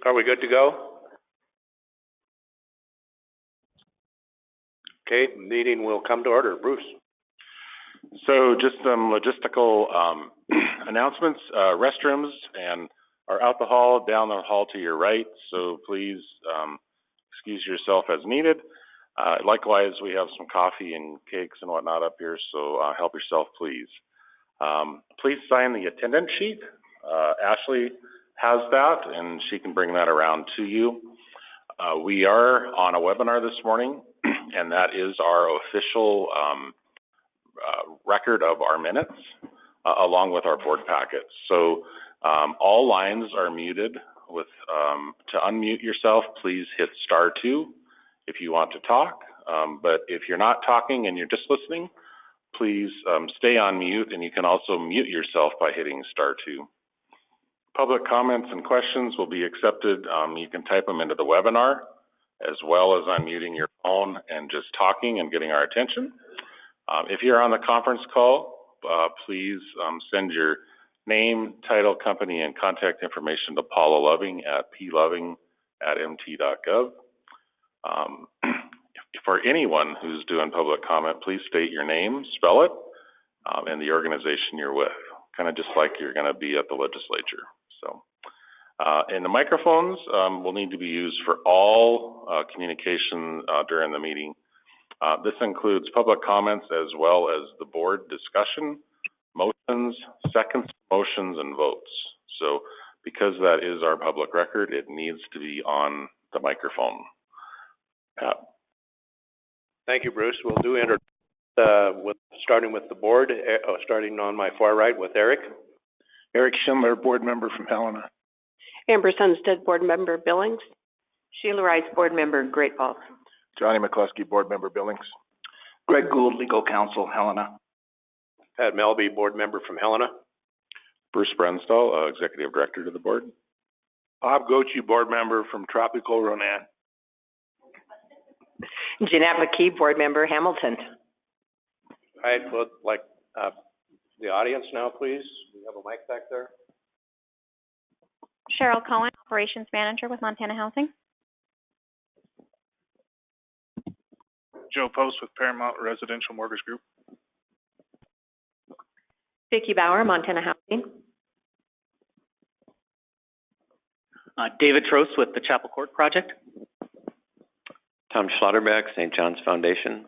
Are we good to go? Okay, meeting will come to order. Bruce. So just some logistical announcements. Restrooms are out the hall, down the hall to your right, so please excuse yourself as needed. Likewise, we have some coffee and cakes and whatnot up here, so help yourself, please. Please sign the attendance sheet. Ashley has that, and she can bring that around to you. We are on a webinar this morning, and that is our official record of our minutes, along with our board packets. So all lines are muted. To unmute yourself, please hit *2 if you want to talk. But if you're not talking and you're just listening, please stay on mute, and you can also mute yourself by hitting *2. Public comments and questions will be accepted. You can type them into the webinar, as well as unmuting your phone and just talking and getting our attention. If you're on the conference call, please send your name, title, company, and contact information to Paula Loving at ploving@mt.gov. For anyone who's doing public comment, please state your name, spell it, and the organization you're with, kind of just like you're going to be at the legislature. So, and the microphones will need to be used for all communication during the meeting. This includes public comments as well as the board discussion, motions, seconds, motions, and votes. So because that is our public record, it needs to be on the microphone. Pat. Thank you, Bruce. We'll do starting with the board, starting on my far right with Eric. Eric Schindler, board member from Helena. Amber Sunstead, board member, Billings. Sheila Rice, board member, Great Falls. Johnny McCluskey, board member, Billings. Greg Gould, legal counsel, Helena. Pat Melby, board member from Helena. Bruce Brenstall, executive director to the board. Bob Gochi, board member from Tropical Ronan. Jeanette McKee, board member, Hamilton. All right, would like the audience now, please. Do you have a mic back there? Cheryl Cohen, operations manager with Montana Housing. Joe Post with Paramount Residential Mortgage Group. Vicki Bauer, Montana Housing. David Trost with the Chapel Court Project. Tom Schlotterbeck, St. John's Foundation.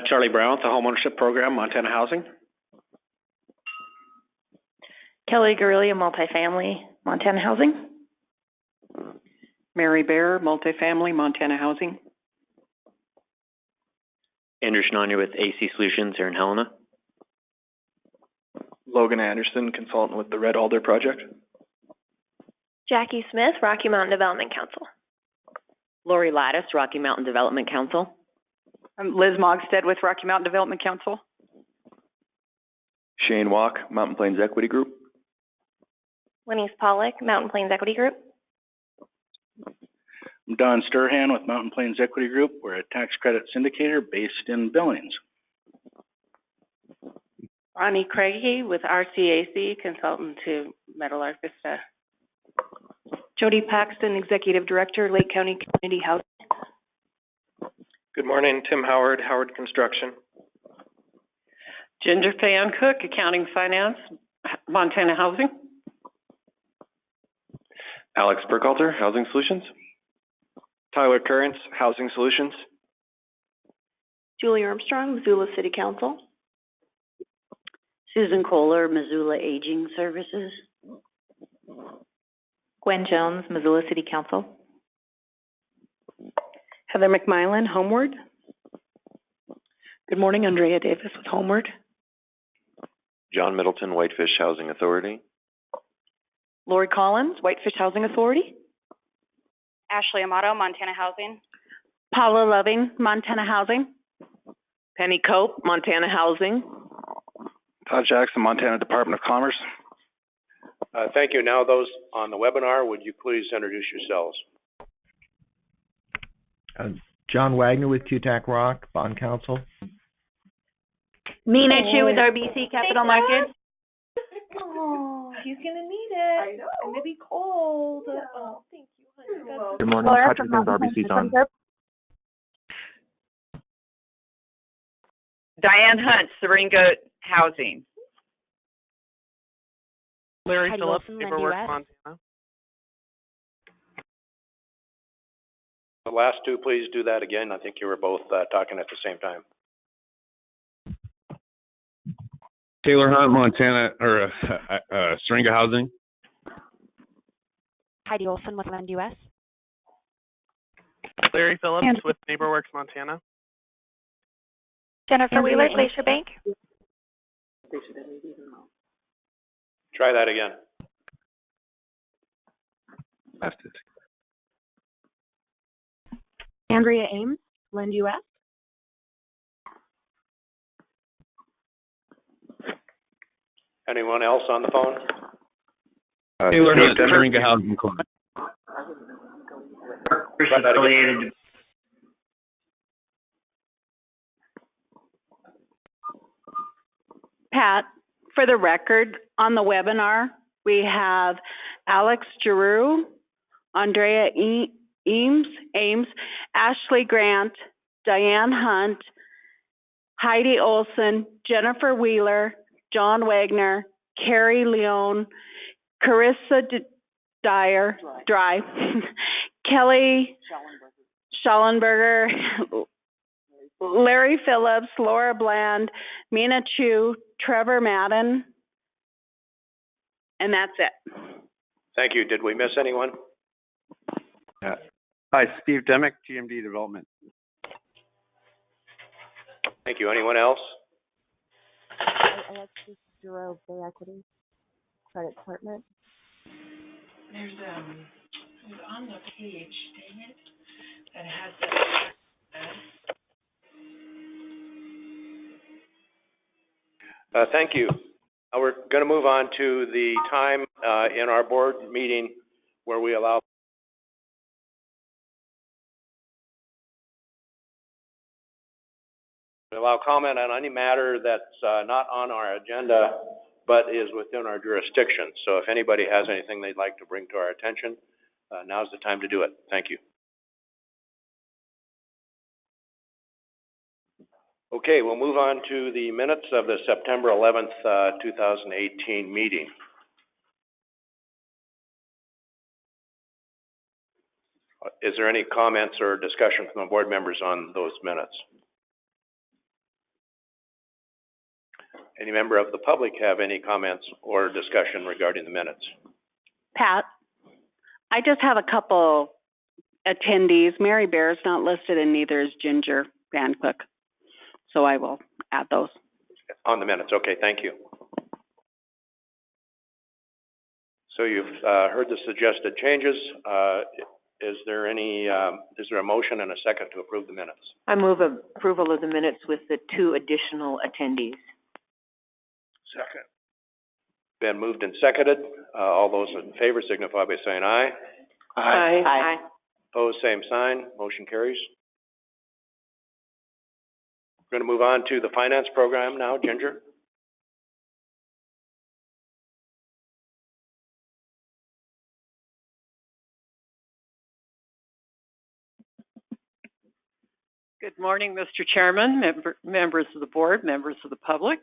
Charlie Brown with the Homeownership Program, Montana Housing. Kelly Guerrilla, multifamily, Montana Housing. Mary Bear, multifamily, Montana Housing. Andrew Schneider with AC Solutions here in Helena. Logan Anderson, consultant with the Red Alder Project. Jackie Smith, Rocky Mountain Development Council. Lori Lattice, Rocky Mountain Development Council. I'm Liz Mogstead with Rocky Mountain Development Council. Shane Walk, Mountain Plains Equity Group. Lenise Pollock, Mountain Plains Equity Group. I'm Don Sturhan with Mountain Plains Equity Group. We're a tax credit syndicator based in Billings. Ronnie Craigie with RCAC, consultant to Meadowlark Vista. Jody Paxton, executive director, Lake County Community Housing. Good morning, Tim Howard, Howard Construction. Ginger Fan Cook, accounting finance, Montana Housing. Alex Burkhalter, Housing Solutions. Tyler Currents, Housing Solutions. Julie Armstrong, Missoula City Council. Susan Kohler, Missoula Aging Services. Gwen Jones, Missoula City Council. Heather McMillan, Homeward. Good morning, Andrea Davis with Homeward. John Middleton, Whitefish Housing Authority. Lori Collins, Whitefish Housing Authority. Ashley Amato, Montana Housing. Paula Loving, Montana Housing. Penny Cope, Montana Housing. Todd Jackson, Montana Department of Commerce. Thank you. Now those on the webinar, would you please introduce yourselves? John Wagner with QTAC Rock, Bond Counsel. Mina Chu with RBC Capital Markets. he's gonna need it. I know. It's gonna be cold. Yeah. Oh, thank you, honey. Good morning, Patrick Sims, RBC Sun. Diane Hunt, Seringa Housing. Larry Heidi Phillips, Wilson, Paperwork, Lend Montana. The last two, please do that again. I think you were both talking at the same time. Taylor Hunt, Montana, or Seringa Housing. Heidi Olson with Lend US. Larry Phillips with NeighborWorks, Montana. Jennifer Wheeler, Glacier Bank. Try that again. Andrea Ames, Lend US. Anyone else on the phone? Taylor Hunt, Seringa Housing Club. Try that again. Pat, for the record, on the webinar, we have Alex Giroux, Andrea Ames, Ashley Grant, Diane Hunt, Heidi Olson, Jennifer Wheeler, John Wagner, Carrie Leone, Carissa Dry, Kelly Schallenberger, Larry Phillips, Laura Bland, Mina Chu, Trevor Madden, and that's it. Thank you. Did we miss anyone? Hi, Steve Demick, GMD Development. Thank you. Anyone else? Alexis Giroux, Bay Equity Credit Department. There's on the page, dang it, that has that. Thank you. We're going to move on to the time in our board meeting where we allow comment on any matter that's not on our agenda but is within our jurisdiction. So if anybody has anything they'd like to bring to our attention, now's the time to do it. Thank you. Okay, we'll move on to the minutes of the September 11th, 2018 meeting. Is there any comments or discussion from the board members on those minutes? Any member of the public have any comments or discussion regarding the minutes? Pat, I just have a couple attendees. Mary Bear's not listed and neither is Ginger Van Cook. So I will add those. On the minutes, okay, thank you. So you've heard the suggested changes. Is there a motion and a second to approve the minutes? I move approval of the minutes with the 2 additional attendees. Second. Been moved and seconded. All those in favor signify by saying aye. Aye. Aye. Opposed, same sign. Motion carries. We're going to move on to the finance program now. Ginger? Good morning, Mr. Chairman, members of the board, members of the public.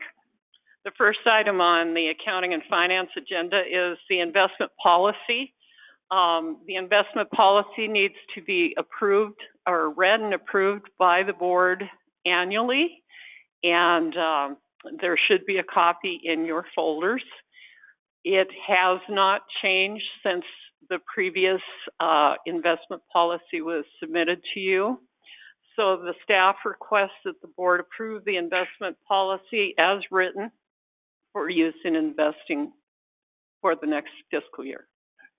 The first item on the accounting and finance agenda is the investment policy. The investment policy needs to be approved or read and approved by the board annually, and there should be a copy in your folders. It has not changed since the previous investment policy was submitted to you. So the staff requests that the board approve the investment policy as written for use in investing for the next fiscal year.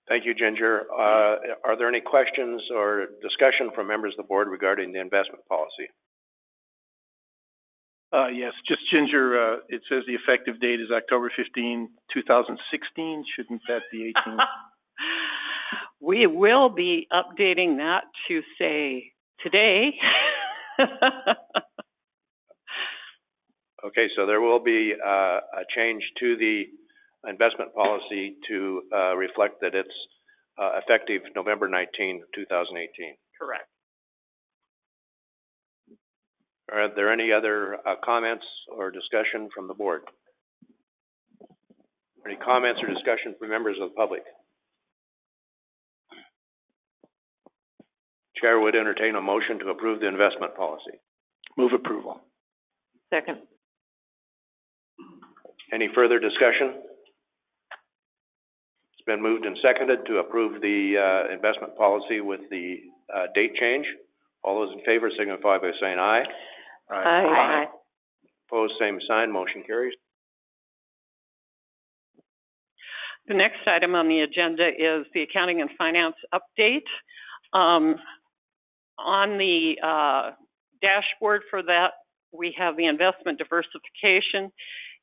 Thank you, Ginger. Are there any questions or discussion from members of the board regarding the investment policy? Yes, just Ginger, it says the effective date is October 15, 2016. Shouldn't that be 18? We will be updating that to say today. Okay, so there will be a change to the investment policy to, reflect that it's, effective November 19, 2018. Correct. Are there any other, comments or discussion from the board? Any comments or discussion from members of the public? Chair would entertain a motion to approve the investment policy. Move approval. Second. Any further discussion? It's been moved and seconded to approve the, investment policy with the, date change. All those in favor signify by saying aye. Aye. Opposed, same sign, motion carries. The next item on the agenda is the accounting and finance update. On the dashboard for that, we have the investment diversification.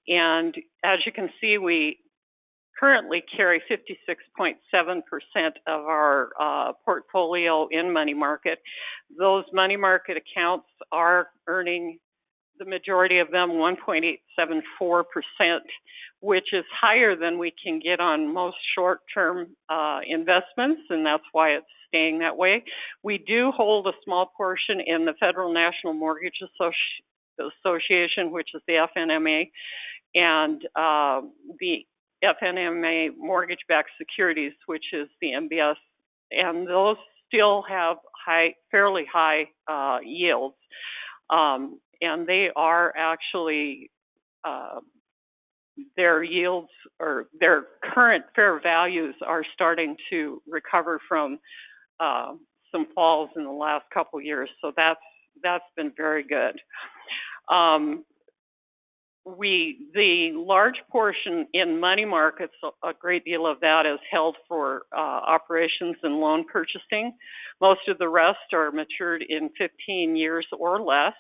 And as you can see, we currently carry 56.7% of our portfolio in money market. Those money market accounts are earning, the majority of them, 1.874%, which is higher than we can get on most short-term investments, and that's why it's staying that way. We do hold a small portion in the Federal National Mortgage Association, which is the FNMA, and the FNMA mortgage-backed securities, which is the MBS, and those still have fairly high yields, and they are actually their yields or their current fair values are starting to recover from some falls in the last couple years. So that's been very good. The large portion in money markets, a great deal of that is held for operations and loan purchasing. Most of the rest are matured in 15 years or less.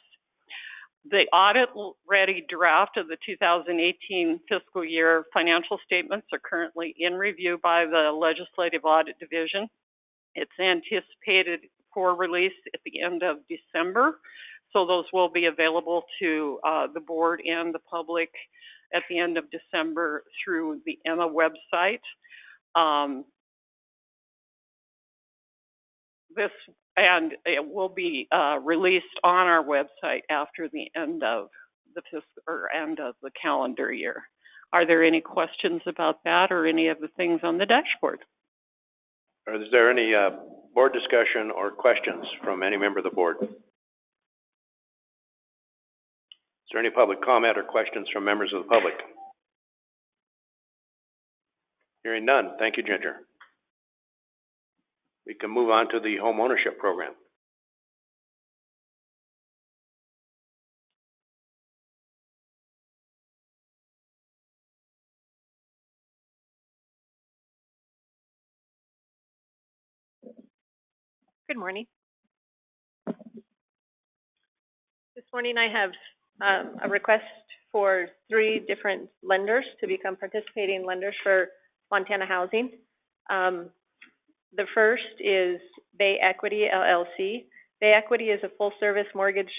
The audit-ready draft of the 2018 fiscal year financial statements are currently in review by the Legislative Audit Division. It's anticipated for release at the end of December, so those will be available to the board and the public at the end of December through the Emma website. And it will be released on our website after the end of the calendar year. Are there any questions about that or any of the things on the dashboard? Or is there any board discussion or questions from any member of the board? Is there any public comment or questions from members of the public? Hearing none. Thank you, Ginger. We can move on to the home ownership program. Good morning. This morning I have a request for 3 different lenders to become participating lenders for Montana Housing. The first is Bay Equity, LLC. Bay Equity is a full-service mortgage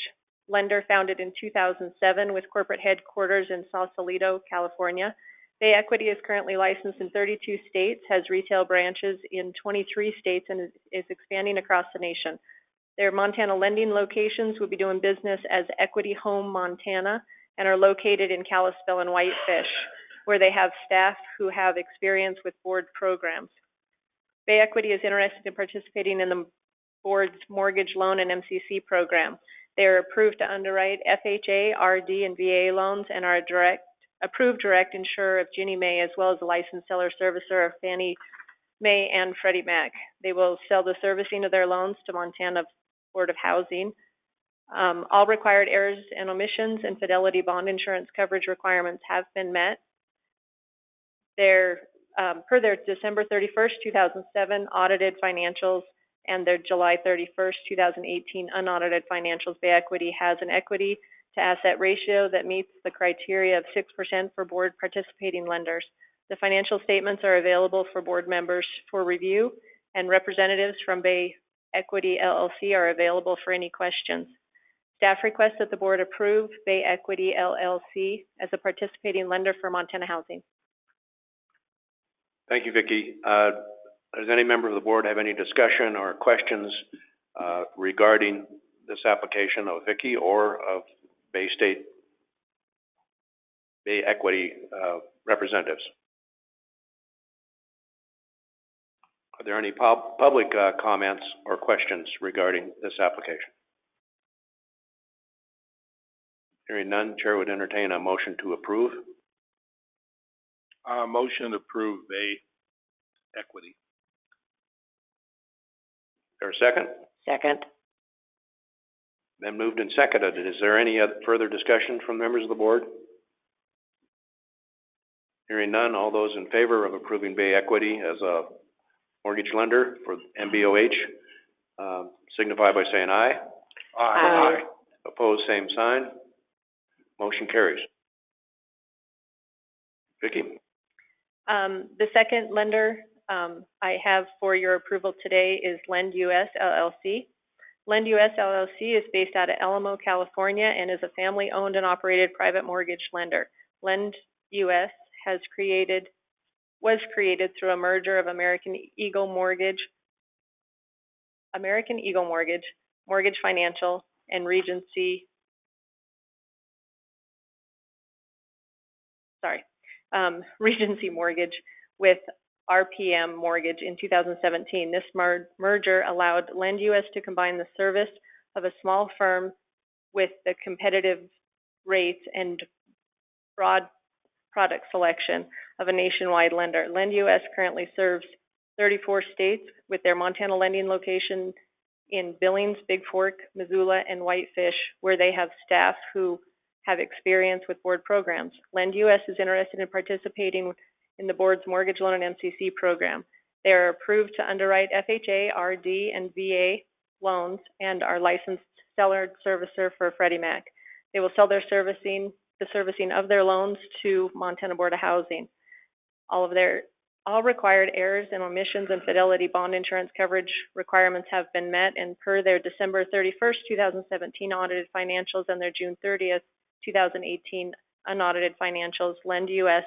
lender founded in 2007 with corporate headquarters in Sausalito, California. Bay Equity is currently licensed in 32 states, has retail branches in 23 states, and is expanding across the nation. Their Montana lending locations will be doing business as Equity Home Montana and are located in Kalispell and Whitefish, where they have staff who have experience with board programs. Bay Equity is interested in participating in the board's mortgage loan and MCC program. They are approved to underwrite FHA, RD, and VA loans and are a approved direct insurer of Ginnie Mae, as well as a licensed seller servicer of Fannie Mae and Freddie Mac. They will sell the servicing of their loans to Montana Board of Housing. All required errors and omissions and fidelity bond insurance coverage requirements have been met. Per their December 31st, 2007 audited financials and their July 31st, 2018 unaudited financials, Bay Equity has an equity to asset ratio that meets the criteria of 6% for board participating lenders. The financial statements are available for board members for review, and representatives from Bay Equity LLC are available for any questions. Staff requests that the board approve Bay Equity LLC as a participating lender for Montana Housing. Thank you, Vicki. Does any member of the board have any discussion or questions regarding this application of Vicki or of Bay Equity representatives? Are there any public comments or questions regarding this application? Hearing none, Chair would entertain a motion to approve. Motion to approve Bay Equity. Is there a second? Second. Then moved and seconded. Is there any further discussion from members of the board? Hearing none, all those in favor of approving Bay Equity as a mortgage lender for MBOH, signify by saying aye. Aye. Opposed, same sign. Motion carries. Vicki? The second lender I have for your approval today is Lend US LLC. Lend US LLC is based out of Alamo, California, and is a family-owned and operated private mortgage lender. Lend US was created through a merger of American Eagle Mortgage, Mortgage Financial, and Regency Mortgage with RPM Mortgage in 2017. This merger allowed Lend US to combine the service of a small firm with the competitive rates and broad product selection of a nationwide lender. Lend US currently serves 34 states with their Montana lending location in Billings, Big Fork, Missoula, and Whitefish, where they have staff who have experience with board programs. Lend US is interested in participating in the board's mortgage loan and MCC program. They are approved to underwrite FHA, RD, and VA loans and are licensed seller servicer for Freddie Mac. They will sell the servicing of their loans to Montana Board of Housing. All required errors and omissions and fidelity bond insurance coverage requirements have been met, and per their December 31st, 2017 audited financials and their June 30th, 2018 unaudited financials, Lend US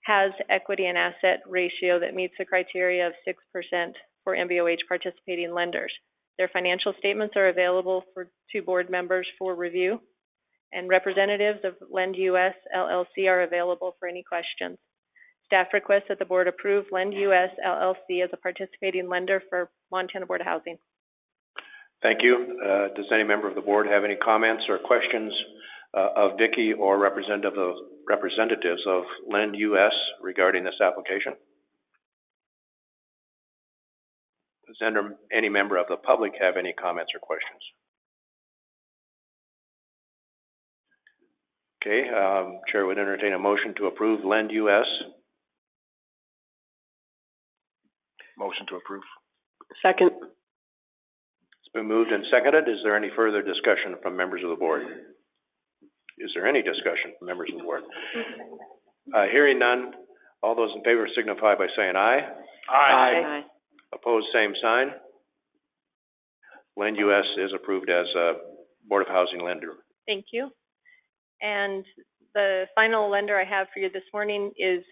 has equity and asset ratio that meets the criteria of 6% for MBOH participating lenders. Their financial statements are available to board members for review, and representatives of Lend US LLC are available for any questions. Staff requests that the board approve Lend US LLC as a participating lender for Montana Board of Housing. Thank you. Does any member of the board have any comments or questions of Vicki or representatives of Lend US regarding this application? Does any member of the public have any comments or questions? Okay, Chair would entertain a motion to approve Lend US. Motion to approve. Second. It's been moved and seconded. Is there any further discussion from members of the board? Is there any discussion from members of the board? Hearing none, all those in favor signify by saying aye. Aye. Opposed, same sign. Lend US is approved as a Board of Housing lender. Thank you. And the final lender I have for you this morning is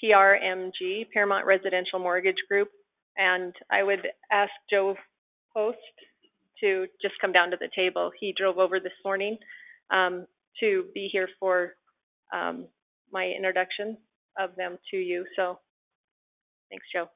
PRMG, Paramount Residential Mortgage Group. And I would ask Joe Post to just come down to the table. He drove over this morning to be here for my introduction of them to you. So thanks, Joe.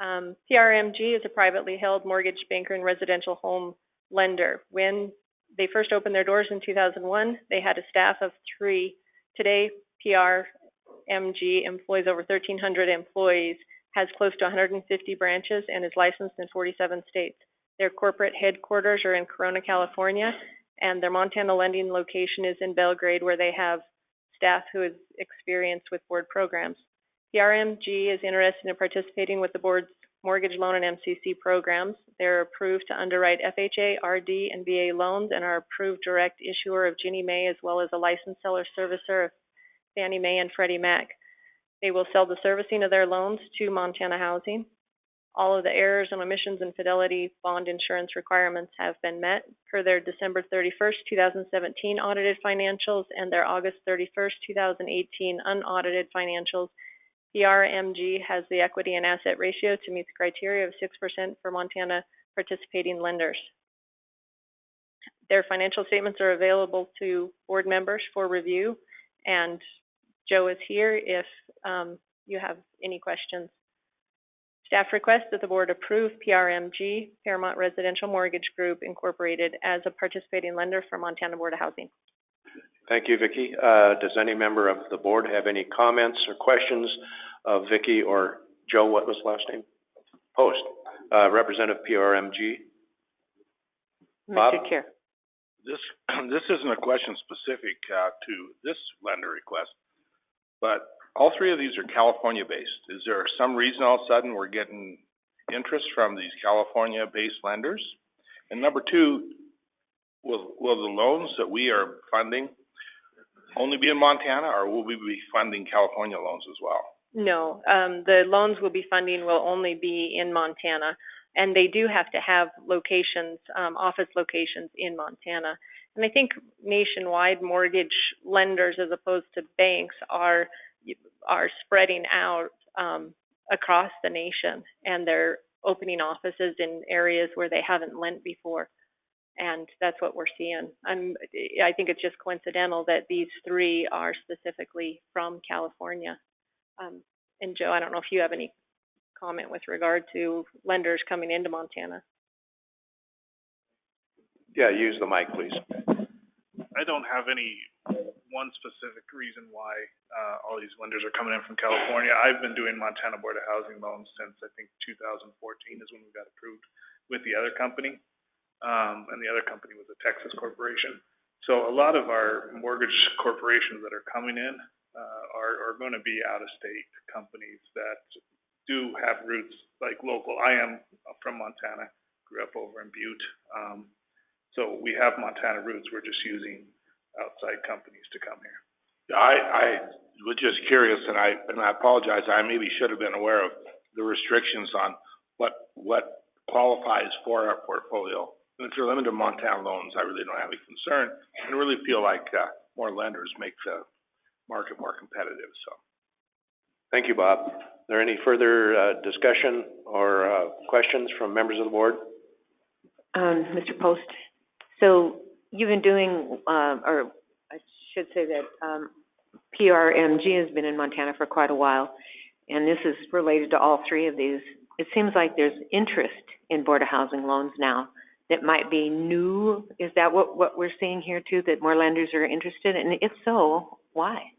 PRMG is a privately held mortgage banker and residential home lender. When they first opened their doors in 2001, they had a staff of 3. Today, PRMG employs over 1,300 employees, has close to 150 branches, and is licensed in 47 states. Their corporate headquarters are in Corona, California, and their Montana lending location is in Belgrade, where they have staff who is experienced with board programs. PRMG is interested in participating with the board's mortgage loan and MCC programs. They're approved to underwrite FHA, RD, and VA loans and are approved direct issuer of Ginnie Mae, as well as a licensed seller servicer of Fannie Mae and Freddie Mac. They will sell the servicing of their loans to Montana Housing. All of the errors and omissions and fidelity bond insurance requirements have been met per their December 31st, 2017 audited financials and their August 31st, 2018 unaudited financials. PRMG has the equity and asset ratio to meet the criteria of 6% for Montana participating lenders. Their financial statements are available to board members for review, and Joe is here if you have any questions. Staff requests that the board approve PRMG, Paramount Residential Mortgage Group Incorporated, as a participating lender for Montana Board of Housing. Thank you, Vicki. Does any member of the board have any comments or questions of Vicki or Joe? What was the last name? Post. Representative PRMG. Bob? Mr. Chair. This isn't a question specific to this lender request, but all three of these are California-based. Is there some reason all of a sudden we're getting interest from these California-based lenders? And number two, will the loans that we are funding only be in Montana, or will we be funding California loans as well? No, the loans we'll be funding will only be in Montana, and they do have to have locations, office locations in Montana. And I think nationwide mortgage lenders, as opposed to banks, are spreading out across the nation, and they're opening offices in areas where they haven't lent before. And that's what we're seeing. I think it's just coincidental that these three are specifically from California. And Joe, I don't know if you have any comment with regard to lenders coming into Montana. Yeah, use the mic, please. I don't have any one specific reason why all these lenders are coming in from California. I've been doing Montana Board of Housing loans since I think 2014 is when we got approved with the other company. And the other company was a Texas corporation. So a lot of our mortgage corporations that are coming in are going to be out-of-state companies that do have roots like local. I am from Montana, grew up over in Butte. So we have Montana roots. We're just using outside companies to come here. I was just curious, and I apologize. I maybe should have been aware of the restrictions on what qualifies for our portfolio. And if you're limited to Montana loans, I really don't have any concern, and really feel like more lenders make the market more competitive. So, thank you, Bob. Is there any further discussion or questions from members of the board? Mr. Post, so you've been doing, or I should say that PRMG has been in Montana for quite a while, and this is related to all three of these. It seems like there's interest in Board of Housing loans now that might be new. Is that what we're seeing here too, that more lenders are interested? And if so, why?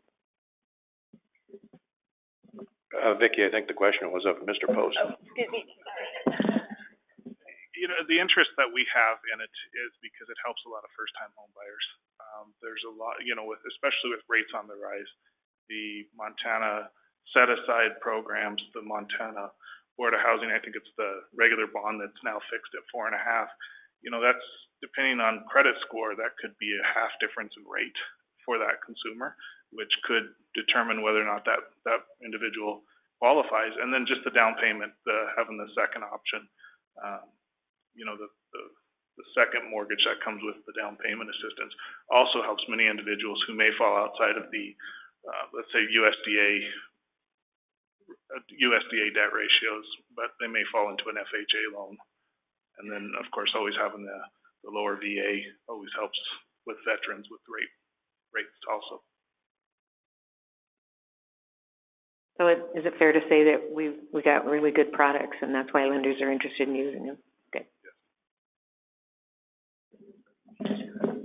Vicki, I think the question was of Mr. Post. Excuse me. You know, the interest that we have in it is because it helps a lot of first-time home buyers. There's a lot, you know, especially with rates on the rise, the Montana set-aside programs, the Montana Board of Housing, I think it's the regular bond that's now fixed at 4.5. You know, that's depending on credit score, that could be a half difference in rate for that consumer, which could determine whether or not that individual qualifies. And then just the down payment, having the second option, you know, the second mortgage that comes with the down payment assistance also helps many individuals who may fall outside of the, let's say USDA debt ratios, but they may fall into an FHA loan. And then, of course, always having the lower VA always helps with veterans with rates also. So is it fair to say that we got really good products, and that's why lenders are interested in using them? Okay.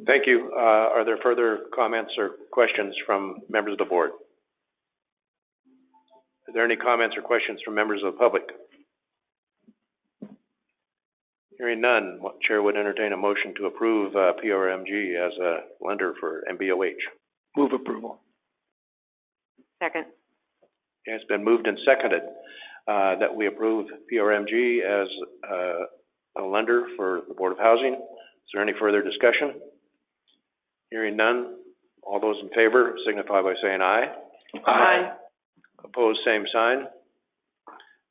Thank you. Are there further comments or questions from members of the board? Are there any comments or questions from members of the public? Hearing none, Chair would entertain a motion to approve PRMG as a lender for MBOH. Move approval. Second. Okay, it's been moved and seconded that we approve PRMG as a lender for the Board of Housing. Is there any further discussion? Hearing none, all those in favor signify by saying aye. Aye. Opposed, same sign.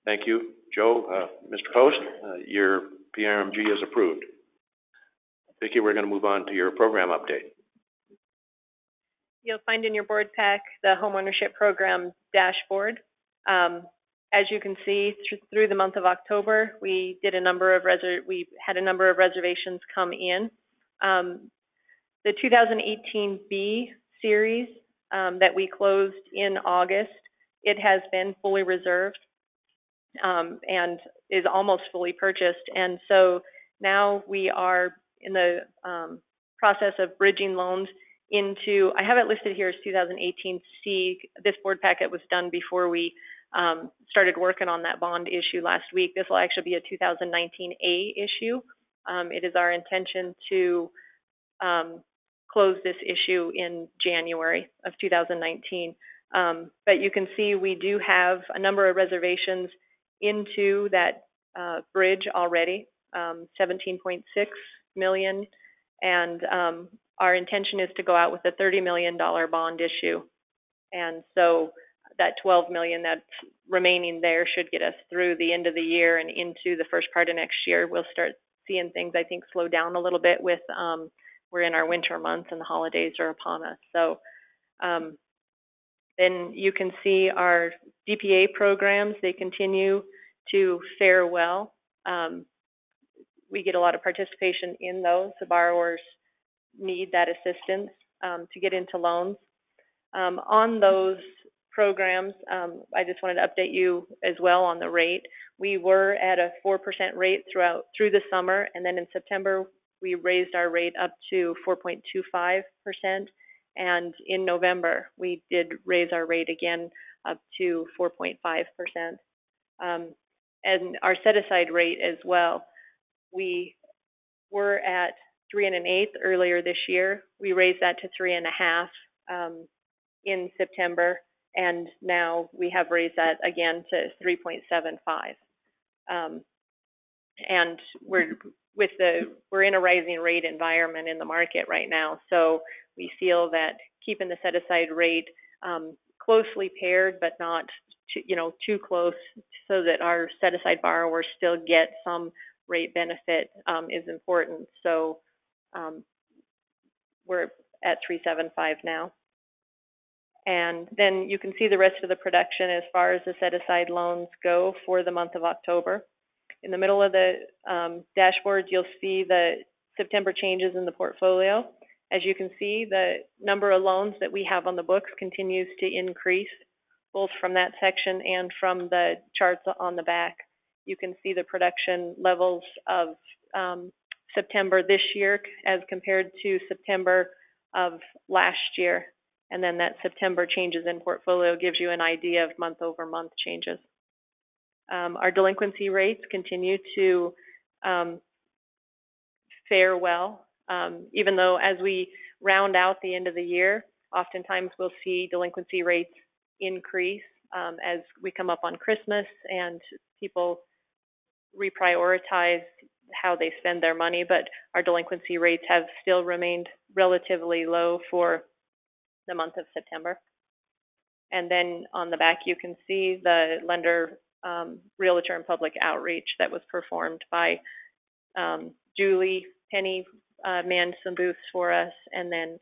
Thank you, Joe. Mr. Post, your PRMG is approved. Vicki, we're going to move on to your program update. You'll find in your board pack the homeownership program dashboard. As you can see, through the month of October, we had a number of reservations come in. The 2018 B series that we closed in August, it has been fully reserved and is almost fully purchased. And so now we are in the process of bridging loans into, I have it listed here as 2018 C. This board packet was done before we started working on that bond issue last week. This will actually be a 2019 A issue. It is our intention to close this issue in January of 2019. But you can see we do have a number of reservations into that bridge already, 17.6 million, and our intention is to go out with a $30 million bond issue. And so that 12 million that's remaining there should get us through the end of the year and into the first part of next year. We'll start seeing things, I think, slow down a little bit with, we're in our winter months and the holidays are upon us. So then you can see our DPA programs, they continue to fare well. We get a lot of participation in those. The borrowers need that assistance to get into loans. On those programs, I just wanted to update you as well on the rate. We were at a 4% rate through the summer, and then in September we raised our rate up to 4.25%, and in November we did raise our rate again up to 4.5%. And our set-aside rate as well, we were at 3 1/8 earlier this year. We raised that to 3 1/2 in September, and now we have raised that again to 3.75. And we're in a rising rate environment in the market right now, so we feel that keeping the set-aside rate closely paired, but not too close, so that our set-aside borrowers still get some rate benefit is important. So we're at 3.75 now. And then you can see the rest of the production as far as the set-aside loans go for the month of October. In the middle of the dashboard, you'll see the September changes in the portfolio. As you can see, the number of loans that we have on the books continues to increase, both from that section and from the charts on the back. You can see the production levels of September this year as compared to September of last year. And then that September changes in portfolio gives you an idea of month-over-month changes. Our delinquency rates continue to fare well, even though as we round out the end of the year, oftentimes we'll see delinquency rates increase as we come up on Christmas and people reprioritize how they spend their money, but our delinquency rates have still remained relatively low for the month of September. And then on the back you can see the lender realtor and public outreach that was performed by Julie. Penny manned some booths for us, and then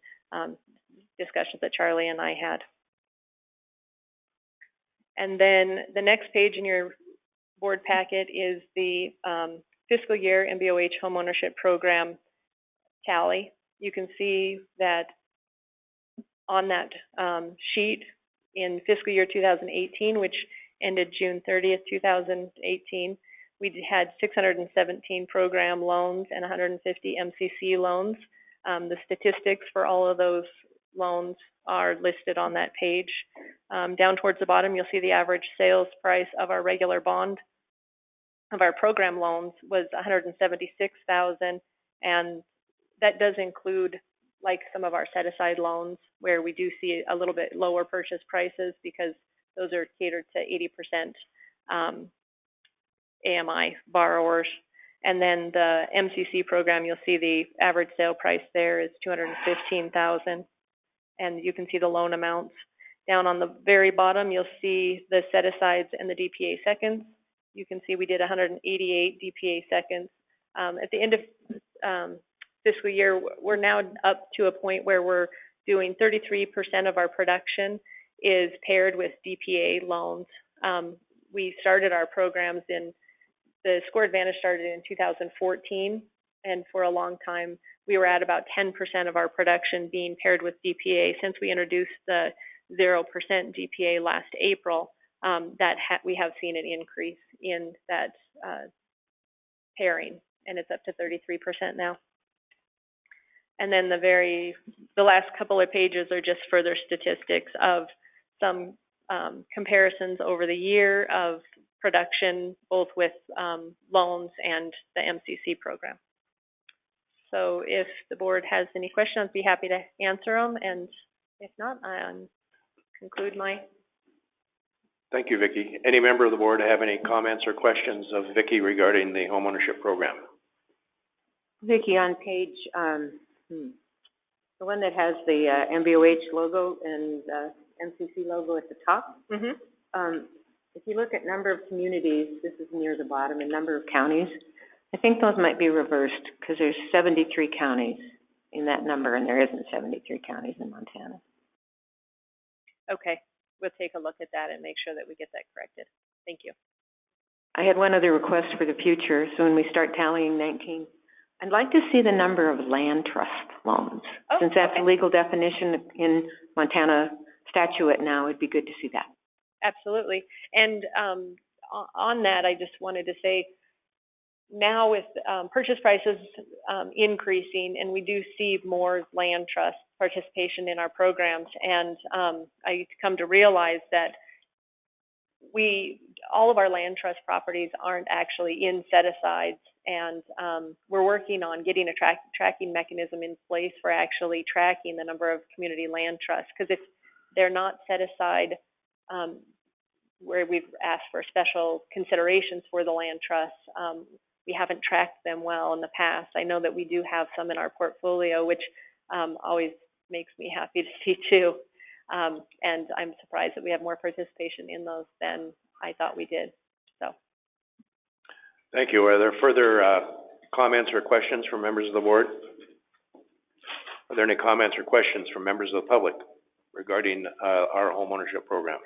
discussions that Charlie and I had. And then the next page in your board packet is the fiscal year MBOH homeownership program tally. You can see that on that sheet in fiscal year 2018, which ended June 30th, 2018, we had 617 program loans and 150 MCC loans. The statistics for all of those loans are listed on that page. Down towards the bottom, you'll see the average sales price of our regular bond of our program loans was $176,000, and that does include like some of our set-aside loans where we do see a little bit lower purchase prices because those are catered to 80% AMI borrowers. And then the MCC program, you'll see the average sale price there is $215,000, and you can see the loan amounts. Down on the very bottom, you'll see the set-asides and the DPA seconds. you can see we did 188 DPA seconds. At the end of fiscal year, we're now up to a point where we're doing 33% of our production is paired with DPA loans. We started our programs the Score Advantage started in 2014, and for a long time, we were at about 10% of our production being paired with DPA. Since we introduced the 0% DPA last April, we have seen an increase in that pairing, and it's up to 33% now. And then the last couple of pages are just further statistics of some comparisons over the year of production, both with loans and the MCC program. So if the board has any questions, I'd be happy to answer them, and if not, I'll conclude my... Thank you, Vicki. Any member of the board have any comments or questions of Vicki regarding the homeownership program? Vicki, on page, the one that has the MBOH logo and MCC logo at the top, if you look at number of communities, this is near the bottom, and number of counties, I think those might be reversed because there's 73 counties in that number, and there isn't 73 counties in Montana. Okay, we'll take a look at that and make sure that we get that corrected. Thank you. I had one other request for the future. So when we start tallying 19, I'd like to see the number of land trust loans. Since that's a legal definition in Montana statute now, it'd be good to see that. Absolutely. And on that, I just wanted to say, now with purchase prices increasing, and we do see more land trust participation in our programs, and I come to realize that all of our land trust properties aren't actually in set-asides, and we're working on getting a tracking mechanism in place for actually tracking the number of community land trusts, because if they're not set aside where we've asked for special considerations for the land trusts, we haven't tracked them well in the past. I know that we do have some in our portfolio, which always makes me happy to see too. And I'm surprised that we have more participation in those than I thought we did. So. Thank you. Are there further comments or questions from members of the board? Are there any comments or questions from members of the public regarding our homeownership program?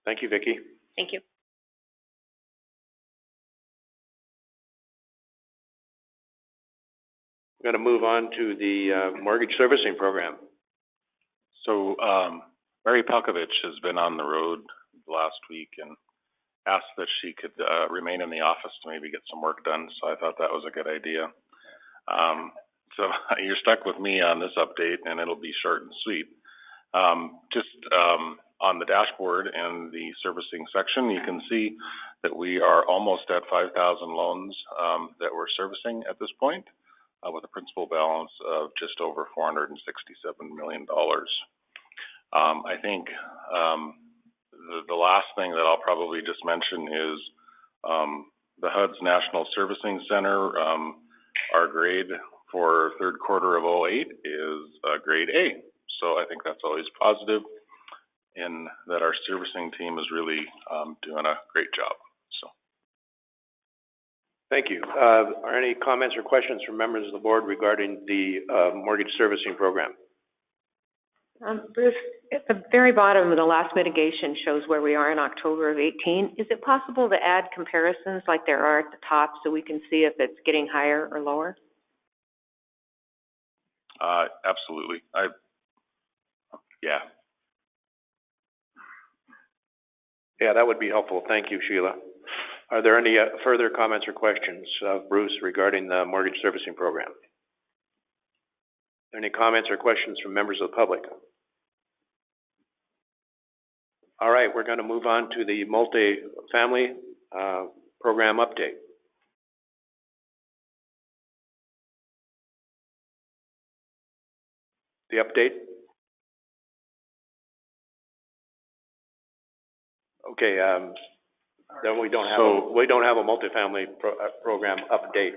Thank you, Vicki. Thank you. We're going to move on to the mortgage servicing program. So, Mary Palkovich has been on the road last week and asked that she could remain in the office to maybe get some work done, so I thought that was a good idea. So you're stuck with me on this update, and it'll be short and sweet. On the dashboard and the servicing section, you can see that we are almost at 5,000 loans that we're servicing at this point, with a principal balance of just over $467 million. I think the last thing that I'll probably just mention is the HUD's National Servicing Center, our grade for third quarter of 2008 is grade A. So I think that's always positive in that our servicing team is really doing a great job. So. Thank you. Are any comments or questions from members of the board regarding the mortgage servicing program? Bruce, at the very bottom of the last mitigation shows where we are in October of 18. Is it possible to add comparisons like there are at the top so we can see if it's getting higher or lower? Absolutely. Yeah, that would be helpful. Thank you, Sheila. Are there any further comments or questions of Bruce regarding the mortgage servicing program? Any comments or questions from members of the public? All right, we're going to move on to the multi-family program update. The update? Okay, then we don't have a multifamily program update.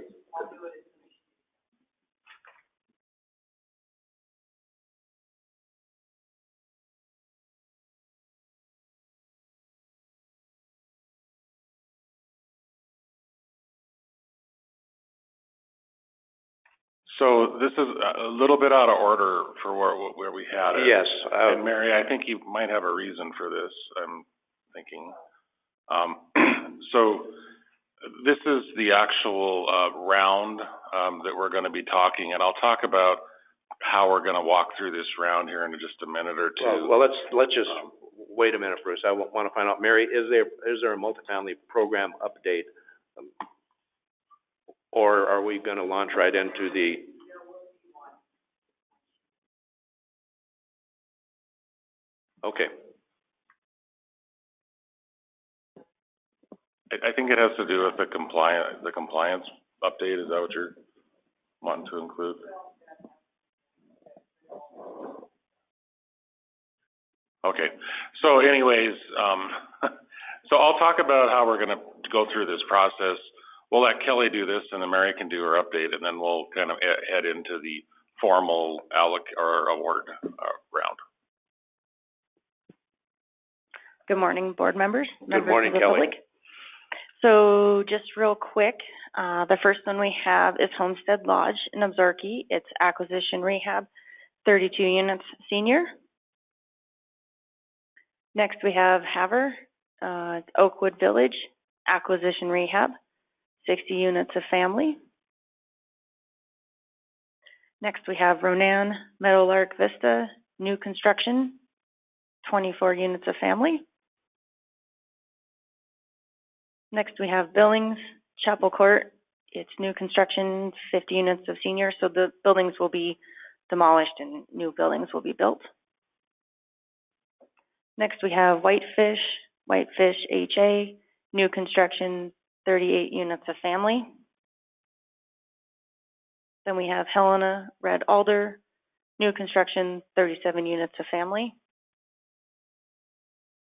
So this is a little bit out of order for where we had it. Yes, And Mary, I think you might have a reason for this, I'm thinking. So this is the actual, round, that we're gonna be talking, and I'll talk about how we're gonna walk through this round here in just a minute or two. well, let's just, wait a minute, Bruce. I want to find out, Mary, is there a multifamily program update? Or are we gonna launch right into the? Okay. I think it has to do with the compliance update, is that what you're wanting to include? Okay, so anyways, so I'll talk about how we're gonna go through this process. We'll let Kelly do this, and then Mary can do her update, and then we'll kind of head into the formal award round. Good morning, board members. Good morning, members of the Kelly. public. So just real quick, the first one we have is Homestead Lodge in Absarkee. It's acquisition rehab, 32 units senior. Next we have Haver, it's Oakwood Village, acquisition rehab, 60 units of family. Next we have Ronan, Meadowlark Vista, new construction, 24 units of family. Next we have Billings, Chapel Court. It's new construction, 50 units of senior, so the buildings will be demolished and new buildings will be built. Next we have Whitefish HA, new construction, 38 units of family. Then we have Helena, Red Alder, new construction, 37 units of family.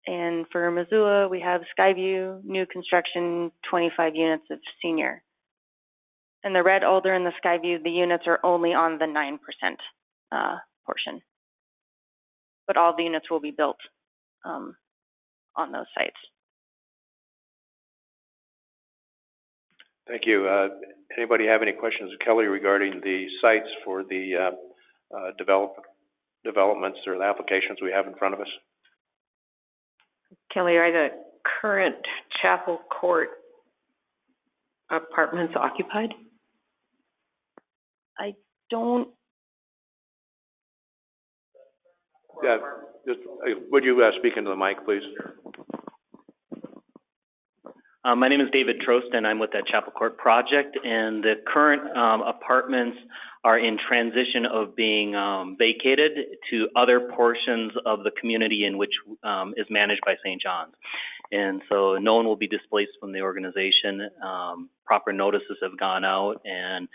And for Missoula, we have Skyview, new construction, 25 units of senior. And the Red Alder and the Skyview, the units are only on the 9% portion. But all the units will be built on those sites. Thank you. Anybody have any questions of Kelly regarding the sites for the developments or the applications we have in front of us? Kelly, are the current Chapel Court apartments occupied? I don't. Yeah, just, would you speak into the mic, please? My name is David Trost, and I'm with the Chapel Court Project, and the current apartments are in transition of being vacated to other portions of the community in which is managed by St. John's. And so no one will be displaced from the organization. Proper notices have gone out, and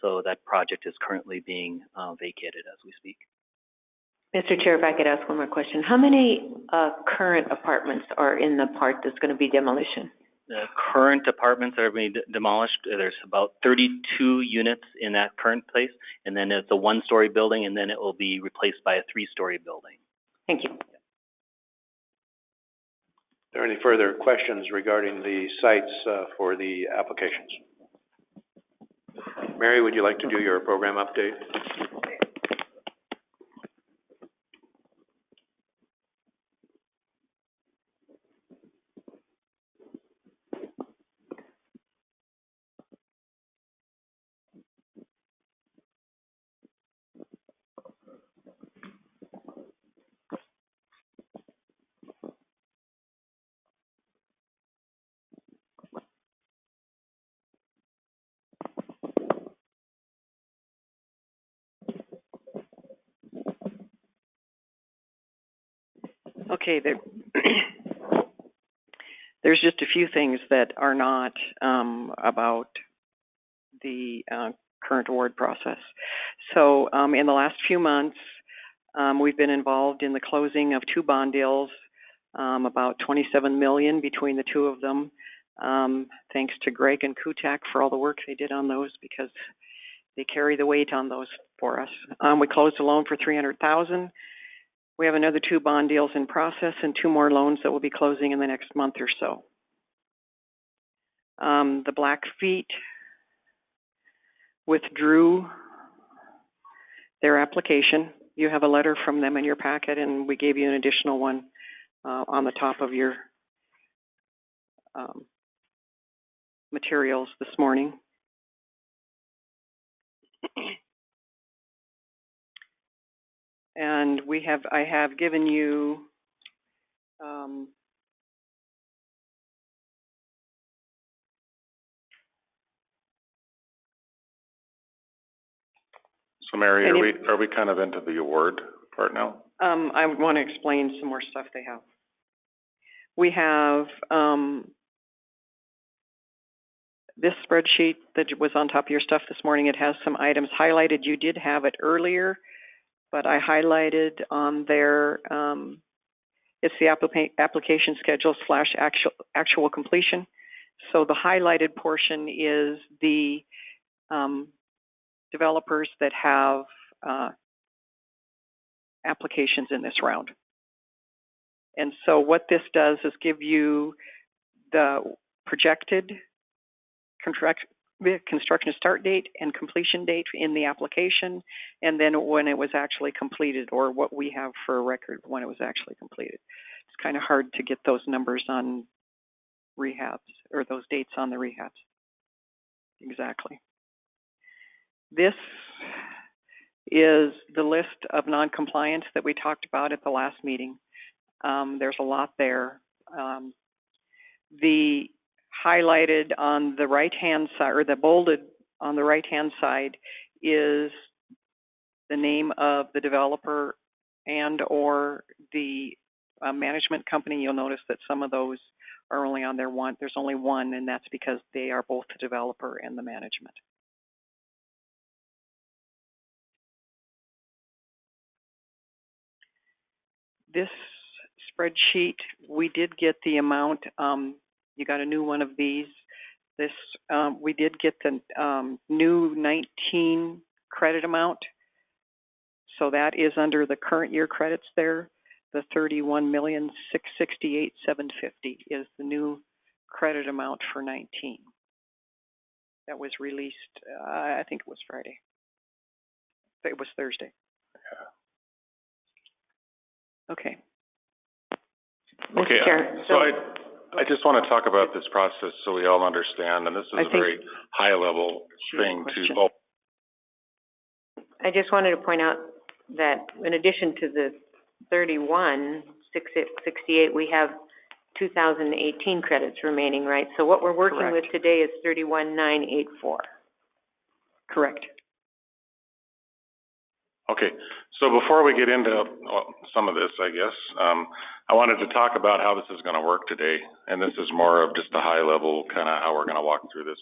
so that project is currently being vacated as we speak. Mr. Chair, if I could ask one more question. How many current apartments are in the part that's going to be demolition? The current apartments that are being demolished, there's about 32 units in that current place, and then it's a one-story building, and then it will be replaced by a three-story building. Thank you. Are there any further questions regarding the sites for the applications? Mary, would you like to do your program update? Okay, there's just a few things that are not about the current award process. So in the last few months, we've been involved in the closing of two bond deals, about $27 million between the two of them. Thanks to Greg and Kutak for all the work they did on those, because they carry the weight on those for us. We closed a loan for $300,000. We have another two bond deals in process and two more loans that will be closing in the next month or so. The Blackfeet withdrew their application. You have a letter from them in your packet, and we gave you an additional one on the top of your materials this morning. And I have given you So Mary, are we kind of into the award part now? I would want to explain some more stuff they have. We have this spreadsheet that was on top of your stuff this morning. It has some items highlighted. You did have it earlier, but I highlighted on there, it's the application schedule / actual completion. So the highlighted portion is the developers that have applications in this round. And so what this does is give you the projected construction start date and completion date in the application, and then when it was actually completed, or what we have for a record when it was actually completed. It's kind of hard to get those numbers on rehabs, or those dates on the rehabs. Exactly. This is the list of non-compliance that we talked about at the last meeting. There's a lot there. The highlighted on the right-hand side, or the bolded on the right-hand side, is the name of the developer and or the management company. You'll notice that some of those are only on there one. There's only one, and that's because they are both the developer and the management. This spreadsheet, we did get the amount, you got a new one of these. This, we did get the new 19 credit amount. So that is under the current year credits there. The $31,668,750 is the new credit amount for 19. That was released, I think it was Friday. It was Thursday. Okay. Okay, so I just want to talk about this process so we all understand, and this is a very high-level thing to... I just wanted to point out that in addition to the 31,668, we have 2018 credits remaining, right? So what we're working with today is 31,984. Correct. Okay, so before we get into some of this, I guess, I wanted to talk about how this is going to work today, and this is more of just a high-level kind of how we're going to walk through this.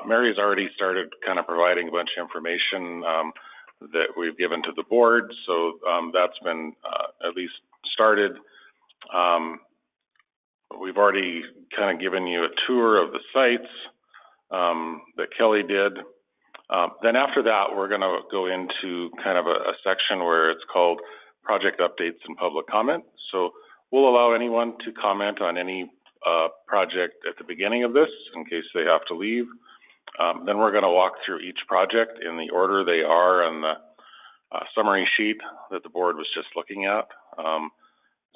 Mary's already started kind of providing a bunch of information that we've given to the board, so that's been at least started. We've already kind of given you a tour of the sites that Kelly did. Then after that, we're going to go into kind of a section where it's called project updates and public comment. So we'll allow anyone to comment on any project at the beginning of this in case they have to leave. Then we're going to walk through each project in the order they are on the summary sheet that the board was just looking at.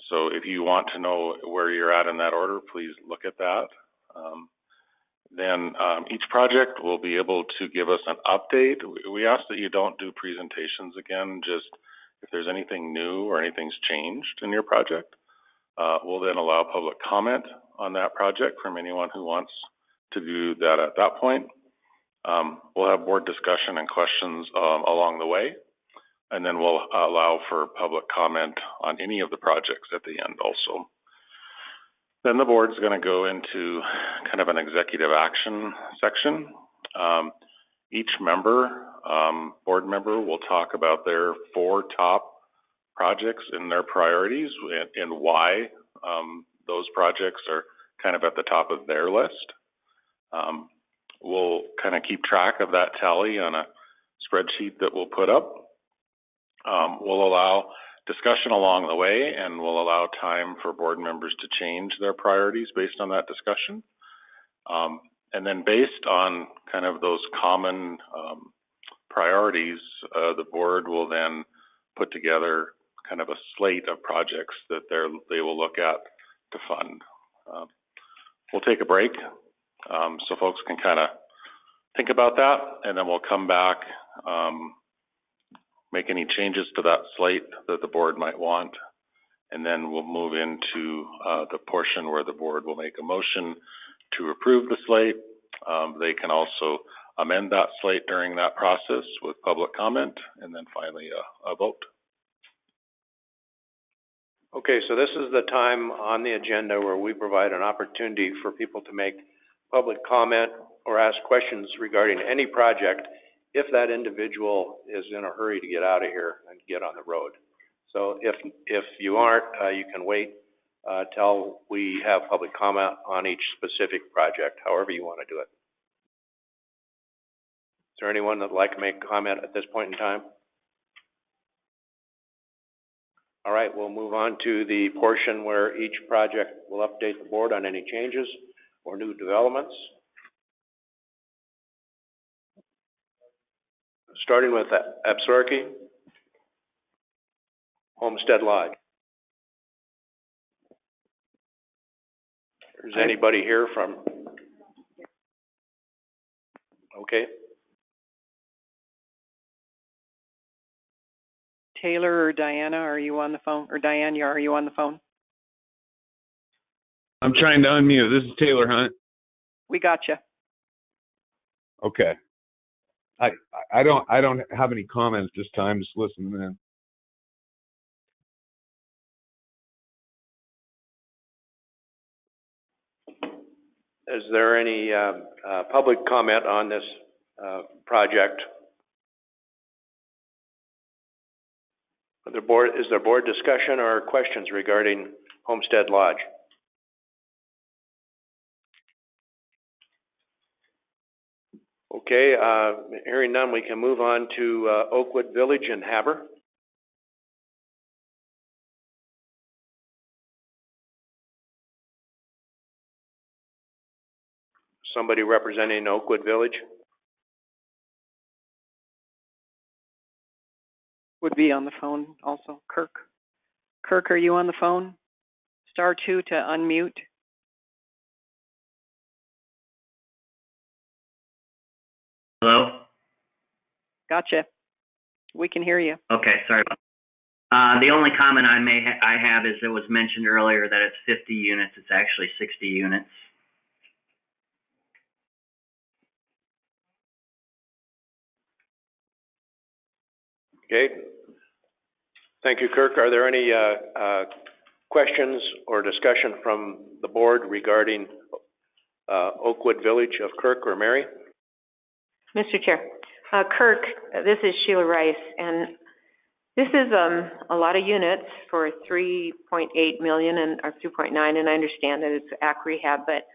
So if you want to know where you're at in that order, please look at that. Then each project will be able to give us an update. We ask that you don't do presentations again, just if there's anything new or anything's changed in your project. We'll then allow public comment on that project from anyone who wants to do that at that point. We'll have board discussion and questions along the way, and then we'll allow for public comment on any of the projects at the end also. Then the board's going to go into kind of an executive action section. Each member, board member, will talk about their 4 top projects and their priorities and why those projects are kind of at the top of their list. We'll kind of keep track of that tally on a spreadsheet that we'll put up. We'll allow discussion along the way, and we'll allow time for board members to change their priorities based on that discussion. And then based on kind of those common, priorities, the board will then put together kind of a slate of projects that they will look at to fund. We'll take a break, so folks can kind of think about that, and then we'll come back, make any changes to that slate that the board might want, and then we'll move into the portion where the board will make a motion to approve the slate. They can also amend that slate during that process with public comment, and then finally a vote. Okay, so this is the time on the agenda where we provide an opportunity for people to make public comment or ask questions regarding any project if that individual is in a hurry to get out of here and get on the road. So if you aren't, you can wait till we have public comment on each specific project, however you want to do it. Is there anyone that'd like to make a comment at this point in time? All right, we'll move on to the portion where each project will update the board on any changes or new developments. Starting with Absaroka Homestead Lodge. Is anybody here from? Okay. Taylor or Diana, are you on the phone? Or Diane, are you on the phone? I'm trying to unmute. This is Taylor Hunt. We got you. Okay. I don't have any comments this time. Just listening in. Is there any public comment on this project? Is there board discussion or questions regarding Homestead Lodge? Okay, hearing none, we can move on to Oakwood Village in Haber. Somebody representing Oakwood Village? Would be on the phone also. Kirk. Kirk, are you on the phone? Star 2 to unmute. Hello? Gotcha. We can hear you. Okay, sorry about that. The only comment I have is it was mentioned earlier that it's 50 units. It's actually 60 units. Okay. Thank you, Kirk. Are there any questions or discussion from the board regarding Oakwood Village of Kirk or Mary? Mr. Chair, Kirk, this is Sheila Rice, and this is a lot of units for 3.8 million or 2.9, and I understand that it's ACK rehab, but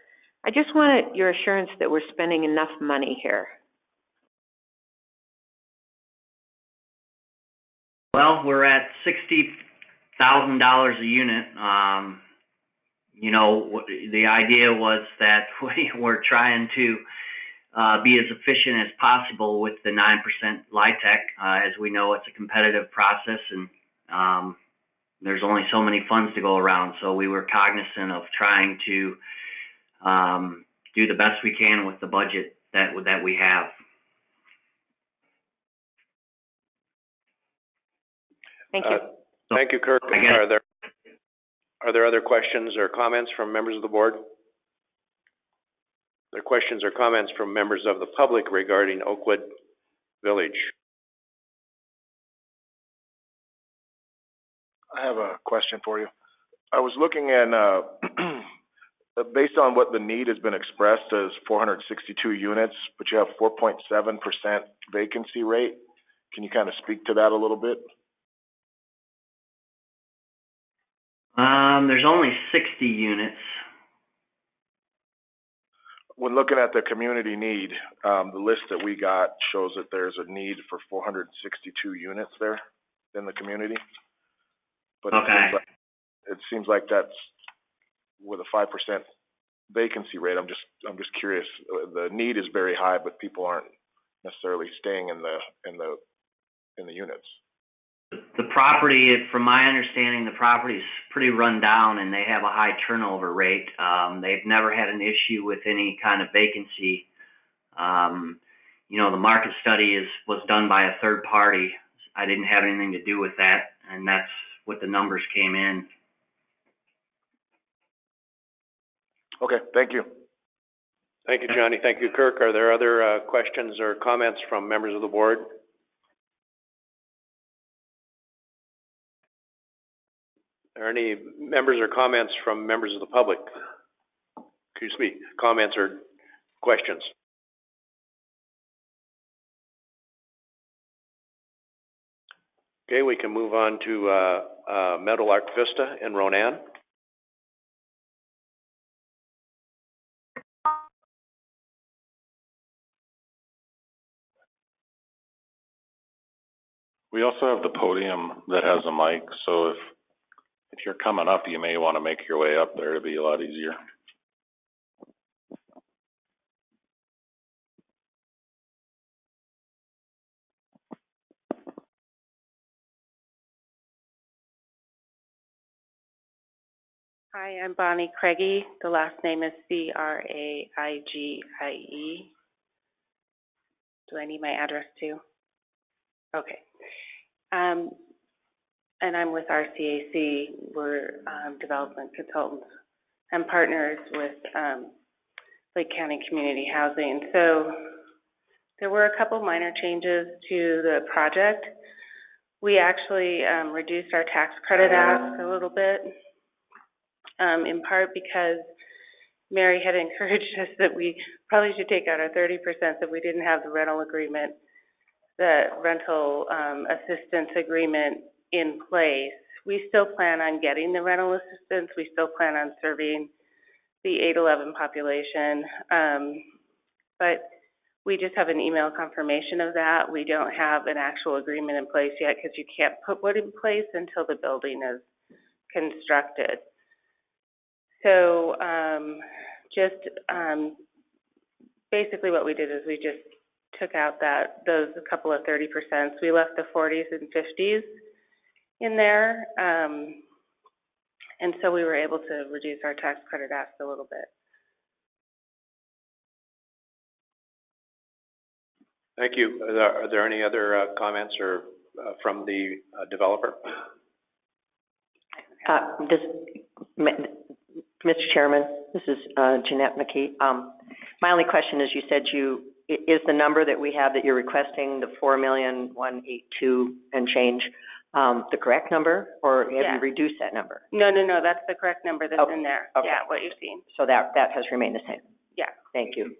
I just wanted your assurance that we're spending enough money here. Well, we're at $60,000 a unit. You know, the idea was that we were trying to be as efficient as possible with the 9% LIHTC. As we know, it's a competitive process, and there's only so many funds to go around. So we were cognizant of trying to do the best we can with the budget that we have. Thank you. Thank you, Kirk. Are there other questions or comments from members of the board? Are there questions or comments from members of the public regarding Oakwood Village? I have a question for you. I was looking at, based on what the need has been expressed as 462 units, but you have 4.7% vacancy rate. Can you kind of speak to that a little bit? There's only 60 units. When looking at the community need, the list that we got shows that there's a need for 462 units there in the community. But okay. It seems like that's with a 5% vacancy rate? I'm just curious. The need is very high, but people aren't necessarily staying in the units. The property, from my understanding, the property is pretty run down and they have a high turnover rate. They've never had an issue with any kind of vacancy. You know, the market study was done by a third party. I didn't have anything to do with that, and that's what the numbers came in. Okay, thank you. Thank you, Johnny. Thank you, Kirk. Are there other questions or comments from members of the board? Are there any members or comments from members of the public? Excuse me, comments or questions? Okay, we can move on to Meadowlark Vista in Ronan. We also have the podium that has a mic, so if you're coming up, you may want to make your way up there to be a lot easier. Hi, I'm Bonnie Craigie. The last name is Craigie. Do I need my address too? Okay. And I'm with RCAC. We're development consultants and partners with Lake County Community Housing. So there were a couple minor changes to the project. We actually reduced our tax credit ask a little bit, in part because Mary had encouraged us that we probably should take out our 30% if we didn't have the rental agreement, the rental assistance agreement in place. We still plan on getting the rental assistance. We still plan on serving the 811 population, but we just have an email confirmation of that. We don't have an actual agreement in place yet because you can't put one in place until the building is constructed. So basically what we did is we just took out those a couple of 30%. We left the 40s and 50s in there. And so we were able to reduce our tax credit ask a little bit. Thank you. Are there any other comments or from the developer? Mr. Chairman, this is Jeanette McKee. My only question is, you said is the number that we have that you're requesting, the 4,182,000 and change, the correct number, or have you reduced that number? No, that's the correct number that's in there. Okay. Yeah, what you've seen. So that has remained the same? Yeah. Thank you.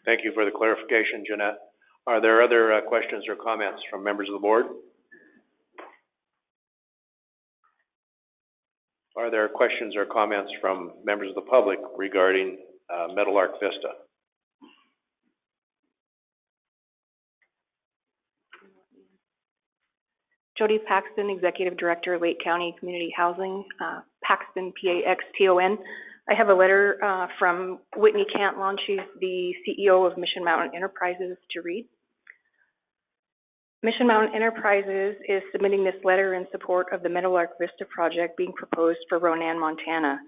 Thank you for the clarification, Jeanette. Are there other questions or comments from members of the board? Are there questions or comments from members of the public regarding Meadowlark Vista? Jody Paxton, Executive Director, Lake County Community Housing, Paxton, P-A-X-T-O-N. I have a letter from Whitney Cantlawn. She's the CEO of Mission Mountain Enterprises to read. Mission Mountain Enterprises is submitting this letter in support of the Meadowlark Vista project being proposed for Ronan, Montana.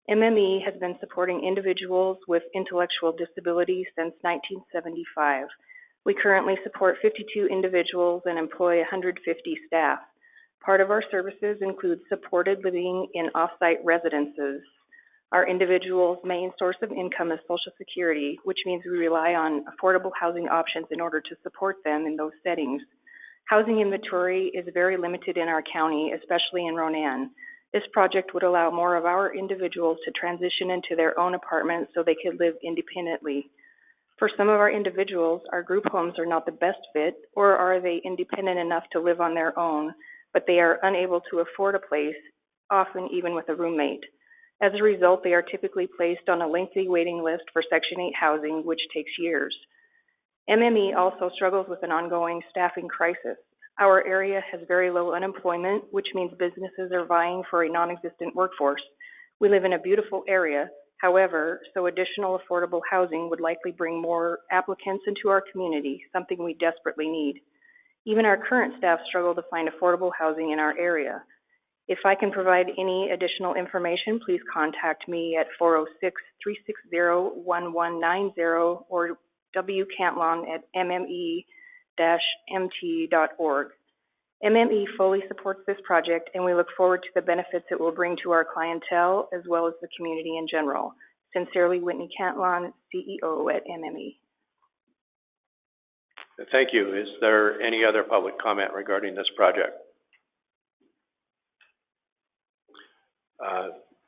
MME has been supporting individuals with intellectual disabilities since 1975. We currently support 52 individuals and employ 150 staff. Part of our services include supported living in off-site residences. Our individuals' main source of income is Social Security, which means we rely on affordable housing options in order to support them in those settings. Housing inventory is very limited in our county, especially in Ronan. This project would allow more of our individuals to transition into their own apartments so they could live independently. For some of our individuals, our group homes are not the best fit, or are they independent enough to live on their own, but they are unable to afford a place, often even with a roommate. As a result, they are typically placed on a lengthy waiting list for Section 8 housing, which takes years. MME also struggles with an ongoing staffing crisis. Our area has very low unemployment, which means businesses are vying for a non-existent workforce. We live in a beautiful area. However, so additional affordable housing would likely bring more applicants into our community, something we desperately need. Even our current staff struggle to find affordable housing in our area. If I can provide any additional information, please contact me at 406-360-1190 or wcantlon@mme-mt.org. MME fully supports this project, and we look forward to the benefits it will bring to our clientele as well as the community in general. Sincerely, Whitney Cantlon, CEO at MME. Thank you. Is there any other public comment regarding this project?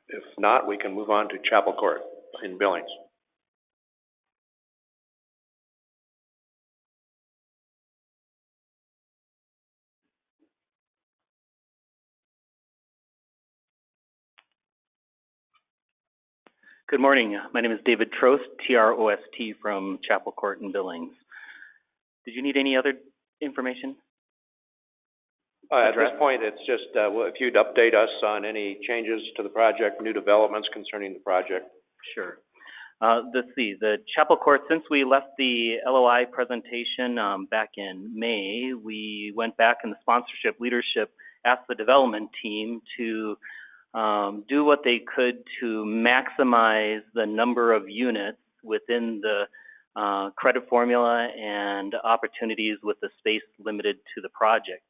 If not, we can move on to Chapel Court in Billings. Good morning. My name is David Trost, T-R-O-S-T, from Chapel Court in Billings. Did you need any other information? At this point, it's just if you'd update us on any changes to the project, new developments concerning the project. Sure. Let's see, the Chapel Court, since we left the LOI presentation back in May, we went back and the sponsorship leadership asked the development team to do what they could to maximize the number of units within the credit formula and opportunities with the space limited to the project.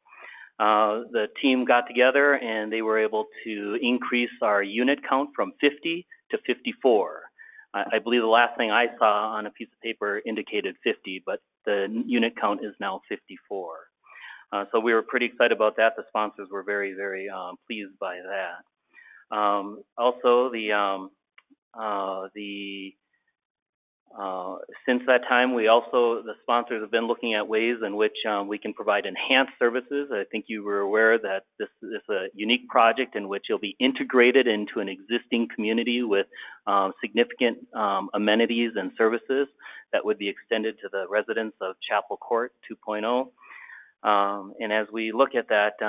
The team got together and they were able to increase our unit count from 50 to 54. I believe the last thing I saw on a piece of paper indicated 50, but the unit count is now 54. So we were pretty excited about that. The sponsors were very, very pleased by that. Also, since that time, the sponsors have been looking at ways in which we can provide enhanced services. I think you were aware that this is a unique project in which it'll be integrated into an existing community with significant amenities and services that would be extended to the residents of Chapel Court 2.0. And as we look at that,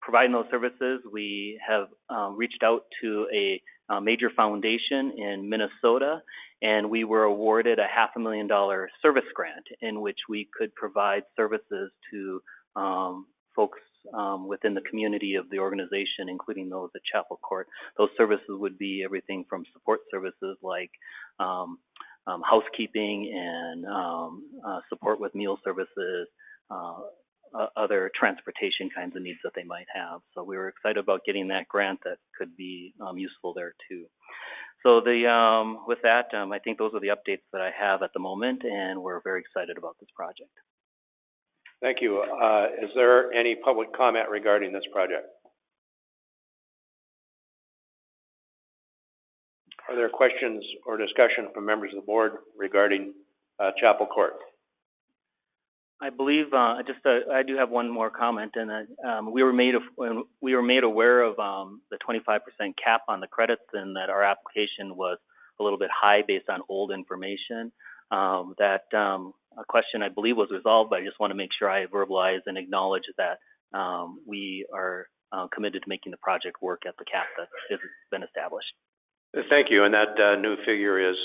providing those services, we have reached out to a major foundation in Minnesota, and we were awarded a $500,000 service grant in which we could provide services to folks within the community of the organization, including those at Chapel Court. Those services would be everything from support services like housekeeping and support with meal services, other transportation kinds of needs that they might have. So we were excited about getting that grant that could be useful there too. So with that, I think those are the updates that I have at the moment, and we're very excited about this project. Thank you. Is there any public comment regarding this project? Are there questions or discussion from members of the board regarding Chapel Court? I believe I do have one more comment, and we were made aware of the 25% cap on the credits, and that our application was a little bit high based on old information. That question, I believe, was resolved, but I just want to make sure I verbalize and acknowledge that we are committed to making the project work at the cap that has been established. Thank you. And that new figure is?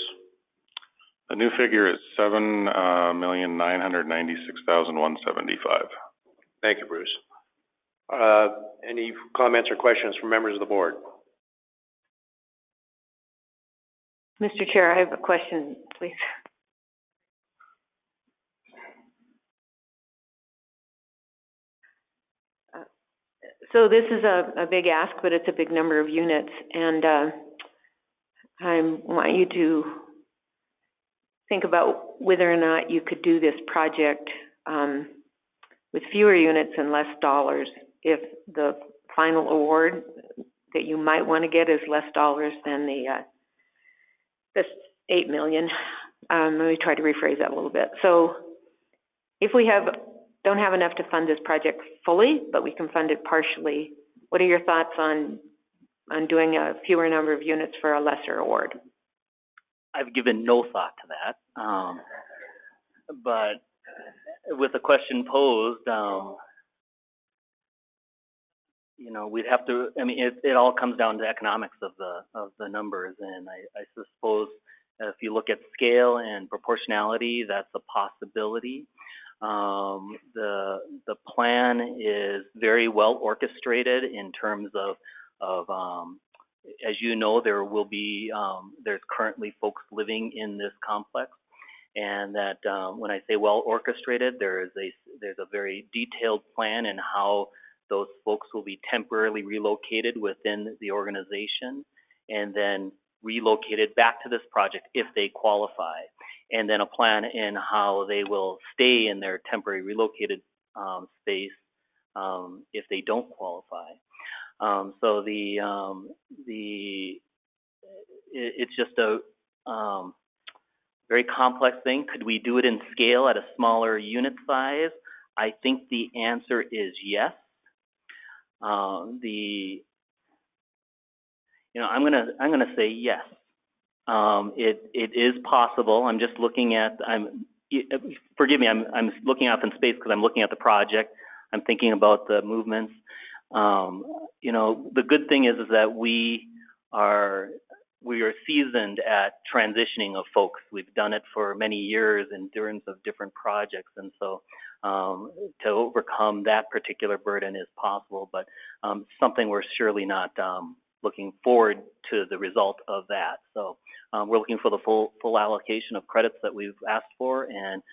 The new figure is $7,996,175. Thank you, Bruce. Any comments or questions from members of the board? Mr. Chair, I have a question, please. So this is a big ask, but it's a big number of units, and I want you to think about whether or not you could do this project with fewer units and less dollars if the final award that you might want to get is less dollars than this $8 million. Let me try to rephrase that a little bit. So if we don't have enough to fund this project fully, but we can fund it partially, what are your thoughts on doing a fewer number of units for a lesser award? I've given no thought to that, but with the question posed, you know, we'd have to, I mean, it all comes down to economics of the numbers, and I suppose if you look at scale and proportionality, that's a possibility. The plan is very well orchestrated in terms of as you know, there will be, there's currently folks living in this complex, and that when I say well orchestrated, there's a very detailed plan in how those folks will be temporarily relocated within the organization and then relocated back to this project if they qualify, and then a plan in how they will stay in their temporary relocated space if they don't qualify. So it's just a very complex thing. Could we do it in scale at a smaller unit size? I think the answer is yes. I'm gonna say yes. It is possible. I'm just looking at. Forgive me. I'm looking out in space because I'm looking at the project. I'm thinking about the movements. The good thing is that we are seasoned at transitioning of folks. We've done it for many years in terms of different projects, and so to overcome that particular burden is possible, but something we're surely not looking forward to the result of that. So we're looking for the full allocation of credits that we've asked for, and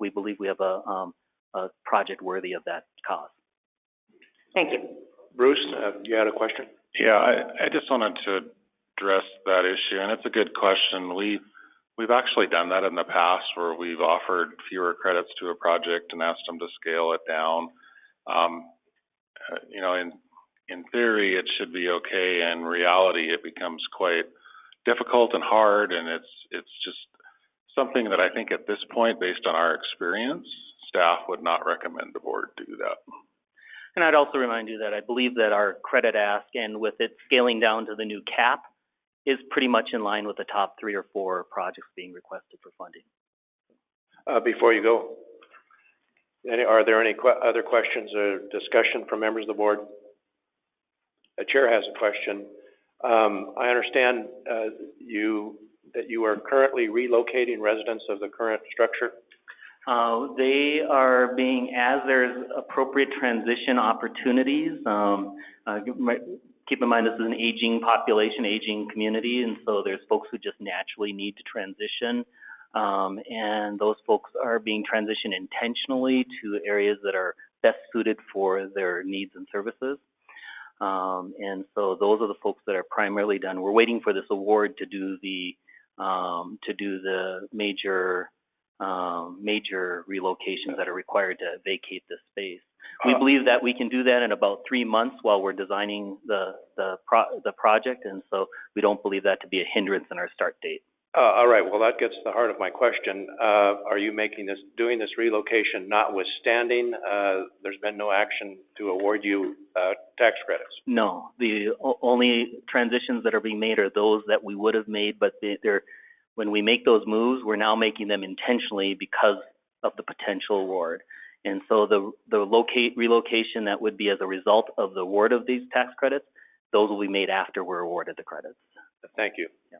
we believe we have a project worthy of that cost. Thank you. Bruce, you had a question? Yeah, I just wanted to address that issue, and it's a good question. We've actually done that in the past where we've offered fewer credits to a project and asked them to scale it down. In theory, it should be okay. In reality, it becomes quite difficult and hard, and it's just something that I think at this point, based on our experience, staff would not recommend the board do that. And I'd also remind you that I believe that our credit ask, and with it scaling down to the new cap, is pretty much in line with the top 3 or 4 projects being requested for funding. Before you go, are there any other questions or discussion from members of the board? The chair has a question. I understand that you are currently relocating residents of the current structure? They are being, as there's appropriate transition opportunities, keep in mind this is an aging population, aging community, and so there's folks who just naturally need to transition, and those folks are being transitioned intentionally to areas that are best suited for their needs and services. And so those are the folks that are primarily done. We're waiting for this award to do the major relocations that are required to vacate this space. We believe that we can do that in about 3 months while we're designing the project, and so we don't believe that to be a hindrance in our start date. All right. Well, that gets to the heart of my question. Are you doing this relocation notwithstanding there's been no action to award you tax credits? No. The only transitions that are being made are those that we would have made, but when we make those moves, we're now making them intentionally because of the potential award. And so the relocation that would be as a result of the award of these tax credits, those will be made after we're awarded the credits. Thank you. Yeah.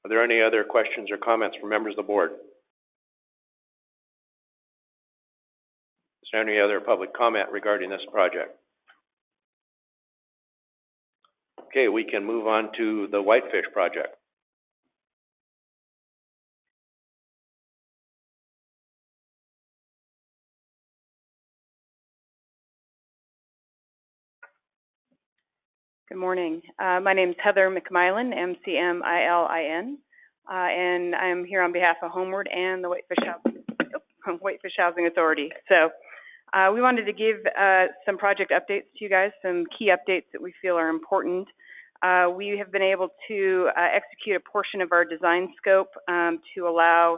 Are there any other questions or comments from members of the board? Is there any other public comment regarding this project? Okay, we can move on to the Whitefish project. Good morning. My name is Heather McMillan, McMilin, and I'm here on behalf of Homeward and the Whitefish Housing Authority. So we wanted to give some project updates to you guys, some key updates that we feel are important. We have been able to execute a portion of our design scope to allow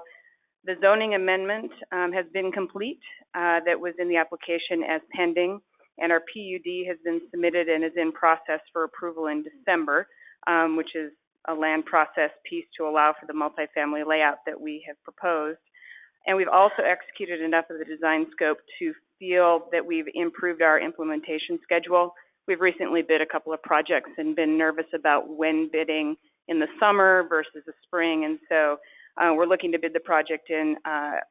the zoning amendment has been complete that was in the application as pending. And our PUD has been submitted and is in process for approval in December, which is a land process piece to allow for the multifamily layout that we have proposed. And we've also executed enough of the design scope to feel that we've improved our implementation schedule. we've recently bid a couple of projects and been nervous about when bidding in the summer versus the spring. And so we're looking to bid the project in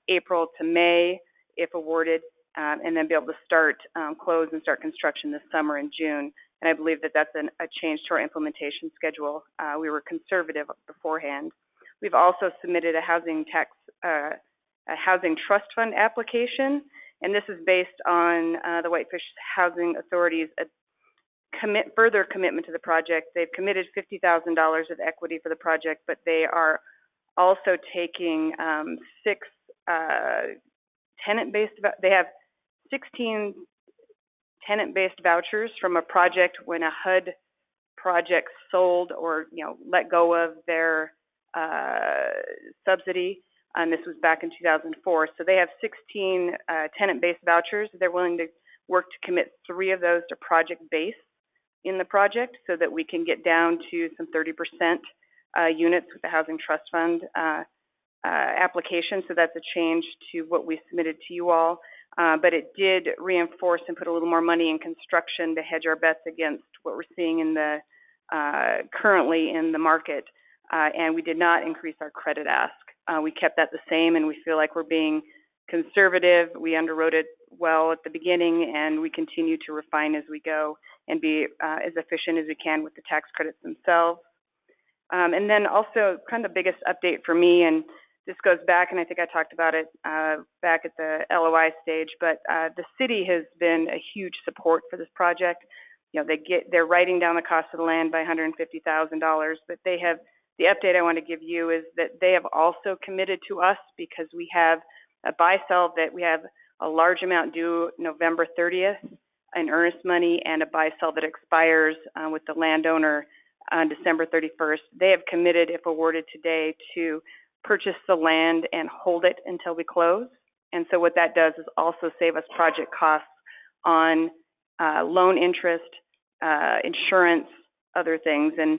April to May, if awarded, and then be able to start, close and start construction this summer in June. And I believe that that's a change to our implementation schedule. We were conservative beforehand. We've also submitted a housing trust fund application, and this is based on the Whitefish Housing Authority's further commitment to the project. They've committed $50,000 of equity for the project, but they are also taking 6 tenant-based, they have 16 tenant-based vouchers from a project when a HUD project sold or, let go of their subsidy. And this was back in 2004. So they have 16 tenant-based vouchers. They're willing to work to commit 3 of those to project base in the project so that we can get down to some 30% units with the Housing Trust Fund application. So that's a change to what we submitted to you all. But it did reinforce and put a little more money in construction to hedge our bets against what we're seeing in the currently in the market. And we did not increase our credit ask. We kept that the same, and we feel like we're being conservative. We underwrote it well at the beginning, and we continue to refine as we go and be as efficient as we can with the tax credits themselves. And then also kind of the biggest update for me, and this goes back, and I think I talked about it back at the LOI stage, but the city has been a huge support for this project. They're writing down the cost of the land by $150,000, but they have, the update I want to give you is that they have also committed to us, because we have a buy-sell that we have a large amount due November 30th in earnest money, and a buy-sell that expires with the landowner on December 31st. They have committed, if awarded today, to purchase the land and hold it until we close. And so what that does is also save us project costs on loan interest, insurance, other things. And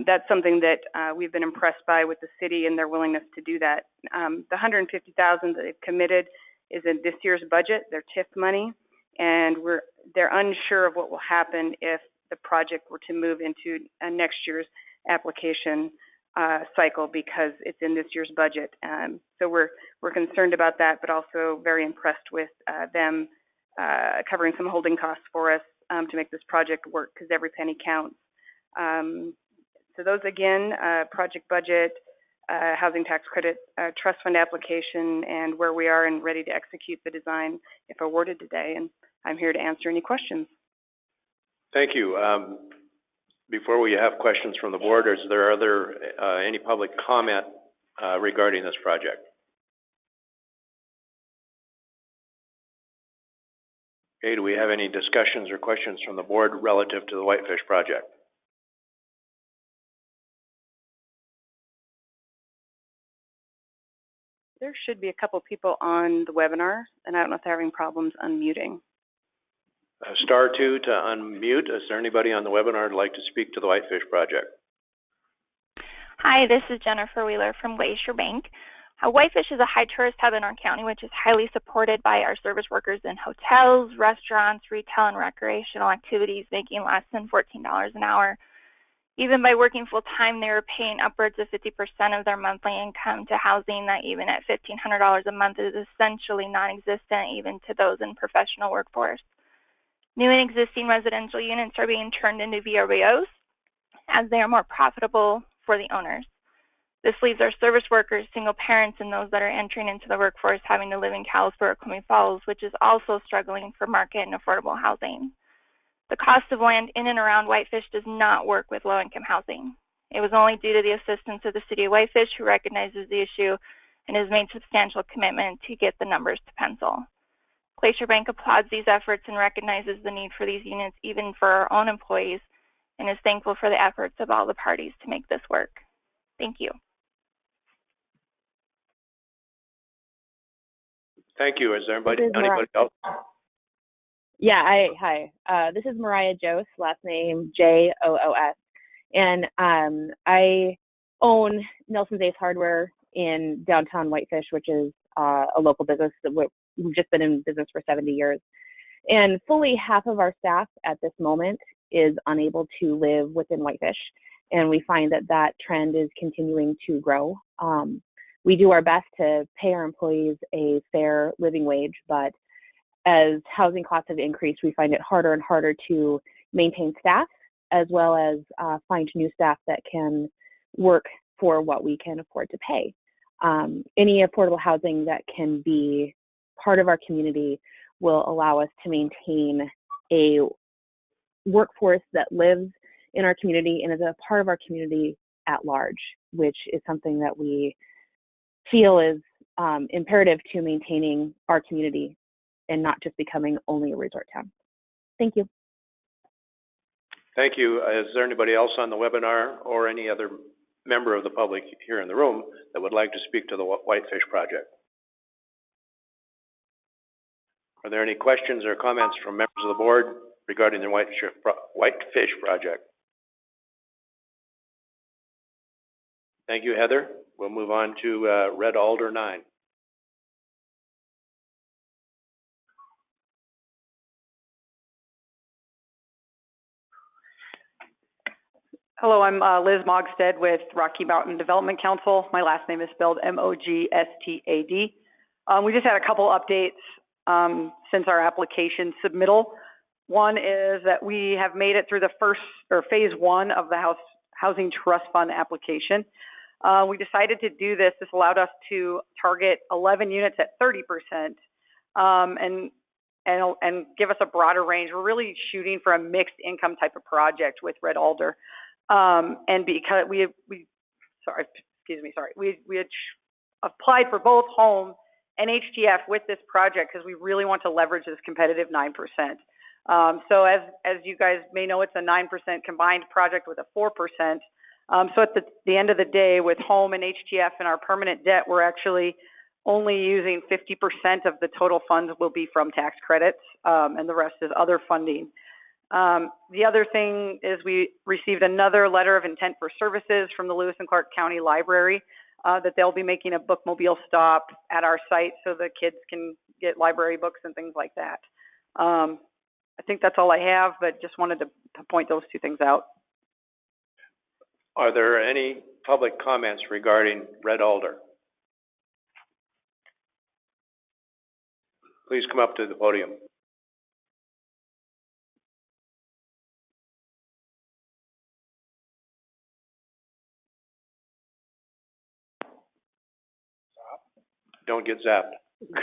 that's something that we've been impressed by with the city and their willingness to do that. The $150,000 that they've committed is in this year's budget, their TIF money, and they're unsure of what will happen if the project were to move into next year's application cycle, because it's in this year's budget. So we're concerned about that, but also very impressed with them covering some holding costs for us to make this project work, because every penny counts. So those again, project budget, housing tax credit, trust fund application, and where we are and ready to execute the design if awarded today. And I'm here to answer any questions. Thank you. Before we have questions from the board, is there any public comment regarding this project? Okay, do we have any discussions or questions from the board relative to the Whitefish project? There should be a couple people on the webinar, and I don't know if they're having problems unmuting. Star 2 to unmute. Is there anybody on the webinar who'd like to speak to the Whitefish project? Hi, this is Jennifer Wheeler from Glacier Bank. Whitefish is a high tourist hub in our county, which is highly supported by our service workers in hotels, restaurants, retail, and recreational activities, making less than $14 an hour. Even by working full-time, they were paying upwards of 50% of their monthly income to housing that, even at $1,500 a month, is essentially non-existent even to those in professional workforce. New and existing residential units are being turned into VRBOs as they are more profitable for the owners. This leaves our service workers, single parents, and those that are entering into the workforce having to live in Kalispell or Columbia Falls, which is also struggling for market and affordable housing. The cost of land in and around Whitefish does not work with low-income housing. It was only due to the assistance of the City of Whitefish, who recognizes the issue and has made substantial commitment to get the numbers to pencil. Glacier Bank applauds these efforts and recognizes the need for these units even for our own employees, and is thankful for the efforts of all the parties to make this work. Thank you. Thank you. Is there anybody else? Yeah, hi. This is Mariah Jost, last name Joos. And I own Nelson's Ace Hardware in downtown Whitefish, which is a local business that we've just been in business for 70 years. And fully half of our staff at this moment is unable to live within Whitefish. And we find that that trend is continuing to grow. We do our best to pay our employees a fair living wage, but as housing costs have increased, we find it harder and harder to maintain staff, as well as find new staff that can work for what we can afford to pay. Any affordable housing that can be part of our community will allow us to maintain a workforce that lives in our community and is a part of our community at large, which is something that we feel is imperative to maintaining our community and not just becoming only a resort town. Thank you. Thank you. Is there anybody else on the webinar or any other member of the public here in the room that would like to speak to the Whitefish project? Are there any questions or comments from members of the board regarding the Whitefish project? Thank you, Heather. We'll move on to Red Alder 9. Hello, I'm Liz Mogstad with Rocky Mountain Development Council. My last name is spelled M-O-G-S-T-A-D. We just had a couple updates since our application submittal. One is that we have made it through the phase 1 of the Housing Trust Fund application. We decided to do this. This allowed us to target 11 units at 30%, and give us a broader range. We're really shooting for a mixed income type of project with Red Alder. And because we had applied for both home and HTF with this project because we really want to leverage this competitive 9%. So as you guys may know, it's a 9% combined project with a 4%. So at the end of the day, with home and HTF and our permanent debt, we're actually only using 50% of the total funds will be from tax credits, and the rest is other funding. The other thing is we received another letter of intent for services from the Lewis and Clark County Library, that they'll be making a bookmobile stop at our site so the kids can get library books and things like that. I think that's all I have, but just wanted to point those two things out. Are there any public comments regarding Red Alder? Please come up to the podium. Don't get zapped.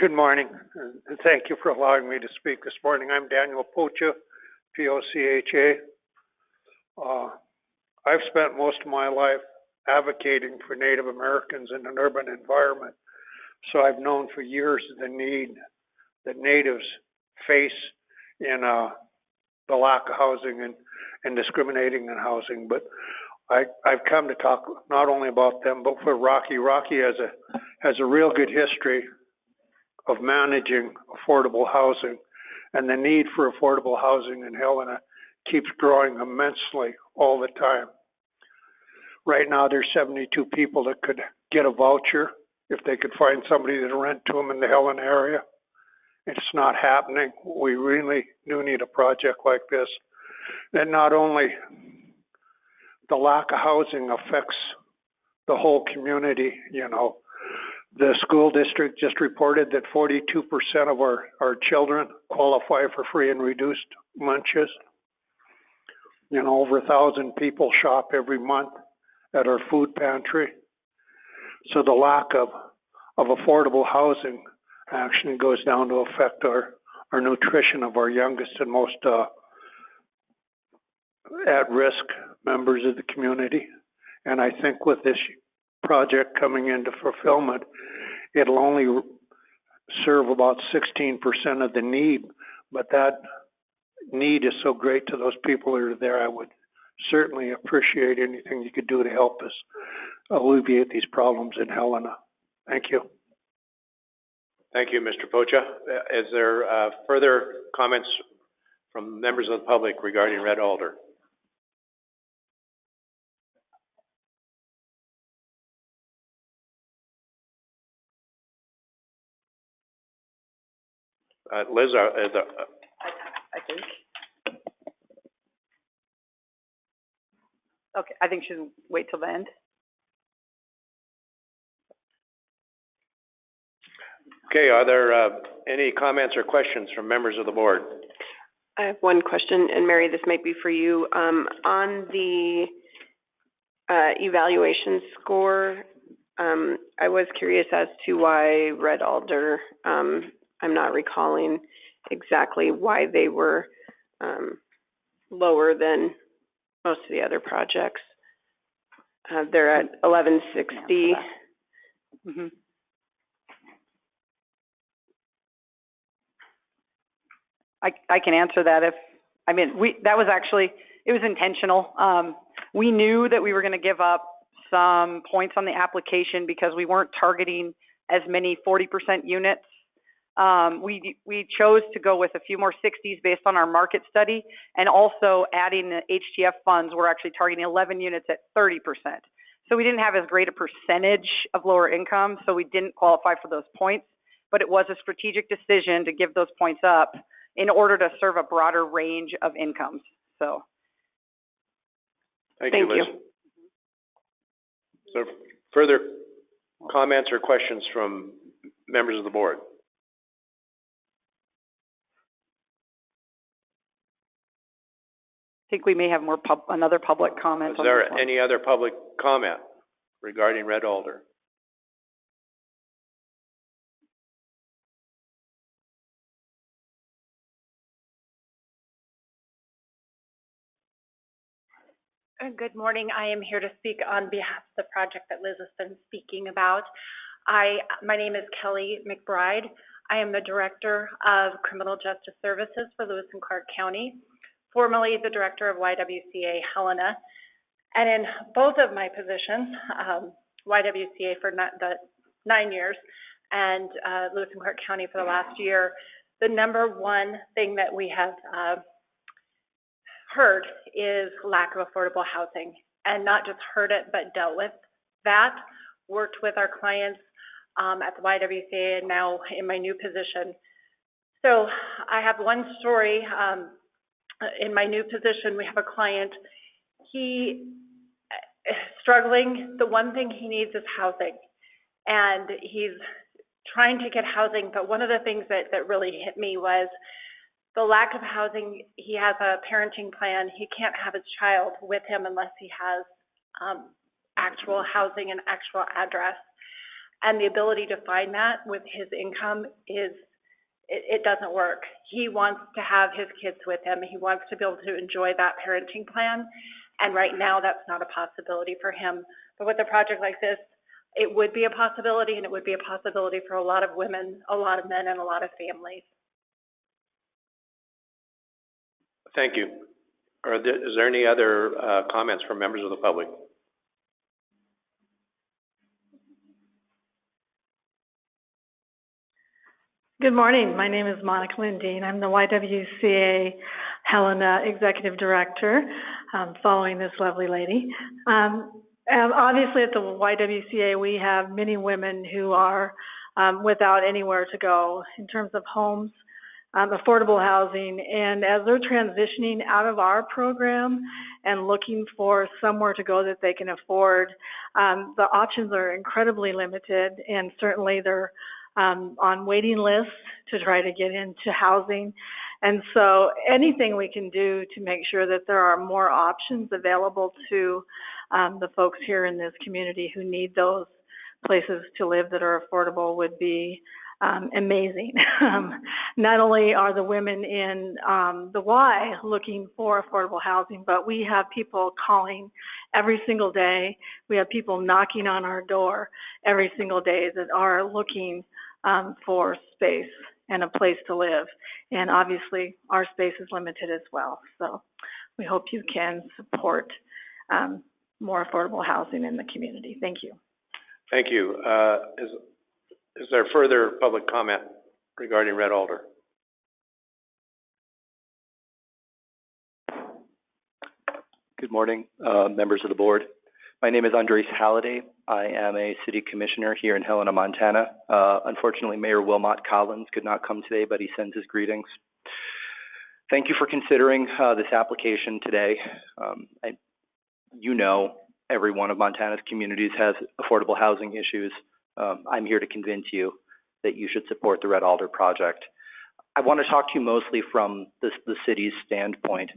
Good morning, and thank you for allowing me to speak this morning. I'm Daniel Pocha, P-O-C-H-A. I've spent most of my life advocating for Native Americans in an urban environment, so I've known for years the need that Natives face in the lack of housing and discriminating in housing. But I've come to talk not only about them, but for Rocky. Rocky has a real good history of managing affordable housing, and the need for affordable housing in Helena keeps growing immensely all the time. Right now, there's 72 people that could get a voucher if they could find somebody to rent to them in the Helena area. It's not happening. We really do need a project like this. And not only the lack of housing affects the whole community, you know. The school district just reported that 42% of our children qualify for free and reduced lunches. You know, over 1,000 people shop every month at our food pantry. So the lack of affordable housing actually goes down to affect our nutrition of our youngest and most at-risk members of the community. And I think with this project coming into fulfillment, it'll only serve about 16% of the need, but that need is so great to those people that are there. I would certainly appreciate anything you could do to help us alleviate these problems in Helena. Thank you. Thank you, Mr. Pocha. Is there further comments from members of the public regarding Red Alder? Liz, I think. Okay, I think she'll wait till the end. Okay, are there, any comments or questions from members of the board? I have one question, and Mary, this might be for you. On the evaluation score, I was curious as to why Red Alder, I'm not recalling exactly why they were lower than most of the other projects. They're at 1160. Mm-hmm. I can answer that that was actually, it was intentional. We knew that we were going to give up some points on the application because we weren't targeting as many 40% units. We chose to go with a few more 60s based on our market study, and also adding the HTF funds, we're actually targeting 11 units at 30%. So we didn't have as great a percentage of lower income, so we didn't qualify for those points, but it was a strategic decision to give those points up in order to serve a broader range of incomes. So. Thank you, Liz. So further comments or questions from members of the board? I think we may have more another public comment. Is there any other public comment regarding Red Alder? Good morning. I am here to speak on behalf of the project that Liz has been speaking about. My name is Kelly McBride. I am the Director of Criminal Justice Services for Lewis and Clark County, formerly the Director of YWCA Helena. And in both of my positions, YWCA for the 9 years and Lewis and Clark County for the last year, the number one thing that we have heard is lack of affordable housing, and not just heard it, but dealt with that, worked with our clients at the YWCA and now in my new position. So I have one story. In my new position, we have a client. He is struggling. The one thing he needs is housing, and he's trying to get housing, but one of the things that really hit me was the lack of housing. He has a parenting plan. He can't have his child with him unless he has actual housing and actual address. And the ability to find that with his income it doesn't work. He wants to have his kids with him. He wants to be able to enjoy that parenting plan. And right now that's not a possibility for him. But with a project like this, it would be a possibility, and it would be a possibility for a lot of women, a lot of men, and a lot of families. Thank you. Is there any other comments from members of the public? Good morning. My name is Monica Lindeen. I'm the YWCA Helena Executive Director, following this lovely lady. And obviously at the YWCA, we have many women who are without anywhere to go in terms of homes, affordable housing, and as they're transitioning out of our program and looking for somewhere to go that they can afford, the options are incredibly limited, and certainly they're on waiting lists to try to get into housing. And so anything we can do to make sure that there are more options available to the folks here in this community who need those places to live that are affordable would be amazing. Not only are the women in the Y looking for affordable housing, but we have people calling every single day. We have people knocking on our door every single day that are looking for space and a place to live. And obviously, our space is limited as well. So we hope you can support more affordable housing in the community. Thank you. Thank you. Is there further public comment regarding Red Alder? Good morning, members of the board. My name is Andres Halliday. I am a city commissioner here in Helena, Montana. Unfortunately, Mayor Wilmot Collins could not come today, but he sends his greetings. Thank you for considering this application today. you know, every one of Montana's communities has affordable housing issues. I'm here to convince you that you should support the Red Alder project. I want to talk to you mostly from the city's standpoint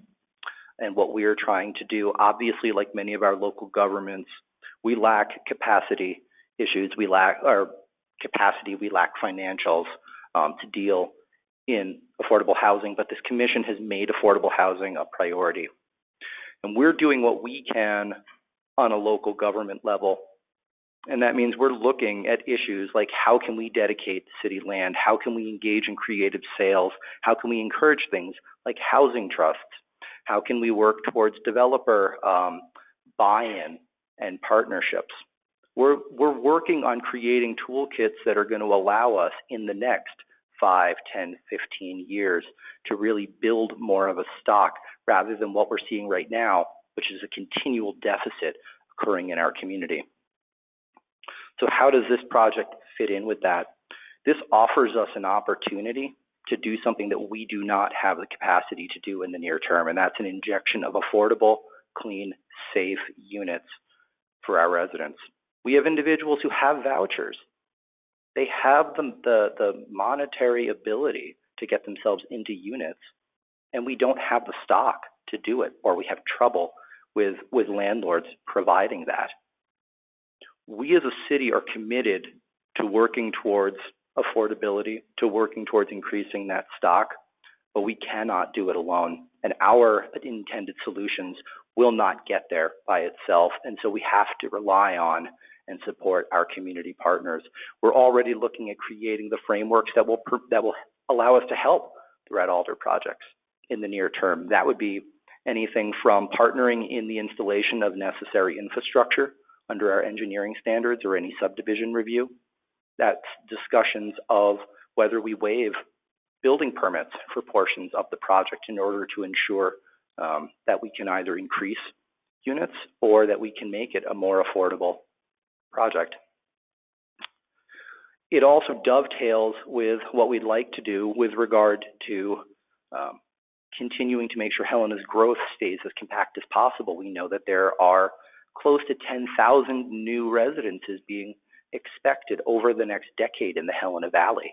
and what we are trying to do. Obviously, like many of our local governments, we lack capacity issues. We lack capacity, we lack financials to deal in affordable housing, but this commission has made affordable housing a priority. And we're doing what we can on a local government level. And that means we're looking at issues like how can we dedicate city land? How can we engage in creative sales? How can we encourage things like housing trusts? How can we work towards developer buy-in and partnerships? We're working on creating toolkits that are going to allow us in the next 5, 10, 15 years to really build more of a stock rather than what we're seeing right now, which is a continual deficit occurring in our community. So how does this project fit in with that? This offers us an opportunity to do something that we do not have the capacity to do in the near term, and that's an injection of affordable, clean, safe units for our residents. We have individuals who have vouchers. They have the monetary ability to get themselves into units, and we don't have the stock to do it, or we have trouble with landlords providing that. We as a city are committed to working towards affordability, to working towards increasing that stock, but we cannot do it alone. And our intended solutions will not get there by itself, and so we have to rely on and support our community partners. We're already looking at creating the frameworks that will allow us to help the Red Alder projects in the near term. That would be anything from partnering in the installation of necessary infrastructure under our engineering standards or any subdivision review. That's discussions of whether we waive building permits for portions of the project in order to ensure that we can either increase units or that we can make it a more affordable project. It also dovetails with what we'd like to do with regard to continuing to make sure Helena's growth stays as compact as possible. We know that there are close to 10,000 new residences being expected over the next decade in the Helena Valley.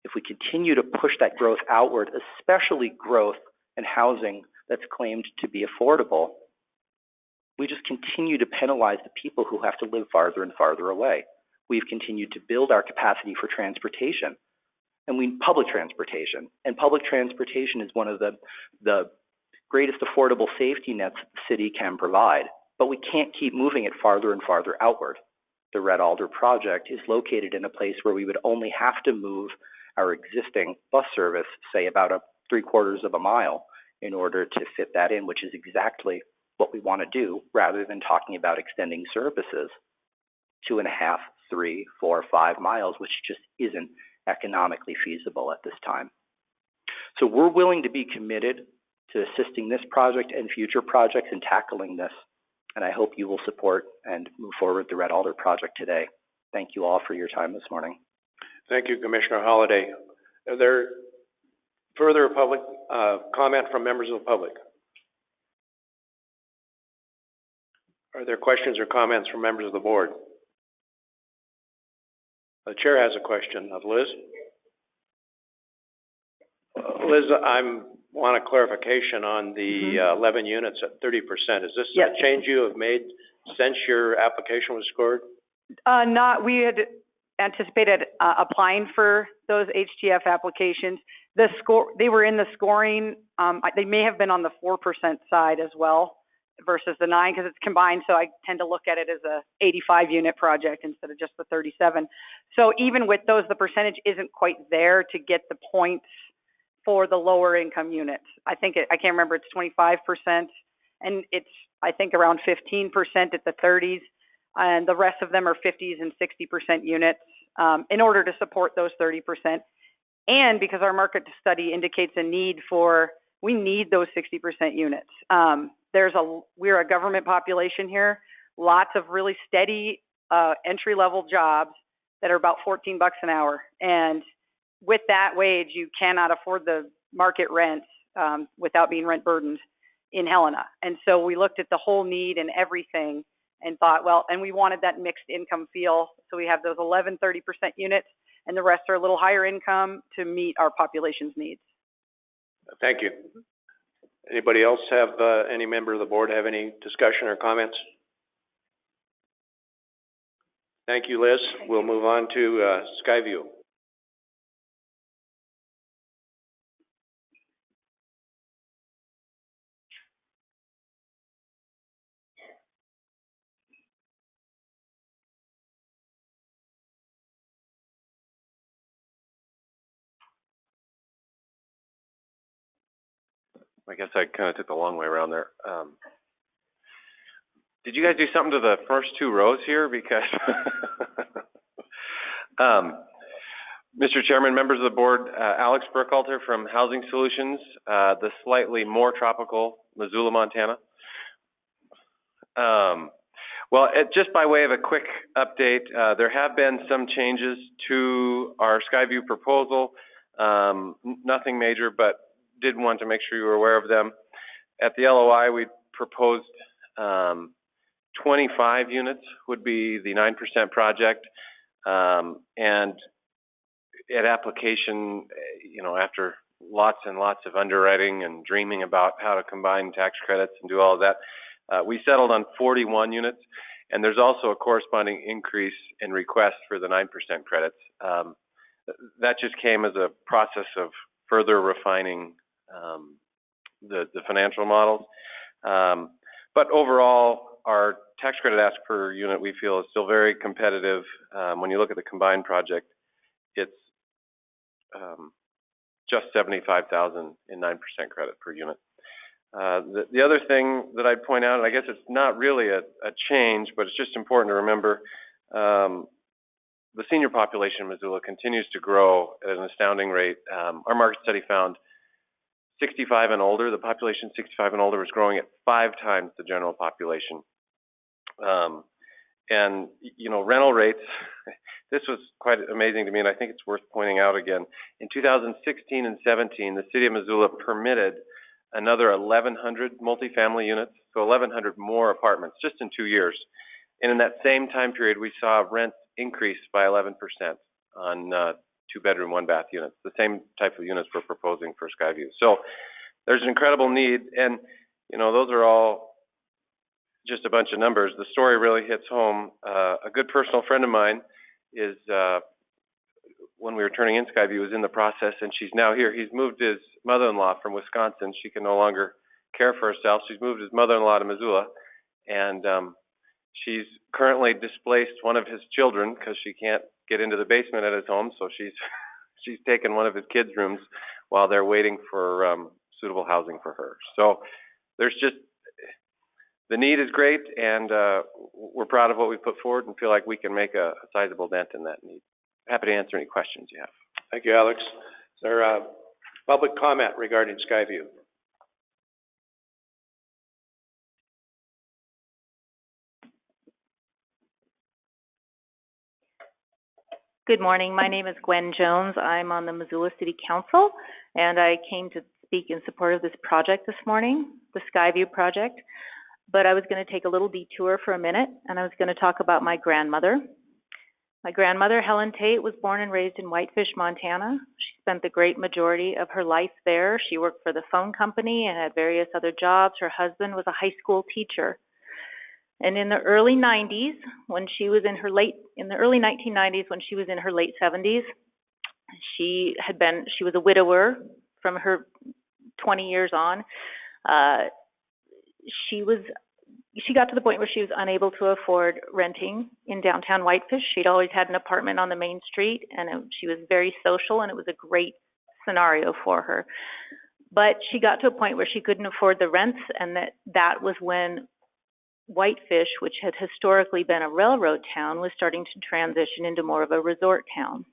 If we continue to push that growth outward, especially growth and housing that's claimed to be affordable, we just continue to penalize the people who have to live farther and farther away. We've continued to build our capacity for transportation, and public transportation. And public transportation is one of the greatest affordable safety nets the city can provide, but we can't keep moving it farther and farther outward. The Red Alder project is located in a place where we would only have to move our existing bus service, say about 3/4 of a mile, in order to fit that in, which is exactly what we want to do, rather than talking about extending services 2.5, 3, 4, 5 miles, which just isn't economically feasible at this time. So we're willing to be committed to assisting this project and future projects in tackling this, and I hope you will support and move forward the Red Alder project today. Thank you all for your time this morning. Thank you, Commissioner Holliday. Are there further public comment from members of the public? Are there questions or comments from members of the board? The chair has a question of Liz. Liz, I want a clarification on the 11 units at 30%. Is this a change you have made since your application was scored? We had anticipated applying for those HTF applications. They were in the scoring. They may have been on the 4% side as well versus the 9 because it's combined. So I tend to look at it as a 85 unit project instead of just the 37. So even with those, the percentage isn't quite there to get the points for the lower income units. I can't remember, it's 25%, and it's, I think, around 15% at the 30s, and the rest of them are 50s and 60% units in order to support those 30%. And because our market study indicates we need those 60% units. We're a government population here, lots of really steady entry-level jobs that are about $14 an hour. And with that wage, you cannot afford the market rents without being rent burdened. in Helena. And so we looked at the whole need and everything and thought, well, and we wanted that mixed income feel. So we have those 11, 30% units, and the rest are a little higher income to meet our population's needs. Thank you. Anybody else have, any member of the board have any discussion or comments? Thank you, Liz. We'll move on to Skyview. I guess I kind of took the long way around there. Did you guys do something to the first two rows here? Because, Mr. Chairman, members of the board, Alex Burkhalter from Housing Solutions, the slightly more tropical Missoula, Montana. Well, just by way of a quick update, there have been some changes to our Skyview proposal. Nothing major, but did want to make sure you were aware of them. At the LOI, we proposed 25 units would be the 9% project. And at application, you know, after lots and lots of underwriting and dreaming about how to combine tax credits and do all of that, we settled on 41 units. And there's also a corresponding increase in requests for the 9% credits. That just came as a process of further refining the financial models. But overall, our tax credit ask per unit, we feel, is still very competitive. When you look at the combined project, it's just $75,000 in 9% credit per unit. The other thing that I'd point out, and I guess it's not really a change, but it's just important to remember, the senior population in Missoula continues to grow at an astounding rate. Our market study found 65 and older, the population 65 and older is growing at 5 times the general population. And, you know, rental rates, this was quite amazing to me, and I think it's worth pointing out again. In 2016 and 17, the city of Missoula permitted another 1,100 multifamily units, so 1,100 more apartments just in 2 years. And in that same time period, we saw rents increase by 11% on 2-bedroom, 1-bath units, the same type of units we're proposing for Skyview. So there's an incredible need, and, you know, those are all just a bunch of numbers. The story really hits home. A good personal friend of mine is, when we were turning in Skyview, was in the process, and she's now here. He's moved his mother-in-law from Wisconsin. She can no longer care for herself. She's moved his mother-in-law to Missoula, and she's currently displaced one of his children because she can't get into the basement at his home, so she's taken one of his kids' rooms while they're waiting for suitable housing for her. So there's just, the need is great, and we're proud of what we put forward and feel like we can make a sizable dent in that need. Happy to answer any questions you have. Thank you, Alex. Is there public comment regarding Skyview? Good morning. My name is Gwen Jones. I'm on the Missoula City Council, and I came to speak in support of this project this morning, the Skyview project. But I was going to take a little detour for a minute, and I was going to talk about my grandmother. My grandmother, Helen Tate, was born and raised in Whitefish, Montana. She spent the great majority of her life there. She worked for the phone company and had various other jobs. Her husband was a high school teacher. And in the early 90s, when she was in the early 1990s, when she was in her late 70s, she was a widower from her 20 years on. She got to the point where she was unable to afford renting in downtown Whitefish. She'd always had an apartment on the main street, and she was very social, and it was a great scenario for her. But she got to a point where she couldn't afford the rents, and that was when Whitefish, which had historically been a railroad town, was starting to transition into more of a resort town.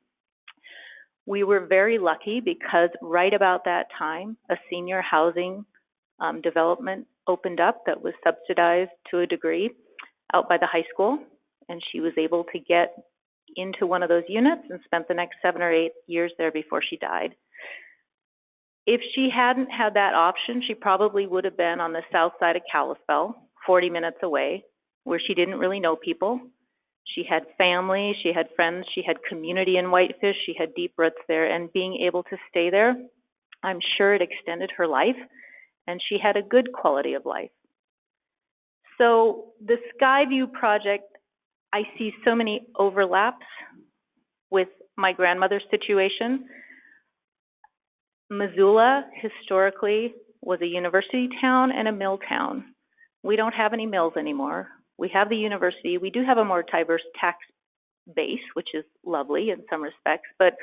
We were very lucky because right about that time, a senior housing development opened up that was subsidized to a degree out by the high school, and she was able to get into one of those units and spent the next 7 or 8 years there before she died. If she hadn't had that option, she probably would have been on the south side of Kalispell, 40 minutes away, where she didn't really know people. She had family, she had friends, she had community in Whitefish, she had deep roots there, and being able to stay there, I'm sure it extended her life, and she had a good quality of life. So the Skyview project, I see so many overlaps with my grandmother's situation. Missoula historically was a university town and a mill town. We don't have any mills anymore. We have the university. We do have a more diverse tax base, which is lovely in some respects, but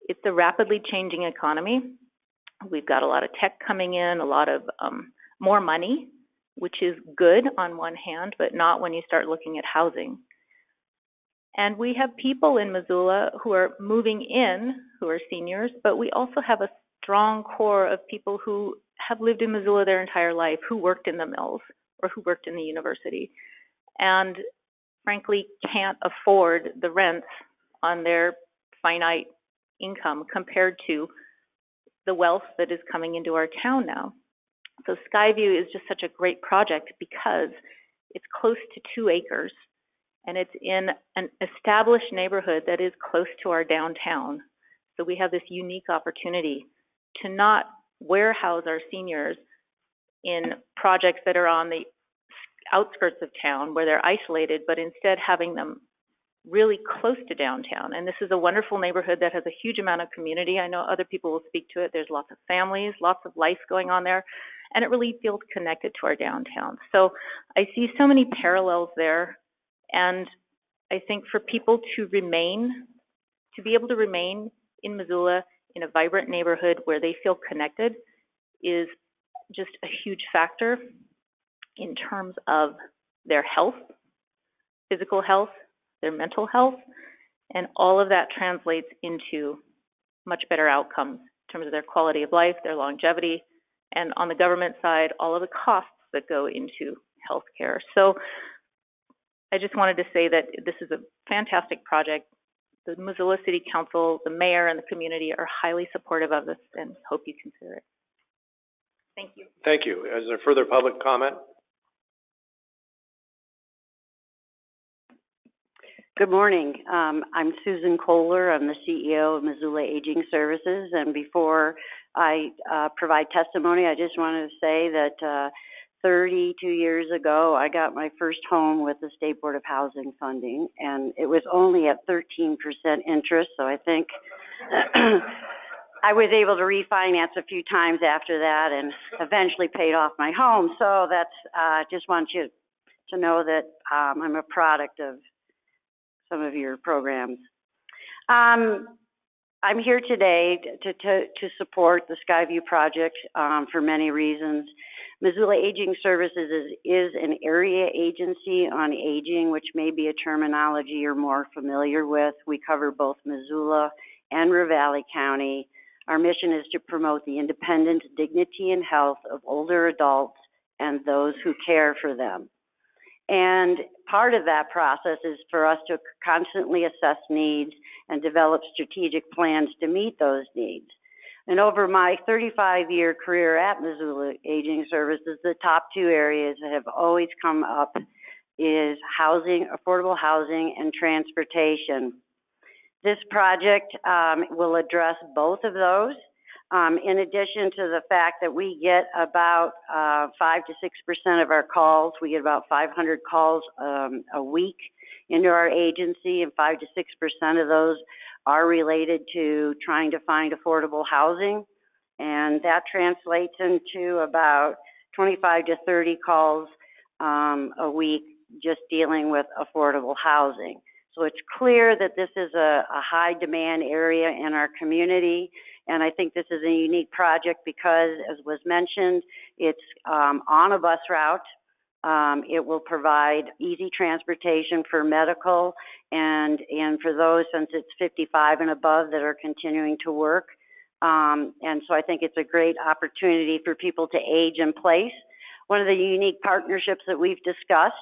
it's a rapidly changing economy. We've got a lot of tech coming in, a lot of more money, which is good on one hand, but not when you start looking at housing. And we have people in Missoula who are moving in, who are seniors, but we also have a strong core of people who have lived in Missoula their entire life, who worked in the mills or who worked in the university, and frankly can't afford the rents on their finite income compared to the wealth that is coming into our town now. So Skyview is just such a great project because it's close to 2 acres and it's in an established neighborhood that is close to our downtown. So we have this unique opportunity to not warehouse our seniors in projects that are on the outskirts of town where they're isolated, but instead having them really close to downtown. And this is a wonderful neighborhood that has a huge amount of community. I know other people will speak to it. There's lots of families, lots of life going on there, and it really feels connected to our downtown. So I see so many parallels there, and I think for people to be able to remain in Missoula in a vibrant neighborhood where they feel connected is just a huge factor in terms of their health, physical health, their mental health, and all of that translates into much better outcomes in terms of their quality of life, their longevity, and on the government side, all of the costs that go into healthcare. So I just wanted to say that this is a fantastic project. The Missoula City Council, the mayor, and the community are highly supportive of this and hope you consider it. Thank you. Thank you. Is there further public comment? Good morning. I'm Susan Kohler. I'm the CEO of Missoula Aging Services. And before I provide testimony, I just wanted to say that 32 years ago, I got my first home with the State Board of Housing funding, and it was only at 13% interest. So I think I was able to refinance a few times after that and eventually paid off my home. So that's just want you to know that I'm a product of some of your programs. I'm here today to support the Skyview project for many reasons. Missoula Aging Services is an area agency on aging, which may be a terminology you're more familiar with. We cover both Missoula and Ravalli County. Our mission is to promote the independent dignity and health of older adults and those who care for them. And part of that process is for us to constantly assess needs and develop strategic plans to meet those needs. And over my 35-year career at Missoula Aging Services, the top 2 areas that have always come up is housing, affordable housing, and transportation. This project will address both of those. In addition to the fact that we get about 5 to 6% of our calls, we get about 500 calls a week into our agency, and 5 to 6% of those are related to trying to find affordable housing, and that translates into about 25 to 30 calls a week just dealing with affordable housing. So it's clear that this is a high demand area in our community. And I think this is a unique project because, as was mentioned, it's on a bus route. It will provide easy transportation for medical and for those, since it's 55 and above, that are continuing to work. And so I think it's a great opportunity for people to age in place. One of the unique partnerships that we've discussed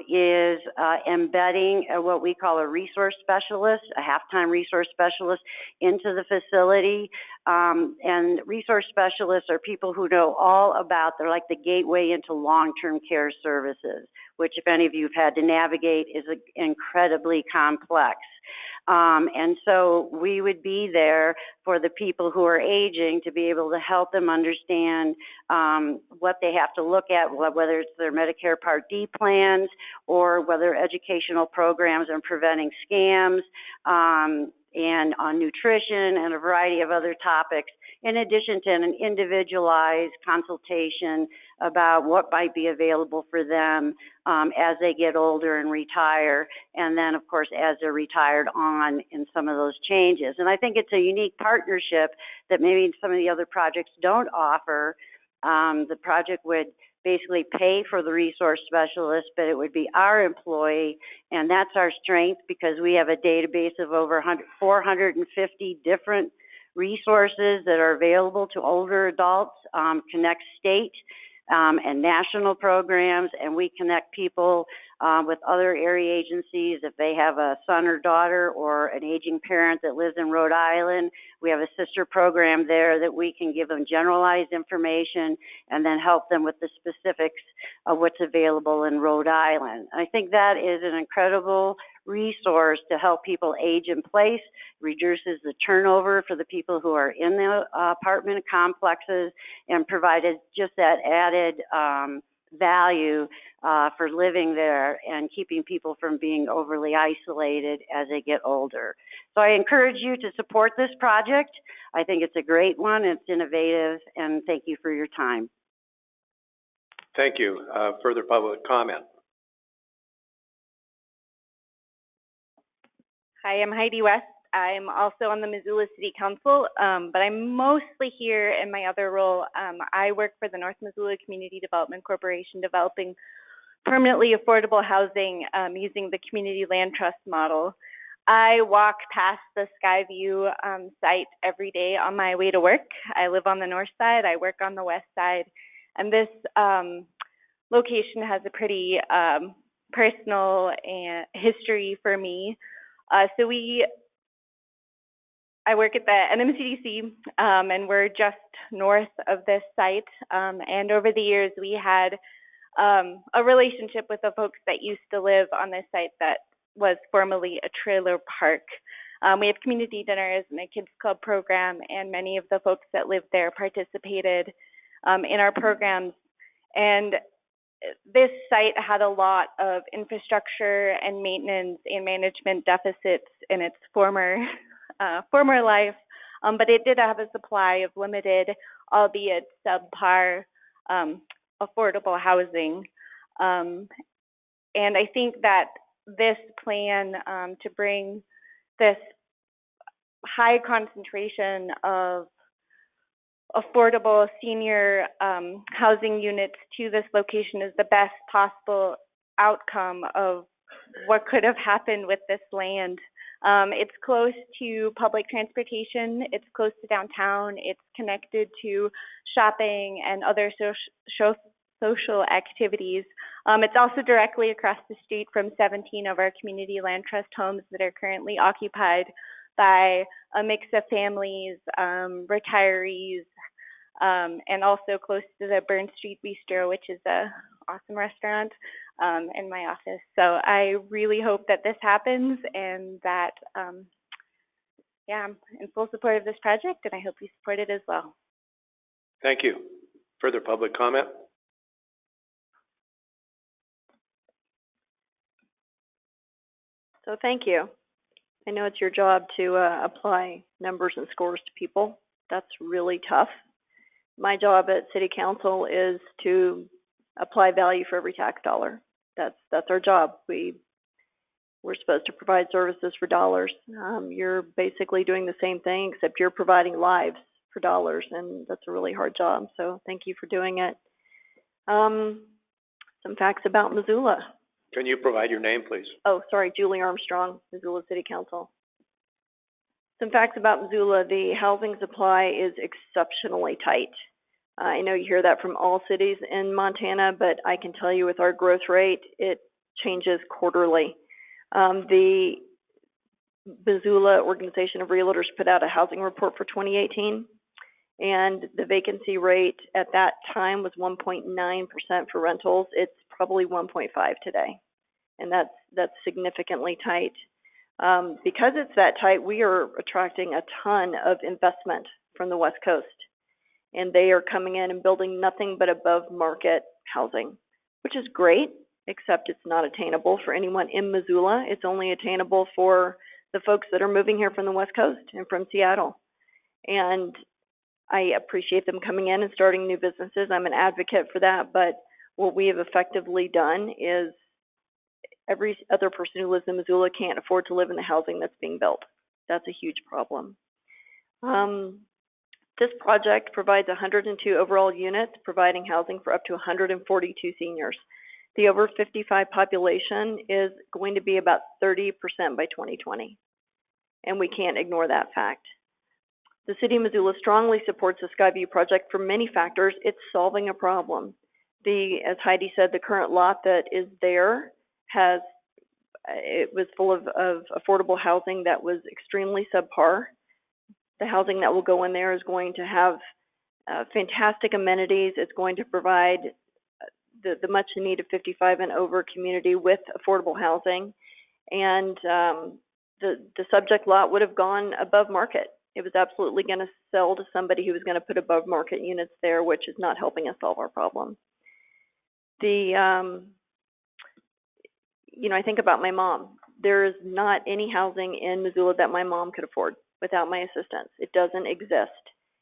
is embedding what we call a resource specialist, a half-time resource specialist into the facility. And resource specialists are people who know all about, they're like the gateway into long-term care services, which if any of you have had to navigate is incredibly complex. And so we would be there for the people who are aging to be able to help them understand what they have to look at, whether it's their Medicare Part D plans or whether educational programs on preventing scams and on nutrition and a variety of other topics, in addition to an individualized consultation about what might be available for them as they get older and retire, and then, of course, as they're retired on in some of those changes. And I think it's a unique partnership that maybe some of the other projects don't offer. The project would basically pay for the resource specialist, but it would be our employee, and that's our strength because we have a database of over 450 different resources that are available to older adults, connect state and national programs, and we connect people with other area agencies. If they have a son or daughter or an aging parent that lives in Rhode Island, we have a sister program there that we can give them generalized information and then help them with the specifics of what's available in Rhode Island. I think that is an incredible resource to help people age in place, reduces the turnover for the people who are in the apartment complexes, and provided just that added value for living there and keeping people from being overly isolated as they get older. So I encourage you to support this project. I think it's a great one, it's innovative, and thank you for your time. Thank you. Further public comment? Hi, I'm Heidi West. I'm also on the Missoula City Council, but I'm mostly here in my other role. I work for the North Missoula Community Development Corporation, developing permanently affordable housing using the Community Land Trust model. I walk past the Skyview site every day on my way to work. I live on the north side, I work on the west side, and this location has a pretty personal history for me. I work at the NMCDC, and we're just north of this site. And over the years, we had a relationship with the folks that used to live on this site that was formerly a trailer park. We have community dinners and a kids club program, and many of the folks that lived there participated in our programs. And this site had a lot of infrastructure and maintenance and management deficits in its former life, but it did have a supply of limited, albeit subpar, affordable housing. And I think that this plan to bring this high concentration of affordable senior housing units to this location is the best possible outcome of what could have happened with this land. It's close to public transportation, it's close to downtown, it's connected to shopping and other social activities. It's also directly across the street from 17 of our Community Land Trust homes that are currently occupied by a mix of families, retirees, and also close to the Burn Street Bistro, which is a awesome restaurant, in my office. So I really hope that this happens and that, I'm in full support of this project, and I hope you support it as well. Thank you. Further public comment? So thank you. I know it's your job to apply numbers and scores to people. That's really tough. My job at City Council is to apply value for every tax dollar. That's our job. We're supposed to provide services for dollars. You're basically doing the same thing, except you're providing lives for dollars, and that's a really hard job. So thank you for doing it. Some facts about Missoula. Can you provide your name, please? Oh, sorry, Julie Armstrong, Missoula City Council. Some facts about Missoula. The housing supply is exceptionally tight. I know you hear that from all cities in Montana, but I can tell you with our growth rate, it changes quarterly. The Missoula Organization of Realtors put out a housing report for 2018, and the vacancy rate at that time was 1.9% for rentals. It's probably 1.5 today, and that's significantly tight. Because it's that tight, we are attracting a ton of investment from the West Coast, and they are coming in and building nothing but above market housing, which is great, except it's not attainable for anyone in Missoula. It's only attainable for the folks that are moving here from the West Coast and from Seattle. And I appreciate them coming in and starting new businesses. I'm an advocate for that, but what we have effectively done is every other person who lives in Missoula can't afford to live in the housing that's being built. That's a huge problem. This project provides 102 overall units, providing housing for up to 142 seniors. The over 55 population is going to be about 30% by 2020, and we can't ignore that fact. The City of Missoula strongly supports the Skyview project for many factors. It's solving a problem. As Heidi said, the current lot that is there it was full of affordable housing that was extremely subpar. The housing that will go in there is going to have fantastic amenities. It's going to provide the much needed 55 and over community with affordable housing. And the subject lot would have gone above market. It was absolutely going to sell to somebody who was going to put above market units there, which is not helping us solve our problem. I think about my mom. There is not any housing in Missoula that my mom could afford without my assistance. It doesn't exist.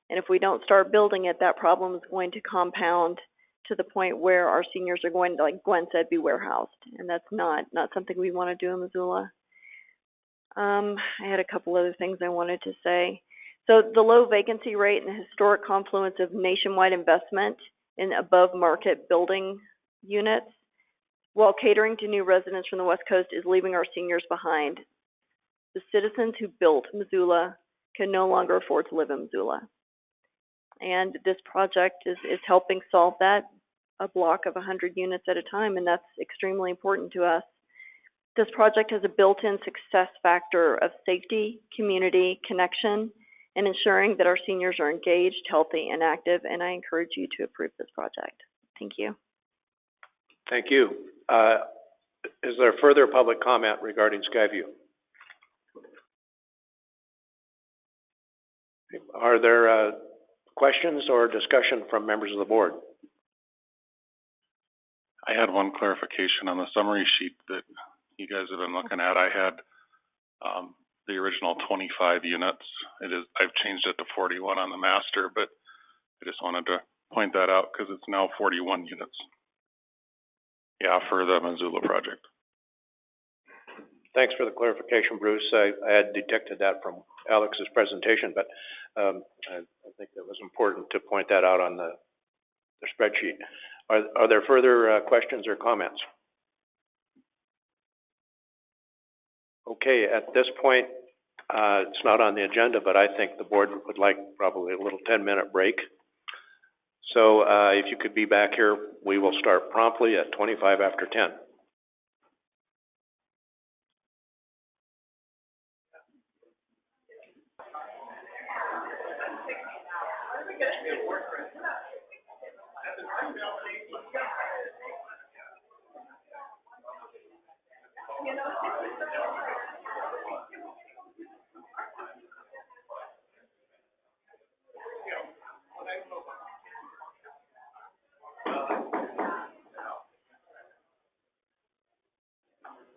And if we don't start building it, that problem is going to compound to the point where our seniors are going to, like Gwen said, be warehoused. And that's not something we want to do in Missoula. I had a couple other things I wanted to say. So the low vacancy rate and the historic confluence of nationwide investment in above market building units, while catering to new residents from the West Coast, is leaving our seniors behind. The citizens who built Missoula can no longer afford to live in Missoula. And this project is helping solve that, a block of 100 units at a time, and that's extremely important to us. This project has a built-in success factor of safety, community, connection, and ensuring that our seniors are engaged, healthy, and active, and I encourage you to approve this project. Thank you. Thank you. Is there further public comment regarding Skyview? Are there questions or discussion from members of the board? I had one clarification on the summary sheet that you guys have been looking at. I had the original 25 units. I've changed it to 41 on the master, but I just wanted to point that out because it's now 41 units. Yeah, for the Missoula project. Thanks for the clarification, Bruce. I had detected that from Alex's presentation, but I think that was important to point that out on the spreadsheet. Are there further questions or comments? Okay, at this point, it's not on the agenda, but I think the board would like probably a little 10-minute break. So if you could be back here, we will start promptly at 25 after 10.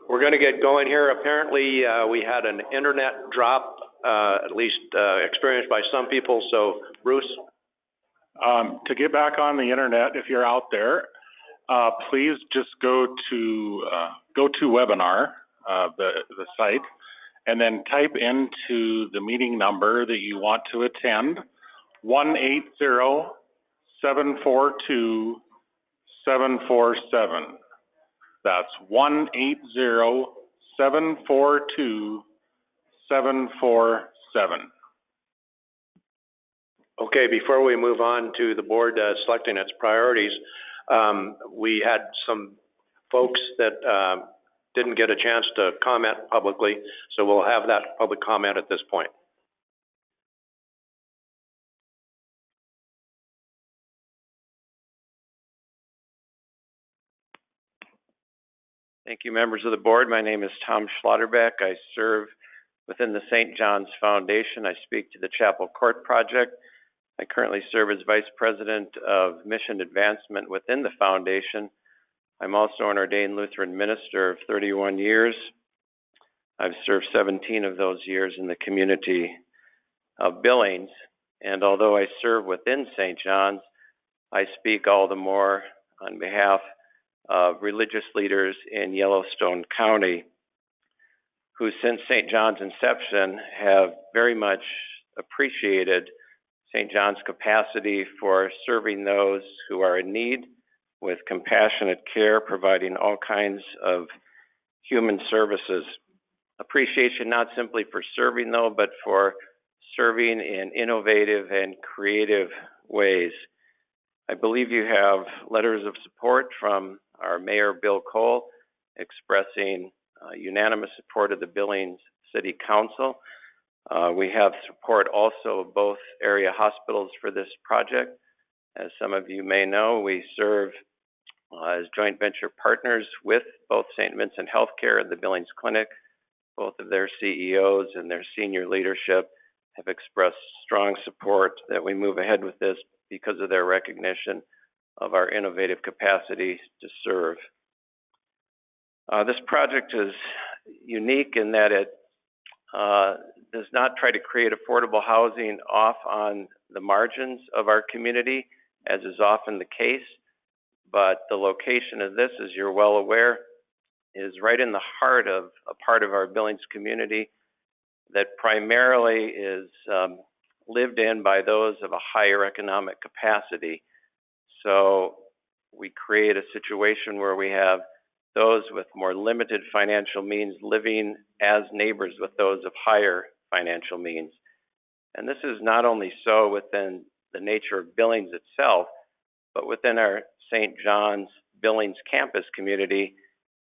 We're going to get going here. Apparently, we had an internet drop, at least experienced by some people. So, Bruce? To get back on the internet, if you're out there, please just go to GoToWebinar, the site, and then type into the meeting number that you want to attend, 1-800-742-747. That's 1-800-742-747. Okay, before we move on to the board selecting its priorities, we had some folks that didn't get a chance to comment publicly, so we'll have that public comment at this point. Thank you, members of the board. My name is Tom Schlotterbeck. I serve within the St. John's Foundation. I speak to the Chapel Court Project. I currently serve as Vice President of Mission Advancement within the Foundation. I'm also an ordained Lutheran minister of 31 years. I've served 17 of those years in the community of Billings. And although I serve within St. John's, I speak all the more on behalf of religious leaders in Yellowstone County, who since St. John's inception have very much appreciated St. John's capacity for serving those who are in need with compassionate care, providing all kinds of human services. Appreciation not simply for serving though, but for serving in innovative and creative ways. I believe you have letters of support from our Mayor Bill Cole expressing unanimous support of the Billings City Council. We have support also of both area hospitals for this project. As some of you may know, we serve as joint venture partners with both St. Vincent Healthcare and the Billings Clinic. Both of their CEOs and their senior leadership have expressed strong support that we move ahead with this because of their recognition of our innovative capacity to serve. This project is unique in that it does not try to create affordable housing off on the margins of our community, as is often the case, but the location of this, as you're well aware, is right in the heart of a part of our Billings community that primarily is lived in by those of a higher economic capacity. So we create a situation where we have those with more limited financial means living as neighbors with those of higher financial means. And this is not only so within the nature of Billings itself, but within our St. John's Billings campus community,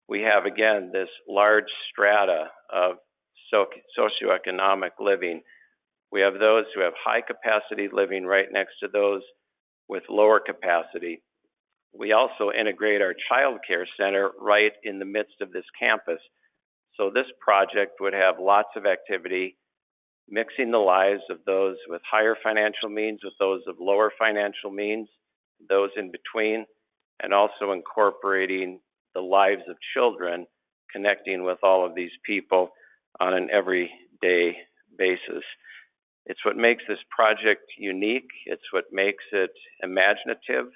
we have again this large strata of socioeconomic living. We have those who have high capacity living right next to those with lower capacity. We also integrate our child care center right in the midst of this campus. So this project would have lots of activity, mixing the lives of those with higher financial means with those of lower financial means, those in between, and also incorporating the lives of children, connecting with all of these people on an everyday basis. It's what makes this project unique. It's what makes it imaginative.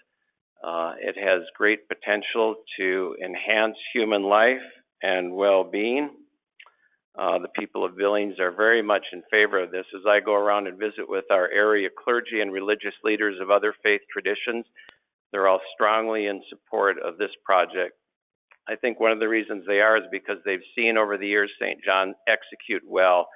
It has great potential to enhance human life and well-being. The people of Billings are very much in favor of this. As I go around and visit with our area clergy and religious leaders of other faith traditions, they're all strongly in support of this project. I think one of the reasons they are is because they've seen over the years St. John execute well.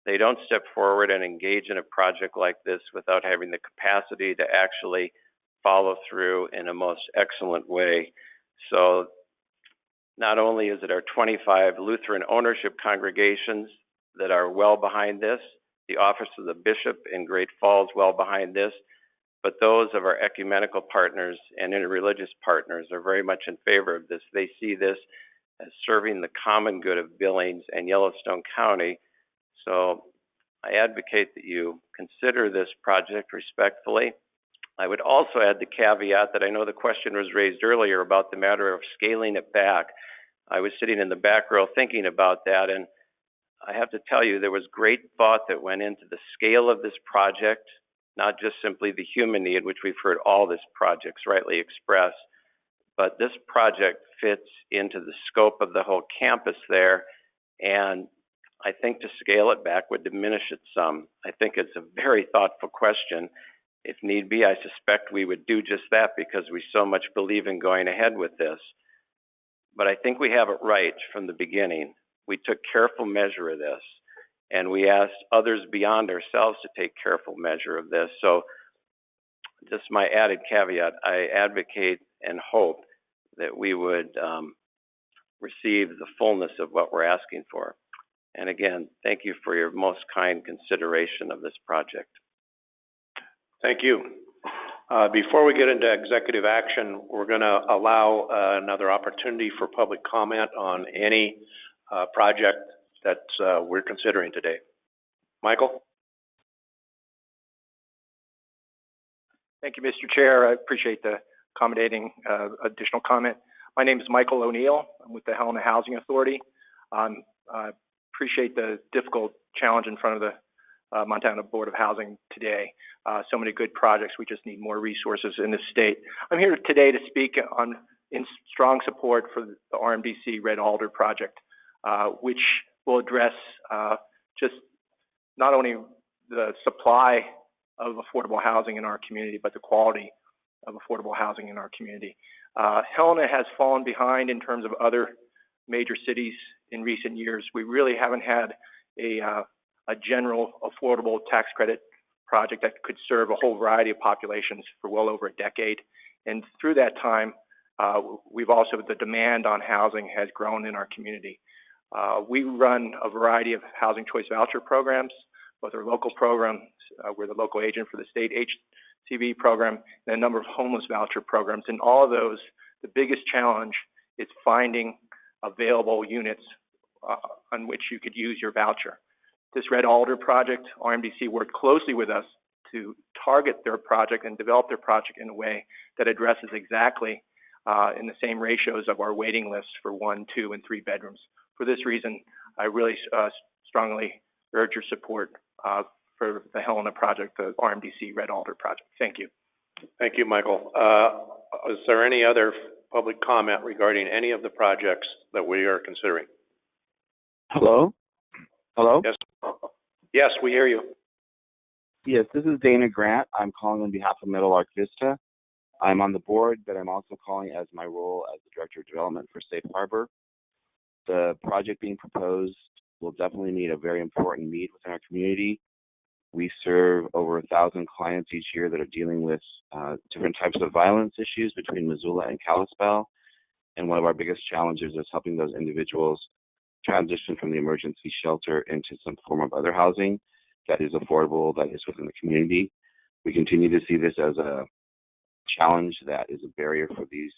They don't step forward and engage in a project like this without having the capacity to actually follow through in a most excellent way. So not only is it our 25 Lutheran ownership congregations that are well behind this, the Office of the Bishop in Great Falls well behind this, but those of our ecumenical partners and interreligious partners are very much in favor of this. They see this as serving the common good of Billings and Yellowstone County. So I advocate that you consider this project respectfully. I would also add the caveat that I know the question was raised earlier about the matter of scaling it back. I was sitting in the back row thinking about that, and I have to tell you, there was great thought that went into the scale of this project, not just simply the human need, which we've heard all these projects rightly express, but this project fits into the scope of the whole campus there, and I think to scale it back would diminish it some. I think it's a very thoughtful question. If need be, I suspect we would do just that because we so much believe in going ahead with this. But I think we have it right from the beginning. We took careful measure of this, and we asked others beyond ourselves to take careful measure of this. So just my added caveat, I advocate and hope that we would receive the fullness of what we're asking for. And again, thank you for your most kind consideration of this project. Thank you. Before we get into executive action, we're going to allow another opportunity for public comment on any project that we're considering today. Michael? Thank you, Mr. Chair. I appreciate the accommodating additional comment. My name is Michael O'Neill. I'm with the Helena Housing Authority. I appreciate the difficult challenge in front of the Montana Board of Housing today. So many good projects. We just need more resources in this state. I'm here today to speak in strong support for the RMDC Red Alder project, which will address just not only the supply of affordable housing in our community, but the quality of affordable housing in our community. Helena has fallen behind in terms of other major cities in recent years. We really haven't had a general affordable tax credit project that could serve a whole variety of populations for well over a decade. And through that time, the demand on housing has grown in our community. We run a variety of housing choice voucher programs, both our local programs, we're the local agent for the state HCV program, and a number of homeless voucher programs. And all of those, the biggest challenge is finding available units on which you could use your voucher. This Red Alder project, RMDC worked closely with us to target their project and develop their project in a way that addresses exactly in the same ratios of our waiting lists for 1, 2, and 3 bedrooms. For this reason, I really strongly urge your support for the Helena project, the RMDC Red Alder project. Thank you. Thank you, Michael. Is there any other public comment regarding any of the projects that we are considering? Hello? Hello? Yes. Yes, we hear you. Yes, this is Dana Grant. I'm calling on behalf of Meadowlark Vista. I'm on the board, but I'm also calling as my role as the Director of Development for Safe Harbor. The project being proposed will definitely meet a very important need within our community. We serve over 1,000 clients each year that are dealing with different types of violence issues between Missoula and Kalispell. And one of our biggest challenges is helping those individuals transition from the emergency shelter into some form of other housing that is affordable, that is within the community. We continue to see this as a challenge that is a barrier for these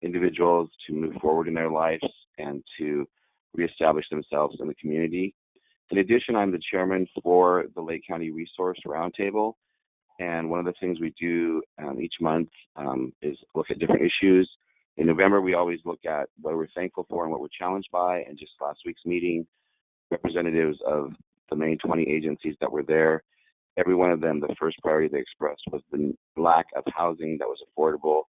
individuals to move forward in their lives and to reestablish themselves in the community. In addition, I'm the chairman for the Lake County Resource Roundtable, and one of the things we do each month is look at different issues. In November, we always look at what we're thankful for and what we're challenged by, and just last week's meeting, representatives of the main 20 agencies that were there, every one of them, the first priority they expressed was the lack of housing that was affordable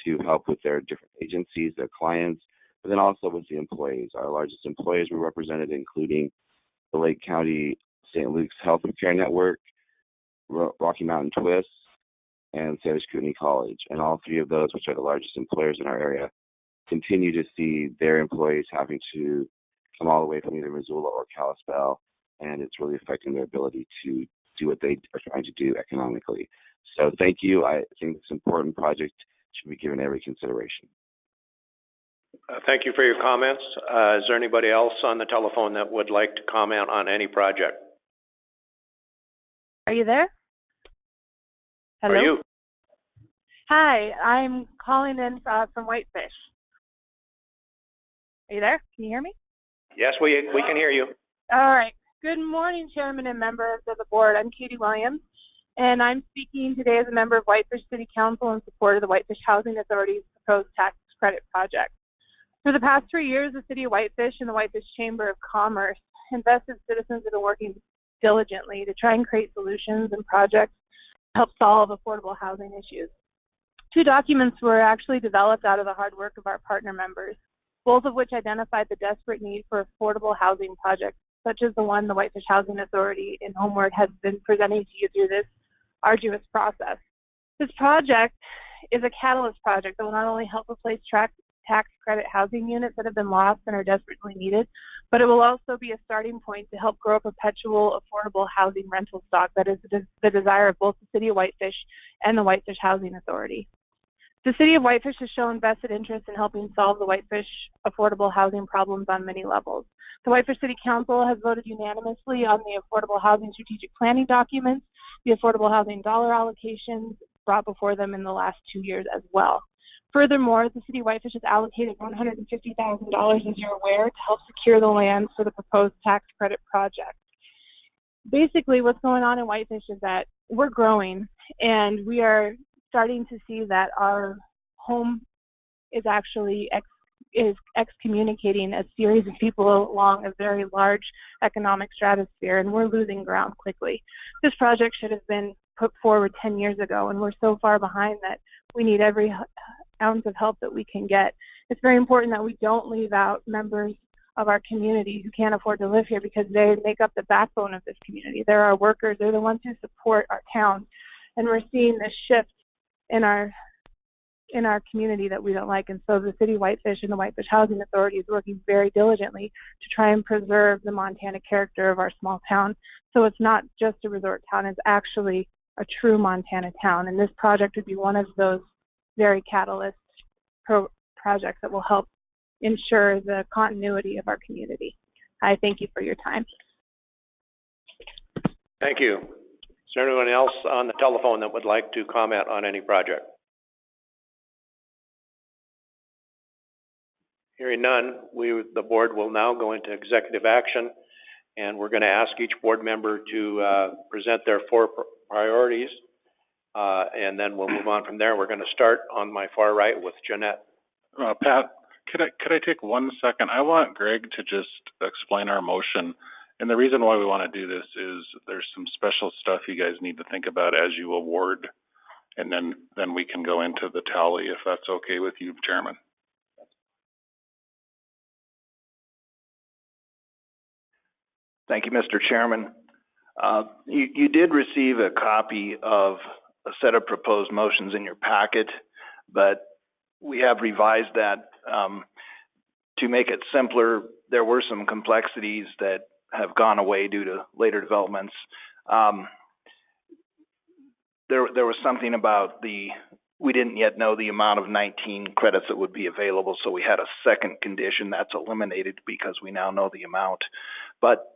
to help with their different agencies, their clients, but then also with the employees. Our largest employees were represented, including the Lake County St. Luke's Health and Care Network, Rocky Mountain Twist, and Salish Kootenai College. And all three of those, which are the largest employers in our area, continue to see their employees having to come all the way from either Missoula or Kalispell, and it's really affecting their ability to do what they are trying to do economically. So thank you. I think this important project should be given every consideration. Thank you for your comments. Is there anybody else on the telephone that would like to comment on any project? Are you there? Hello? Are you? Hi, I'm calling in from Whitefish. Are you there? Can you hear me? Yes, we can hear you. All right. Good morning, Chairman and members of the board. I'm Katie Williams, and I'm speaking today as a member of Whitefish City Council in support of the Whitefish Housing Authority's proposed tax credit project. For the past 3 years, the City of Whitefish and the Whitefish Chamber of Commerce invested citizens that are working diligently to try and create solutions and projects to help solve affordable housing issues. 2 documents were actually developed out of the hard work of our partner members, both of which identified the desperate need for affordable housing projects, such as the one the Whitefish Housing Authority in Homeward has been presenting to you through this arduous process. This project is a catalyst project that will not only help replace tax credit housing units that have been lost and are desperately needed, but it will also be a starting point to help grow a perpetual affordable housing rental stock that is the desire of both the City of Whitefish and the Whitefish Housing Authority. The City of Whitefish has shown vested interest in helping solve the Whitefish affordable housing problems on many levels. The Whitefish City Council has voted unanimously on the affordable housing strategic planning documents, the affordable housing dollar allocations brought before them in the last 2 years as well. Furthermore, the City of Whitefish has allocated $150,000, as you're aware, to help secure the land for the proposed tax credit project. Basically, what's going on in Whitefish is that we're growing, and we are starting to see that our home is actually excommunicating a series of people along a very large economic stratosphere, and we're losing ground quickly. This project should have been put forward 10 years ago, and we're so far behind that we need every ounce of help that we can get. It's very important that we don't leave out members of our community who can't afford to live here, because they make up the backbone of this community. They're our workers. They're the ones who support our town, and we're seeing this shift in our community that we don't like. And so the City of Whitefish and the Whitefish Housing Authority is working very diligently to try and preserve the Montana character of our small town. So it's not just a resort town, it's actually a true Montana town. And this project would be one of those very catalyst projects that will help ensure the continuity of our community. I thank you for your time. Thank you. Is there anyone else on the telephone that would like to comment on any project? Hearing none, the board will now go into executive action, and we're going to ask each board member to present their 4 priorities, and then we'll move on from there. We're going to start on my far right with Jeanette. Pat, could I take 1 second? I want Greg to just explain our motion. And the reason why we want to do this is there's some special stuff you guys need to think about as you award, and then we can go into the tally, if that's okay with you, Chairman. Thank you, Mr. Chairman. You did receive a copy of a set of proposed motions in your packet, but we have revised that to make it simpler. There were some complexities that have gone away due to later developments. There was something about we didn't yet know the amount of 19 credits that would be available, so we had a second condition that's eliminated because we now know the amount. But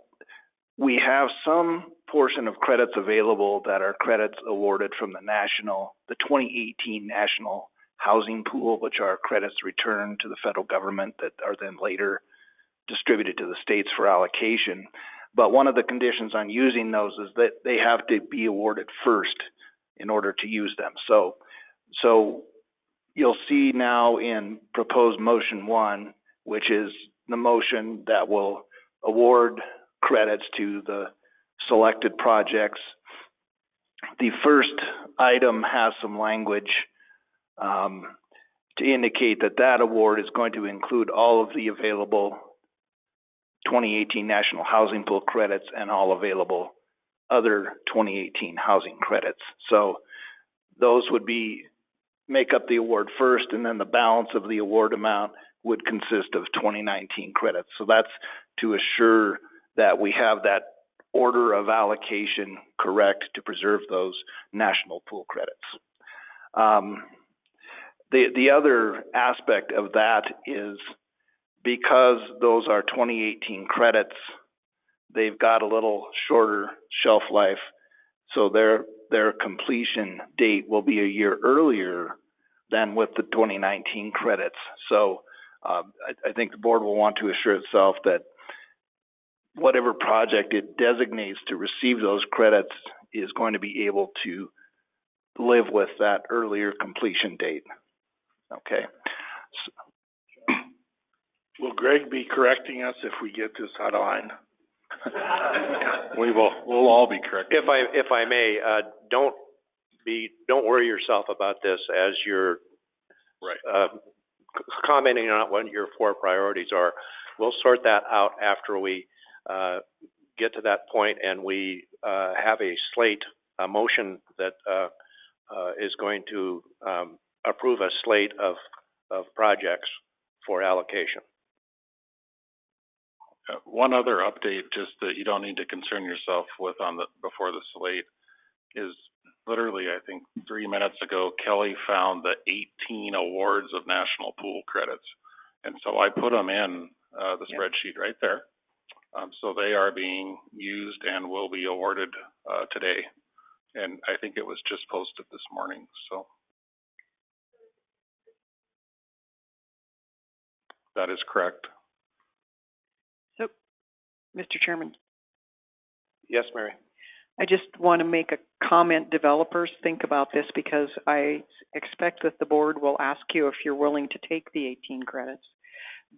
we have some portion of credits available that are credits awarded from the 2018 National Housing Pool, which are credits returned to the federal government that are then later distributed to the states for allocation. But one of the conditions on using those is that they have to be awarded first in order to use them. So you'll see now in proposed motion 1, which is the motion that will award credits to the selected projects. The first item has some language to indicate that award is going to include all of the available 2018 National Housing Pool credits and all available other 2018 housing credits. So those would make up the award first, and then the balance of the award amount would consist of 2019 credits. So that's to assure that we have that order of allocation correct to preserve those national pool credits. The other aspect of that is because those are 2018 credits, they've got a little shorter shelf life, so their completion date will be a year earlier than with the 2019 credits. So I think the board will want to assure itself that whatever project it designates to receive those credits is going to be able to live with that earlier completion date. Okay. Will Greg be correcting us if we get this out of line? We'll all be correct. If I may, don't worry yourself about this as you're commenting on what your 4 priorities are. We'll sort that out after we get to that point, and we have a motion that is going to approve a slate of projects for allocation. One other update, just that you don't need to concern yourself with before the slate, is literally, I think 3 minutes ago, Kelly found the 18 awards of national pool credits. And so I put them in the spreadsheet right there. So they are being used and will be awarded today. And I think it was just posted this morning, so. That is correct. So, Mr. Chairman, Yes, Mary? I just want to make a comment. Developers, think about this, because I expect that the board will ask you if you're willing to take the 18 credits.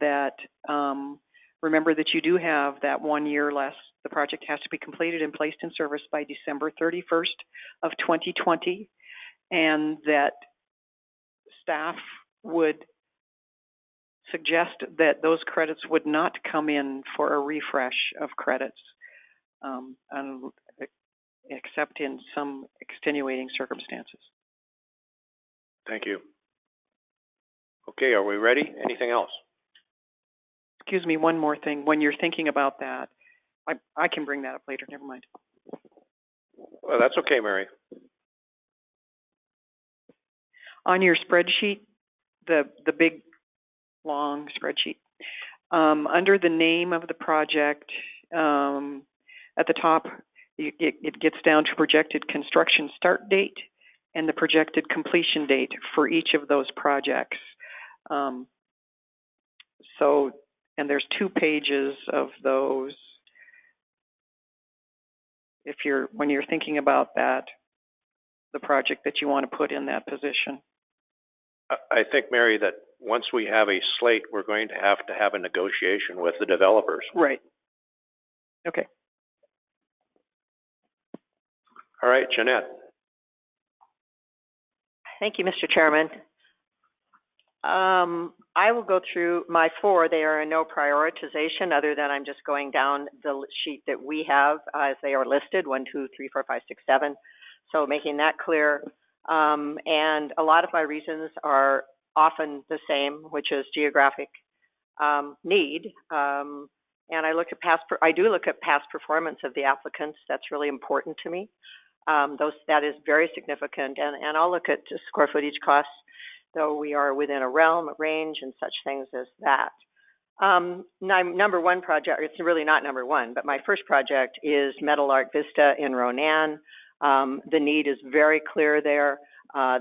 That, remember that you do have that 1 year less. The project has to be completed and placed in service by December 31st of 2020, and that staff would suggest that those credits would not come in for a refresh of credits, except in some extenuating circumstances. Thank you. Okay, are we ready? Anything else? Excuse me, one more thing. When you're thinking about that, I can bring that up later, never mind. Well, that's okay, Mary. On your spreadsheet, the big, long spreadsheet, under the name of the project, at the top, it gets down to projected construction start date and the projected completion date for each of those projects. And there's 2 pages of those. When you're thinking about that, the project that you want to put in that position. I think, Mary, that once we have a slate, we're going to have a negotiation with the developers. Right. Okay. All right, Jeanette. Thank you, Mr. Chairman. I will go through my 4. They are in no prioritization, other than I'm just going down the sheet that we have as they are listed, 1, 2, 3, 4, 5, 6, 7. So making that clear. And a lot of my reasons are often the same, which is geographic need. And I do look at past performance of the applicants. That's really important to me. That is very significant. And I'll look at square footage costs, though we are within a realm, a range, and such things as that. Number 1 project, it's really not number 1, but my first project is Meadowlark Vista in Ronan. The need is very clear there.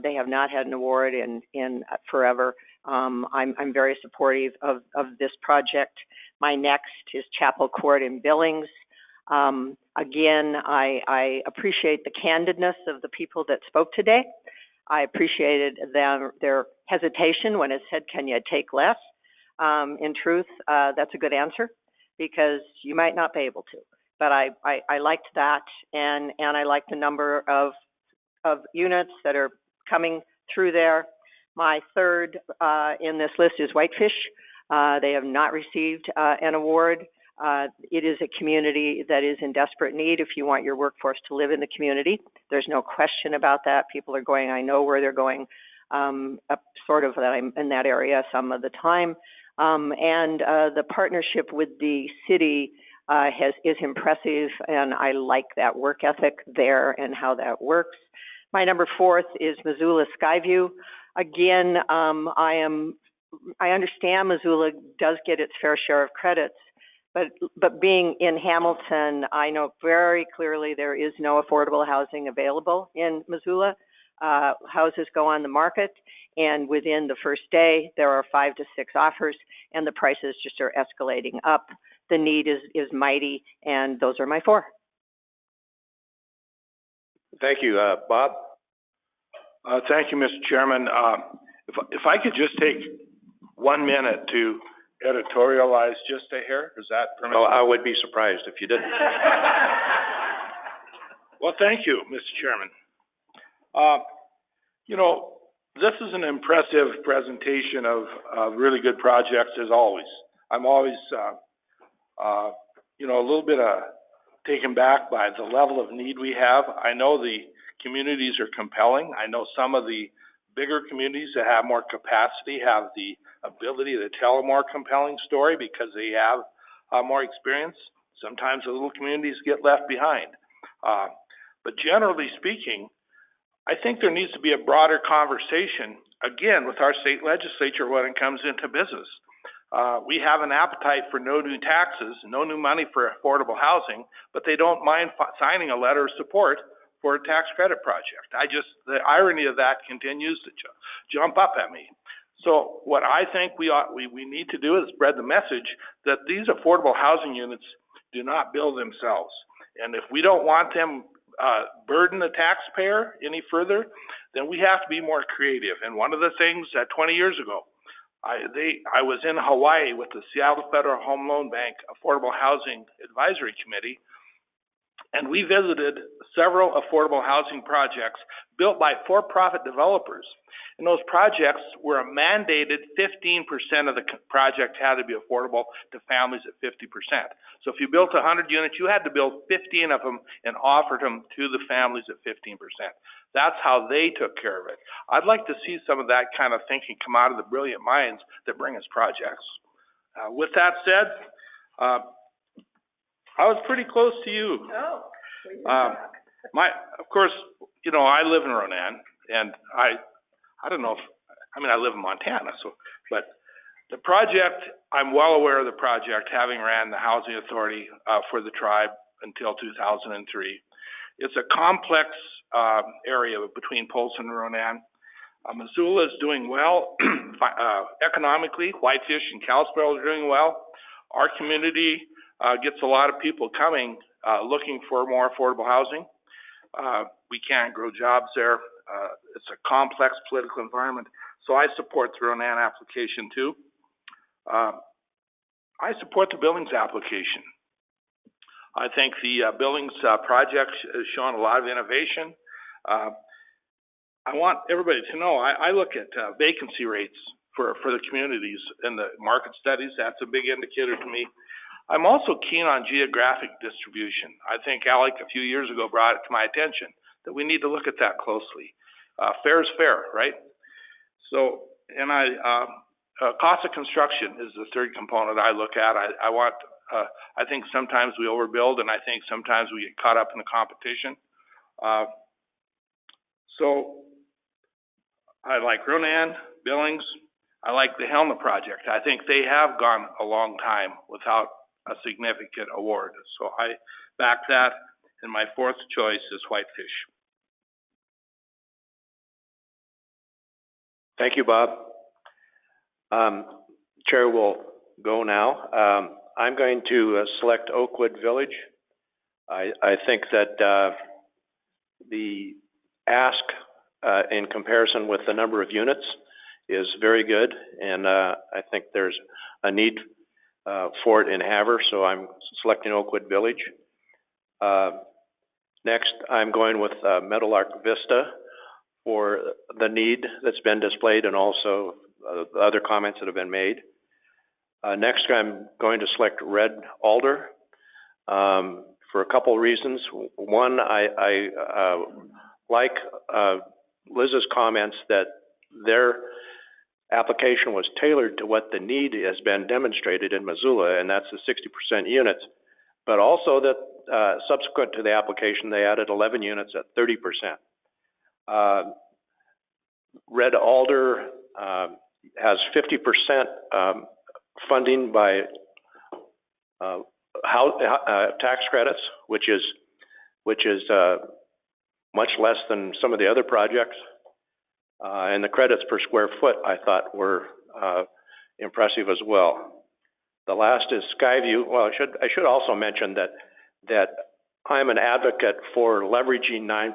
They have not had an award in forever. I'm very supportive of this project. My next is Chapel Court in Billings. Again, I appreciate the candidness of the people that spoke today. I appreciated their hesitation when it said, can you take less? In truth, that's a good answer, because you might not be able to. But I liked that, and I liked the number of units that are coming through there. My third in this list is Whitefish. They have not received an award. It is a community that is in desperate need if you want your workforce to live in the community. There's no question about that. People are going, I know where they're going, sort of in that area some of the time. And the partnership with the city is impressive, and I like that work ethic there and how that works. My number 4th is Missoula Skyview. Again, I understand Missoula does get its fair share of credits, but being in Hamilton, I know very clearly there is no affordable housing available in Missoula. Houses go on the market, and within the first day, there are 5 to 6 offers, and the prices just are escalating up. The need is mighty, and those are my 4. Thank you. Bob? Thank you, Mr. Chairman. If I could just take 1 minute to editorialize just a hair, is that permissible? Well, I would be surprised if you didn't. Well, thank you, Mr. Chairman. This is an impressive presentation of really good projects, as always. I'm always, a little bit taken back by the level of need we have. I know the communities are compelling. I know some of the bigger communities that have more capacity have the ability to tell a more compelling story because they have more experience. Sometimes the little communities get left behind. But generally speaking, I think there needs to be a broader conversation, again, with our state legislature when it comes into business. We have an appetite for no new taxes, no new money for affordable housing, but they don't mind signing a letter of support for a tax credit project. The irony of that continues to jump up at me. So what I think we need to do is spread the message that these affordable housing units do not build themselves. And if we don't want them burden the taxpayer any further, then we have to be more creative. And one of the things that 20 years ago, I was in Hawaii with the Seattle Federal Home Loan Bank Affordable Housing Advisory Committee, and we visited several affordable housing projects built by for-profit developers. And those projects were a mandated 15% of the project had to be affordable to families at 50%. So if you built 100 units, you had to build 15 of them and offer them to the families at 15%. That's how they took care of it. I'd like to see some of that kind of thinking come out of the brilliant minds that bring us projects. With that said, I was pretty close to you. Of course, you know, I live in Ronan, and I don't know if, I live in Montana, but the project, I'm well aware of the project, having ran the Housing Authority for the tribe until 2003. It's a complex area between Polson and Ronan. Missoula is doing well economically. Whitefish and Kalispell are doing well. Our community gets a lot of people coming looking for more affordable housing. We can't grow jobs there. It's a complex political environment. So I support the Ronan application too. I support the Billings application. I think the Billings project has shown a lot of innovation. I want everybody to know, I look at vacancy rates for the communities in the market studies. That's a big indicator to me. I'm also keen on geographic distribution. I think Alec a few years ago brought it to my attention that we need to look at that closely. Fair is fair, right? So, and cost of construction is the third component I look at. I think sometimes we overbuild, and I think sometimes we get caught up in the competition. So I like Ronan, Billings. I like the Helena project. I think they have gone a long time without a significant award. So I back that, and my fourth choice is Whitefish. Thank you, Bob. Chair will go now. I'm going to select Oakwood Village. I think that the ask in comparison with the number of units is very good, and I think there's a need for it in Havre, so I'm selecting Oakwood Village. Next, I'm going with Meadowlark Vista for the need that's been displayed and also other comments that have been made. Next, I'm going to select Red Alder for a couple reasons. One, I like Liz's comments that their application was tailored to what the need has been demonstrated in Missoula, and that's the 60% units, but also that subsequent to the application, they added 11 units at 30%. Red Alder has 50% funding by tax credits, which is much less than some of the other projects. And the credits per square foot, I thought, were impressive as well. The last is Skyview. Well, I should also mention that I'm an advocate for leveraging 9%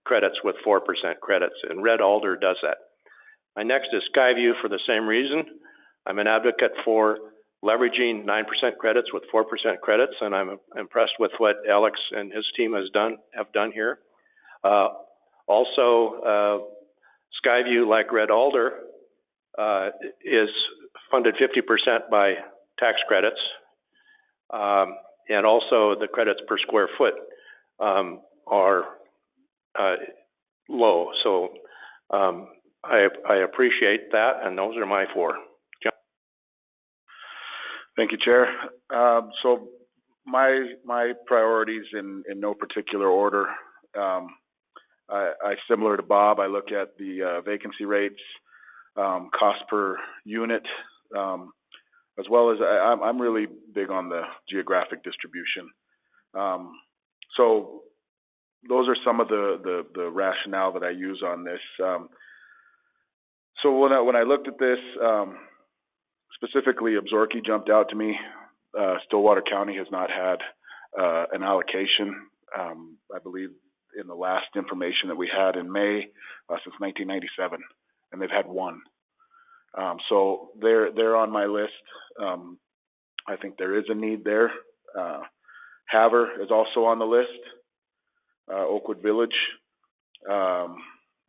credits with 4% credits, and Red Alder does that. My next is Skyview for the same reason. I'm an advocate for leveraging 9% credits with 4% credits, and I'm impressed with what Alex and his team have done here. Also, Skyview, like Red Alder, is funded 50% by tax credits, and also the credits per square foot are low. So I appreciate that, and those are my four. John? Thank you, Chair. So my priorities in no particular order. I similar to Bob, I look at the vacancy rates, cost per unit, as well as I'm really big on the geographic distribution. So those are some of the rationale that I use on this. So when I looked at this, specifically Absaroka jumped out to me. Stillwater County has not had an allocation, I believe, in the last information that we had in May since 1997, and they've had one. So they're on my list. I think there is a need there. Havre is also on the list. Oakwood Village,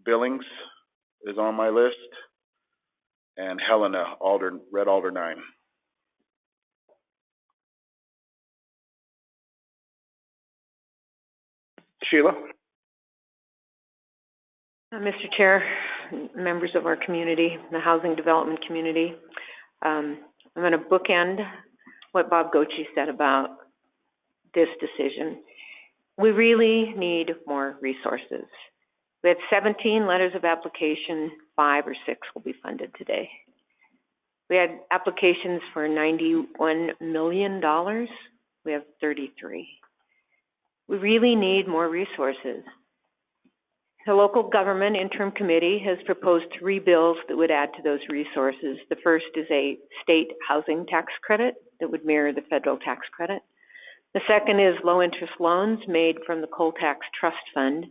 Billings is on my list, and Helena, Red Alder 9. Sheila? Mr. Chair, members of our community, the housing development community, I'm going to bookend what Bob Goche said about this decision. We really need more resources. We had 17 letters of application, 5 or 6 will be funded today. We had applications for $91 million. We have 33. We really need more resources. The local government interim committee has proposed 3 bills that would add to those resources. The first is a state housing tax credit that would mirror the federal tax credit. The second is low-interest loans made from the Coal Tax Trust Fund.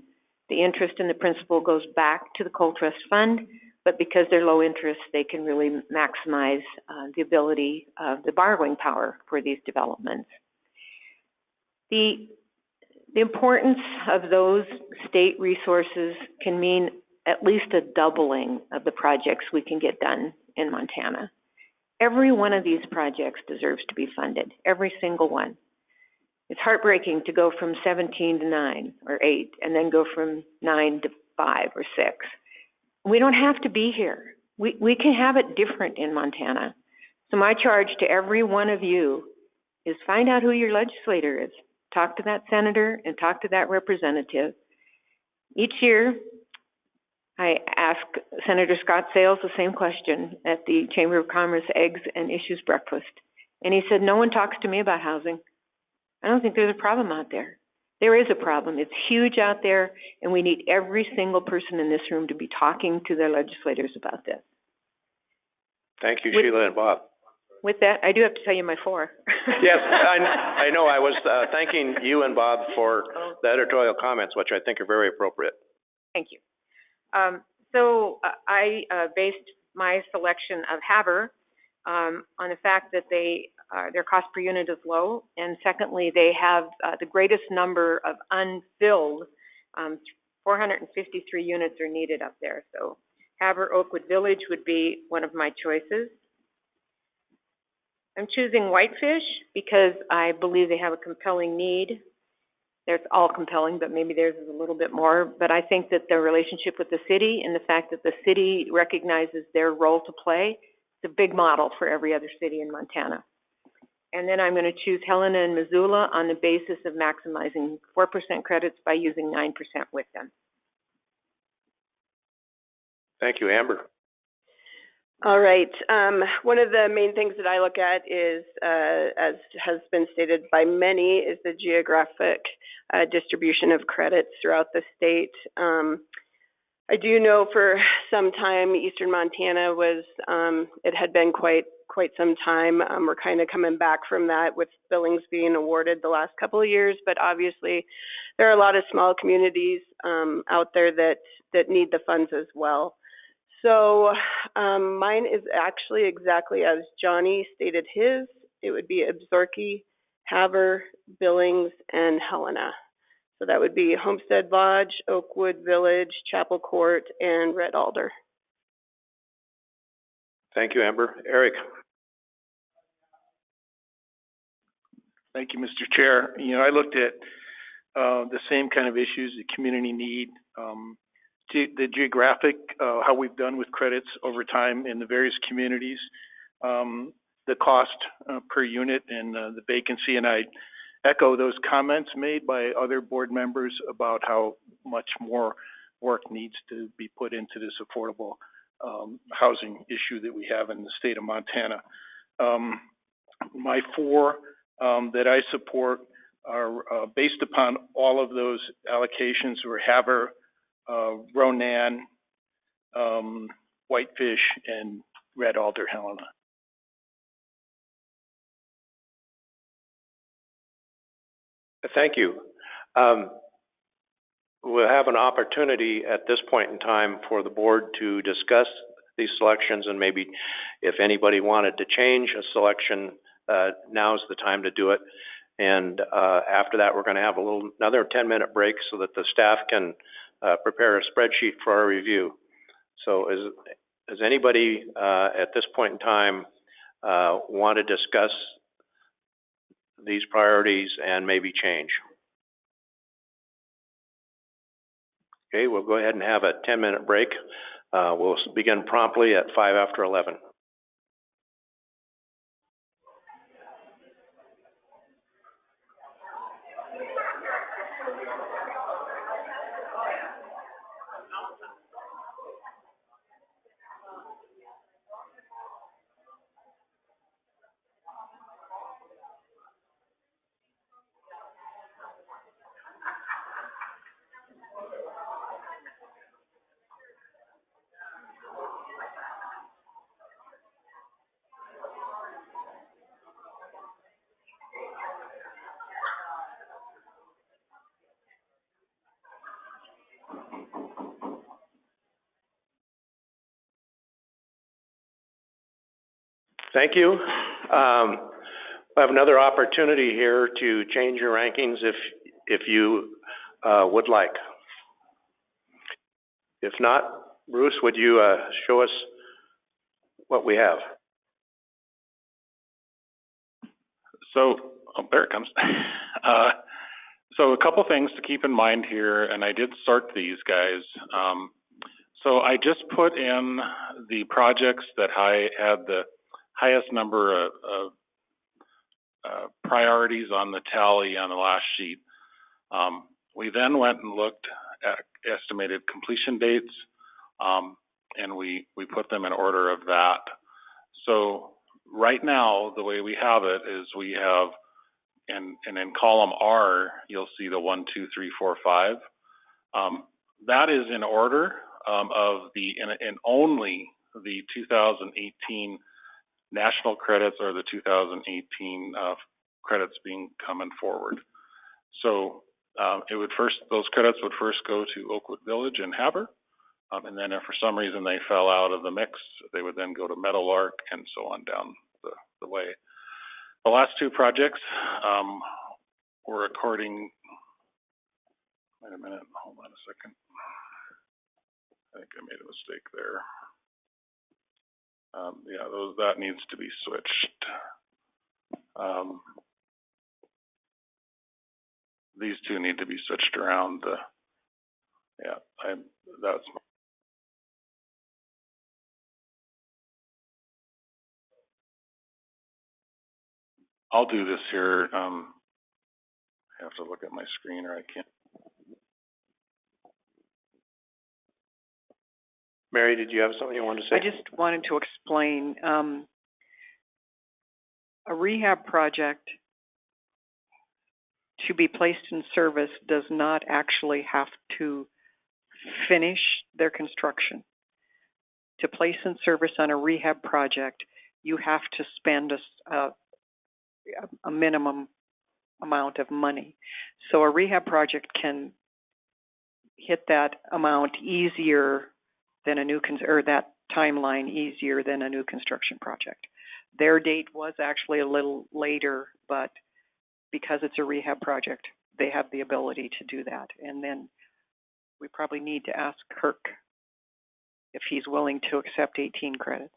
The interest and the principal goes back to the Coal Trust Fund, but because they're low interest, they can really maximize the ability of the borrowing power for these developments. The importance of those state resources can mean at least a doubling of the projects we can get done in Montana. Every one of these projects deserves to be funded, every single one. It's heartbreaking to go from 17 to 9 or 8 and then go from 9 to 5 or 6. We don't have to be here. We can have it different in Montana. So my charge to every one of you is find out who your legislator is. Talk to that senator and talk to that representative. Each year, I ask Senator Scott Sales the same question at the Chamber of Commerce Eggs and Issues Breakfast. And he said, no one talks to me about housing. I don't think there's a problem out there. There is a problem. It's huge out there, and we need every single person in this room to be talking to their legislators about this. Thank you, Sheila and Bob. With that, I do have to tell you my 4. Yes, I know. I was thanking you and Bob for the editorial comments, which I think are very appropriate. Thank you. So I based my selection of Havre on the fact that their cost per unit is low, and secondly, they have the greatest number of unfilled, 453 units are needed up there. So Havre Oakwood Village would be one of my choices. I'm choosing Whitefish because I believe they have a compelling need. They're all compelling, but maybe theirs is a little bit more. But I think that their relationship with the city and the fact that the city recognizes their role to play, it's a big model for every other city in Montana. And then I'm going to choose Helena and Missoula on the basis of maximizing 4% credits by using 9% with them. Thank you, Amber. All right. One of the main things that I look at is, as has been stated by many, is the geographic distribution of credits throughout the state. I do know for some time Eastern Montana was, it had been quite some time. We're kind of coming back from that with Billings being awarded the last couple of years, but obviously there are a lot of small communities out there that need the funds as well. So mine is actually exactly as Johnny stated his. It would be Absaroka, Havre, Billings, and Helena. So that would be Homestead Lodge, Oakwood Village, Chapel Court, and Red Alder. Thank you, Amber. Eric. Thank you, Mr. Chair. I looked at the same kind of issues, the community need, the geographic, how we've done with credits over time in the various communities, the cost per unit and the vacancy. And I echo those comments made by other board members about how much more work needs to be put into this affordable housing issue that we have in the state of Montana. My four that I support are based upon all of those allocations were Havre, Ronan, Whitefish, and Red Alder Helena. Thank you. We'll have an opportunity at this point in time for the board to discuss these selections, and maybe if anybody wanted to change a selection, now's the time to do it. And after that, we're going to have another 10-minute break so that the staff can prepare a spreadsheet for our review. So does anybody at this point in time want to discuss these priorities and maybe change? Okay, we'll go ahead and have a 10-minute break. We'll begin promptly at 5 after 11. Thank you. I have another opportunity here to change your rankings if you would like. If not, Bruce, would you show us what we have? So, there it comes. So a couple things to keep in mind here, and I did sort these guys. So I just put in the projects that I had the highest number of priorities on the tally on the last sheet. We then went and looked at estimated completion dates, and we put them in order of that. So right now, the way we have it is we have, and in column R, you'll see the 1, 2, 3, 4, 5. That is in order of the, and only the 2018 national credits or the 2018 credits coming forward. So it would first, those credits would first go to Oakwood Village and Havre, and then if for some reason they fell out of the mix, they would then go to Meadowlark and so on down the way. The last two projects were according, wait a minute, hold on a second. I think I made a mistake there. Yeah, that needs to be switched. These two need to be switched around. That's. I'll do this here. I have to look at my screen or I can't. Mary, did you have something you wanted to say? I just wanted to explain, a rehab project to be placed in service does not actually have to finish their construction. To place in service on a rehab project, you have to spend a minimum amount of money. So a rehab project can hit that amount easier than a new, or that timeline easier than a new construction project. Their date was actually a little later, but because it's a rehab project, they have the ability to do that. And then we probably need to ask Kirk if he's willing to accept 18 credits.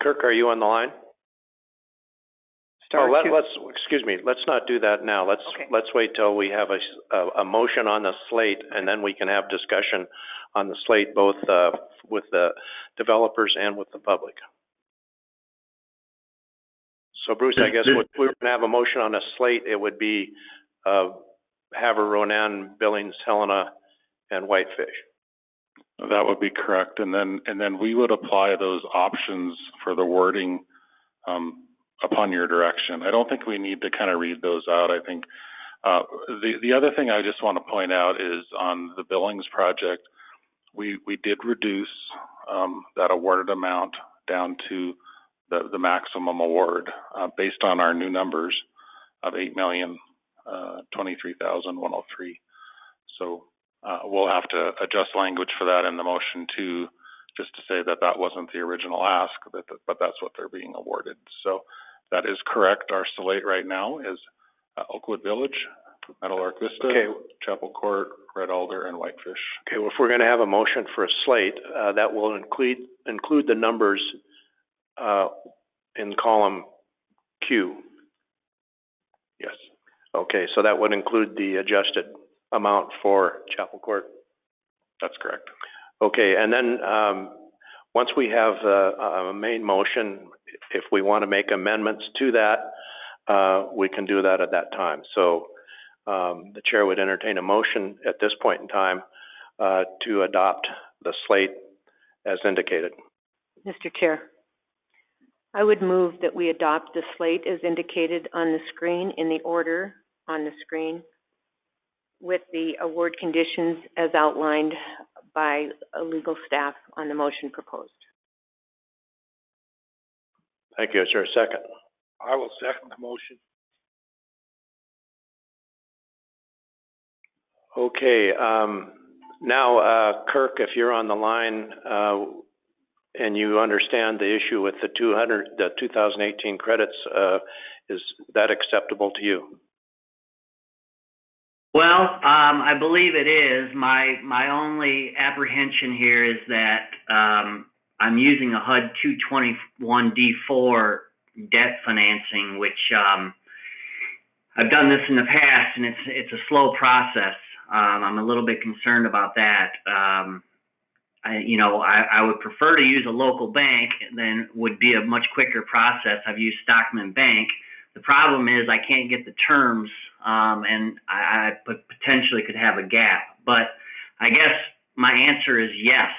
Kirk, are you on the line? start to. let's not do that now. Let's wait till we have a motion on the slate, and then we can have discussion on the slate, both, with the developers and with the public. So Bruce, I guess if we were gonna have a motion on a slate, it would be, Havre, Ronan, Billings, Helena, and Whitefish. That would be correct, and then we would apply those options for the wording, upon your direction. I don't think we need to kind of read those out. I think, the other thing I just want to point out is on the Billings project, we did reduce, that awarded amount down to the maximum award, based on our new numbers of $8,023,103. So, we'll have to adjust language for that in the motion too, just to say that that wasn't the original ask, but that's what they're being awarded. So that is correct. Our slate right now is Oakwood Village, Meadowlark Vista, Chapel Court, Red Alder, and Whitefish. Okay, well, if we're gonna have a motion for a slate, that will include the numbers, in column Q. Yes. Okay, so that would include the adjusted amount for Chapel Court? That's correct. Okay, and then, once we have a main motion, if we want to make amendments to that, we can do that at that time. So, the chair would entertain a motion at this point in time, to adopt the slate as indicated. Mr. Chair, I would move that we adopt the slate as indicated on the screen in the order on the screen with the award conditions as outlined by legal staff on the motion proposed. Thank you. Is there a second? I will second the motion. Okay, now, Kirk, if you're on the line, and you understand the issue with the 2018 credits, is that acceptable to you? Well, I believe it is. My only apprehension here is that, I'm using a HUD 221D4 debt financing, which, I've done this in the past and it's a slow process. I'm a little bit concerned about that. I would prefer to use a local bank, then would be a much quicker process. I've used Stockman Bank. The problem is I can't get the terms, and I potentially could have a gap. But I guess my answer is yes.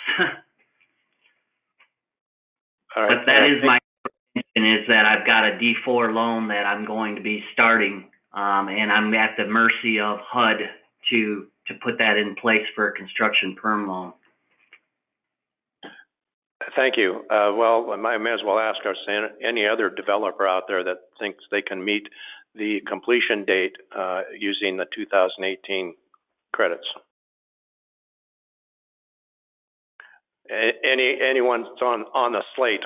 All right. But that is my intention, is that I've got a D4 loan that I'm going to be starting, and I'm at the mercy of HUD to put that in place for a construction perm loan. Thank you. Well, I may as well ask any other developer out there that thinks they can meet the completion date using the 2018 credits. Anyone that's on the slate?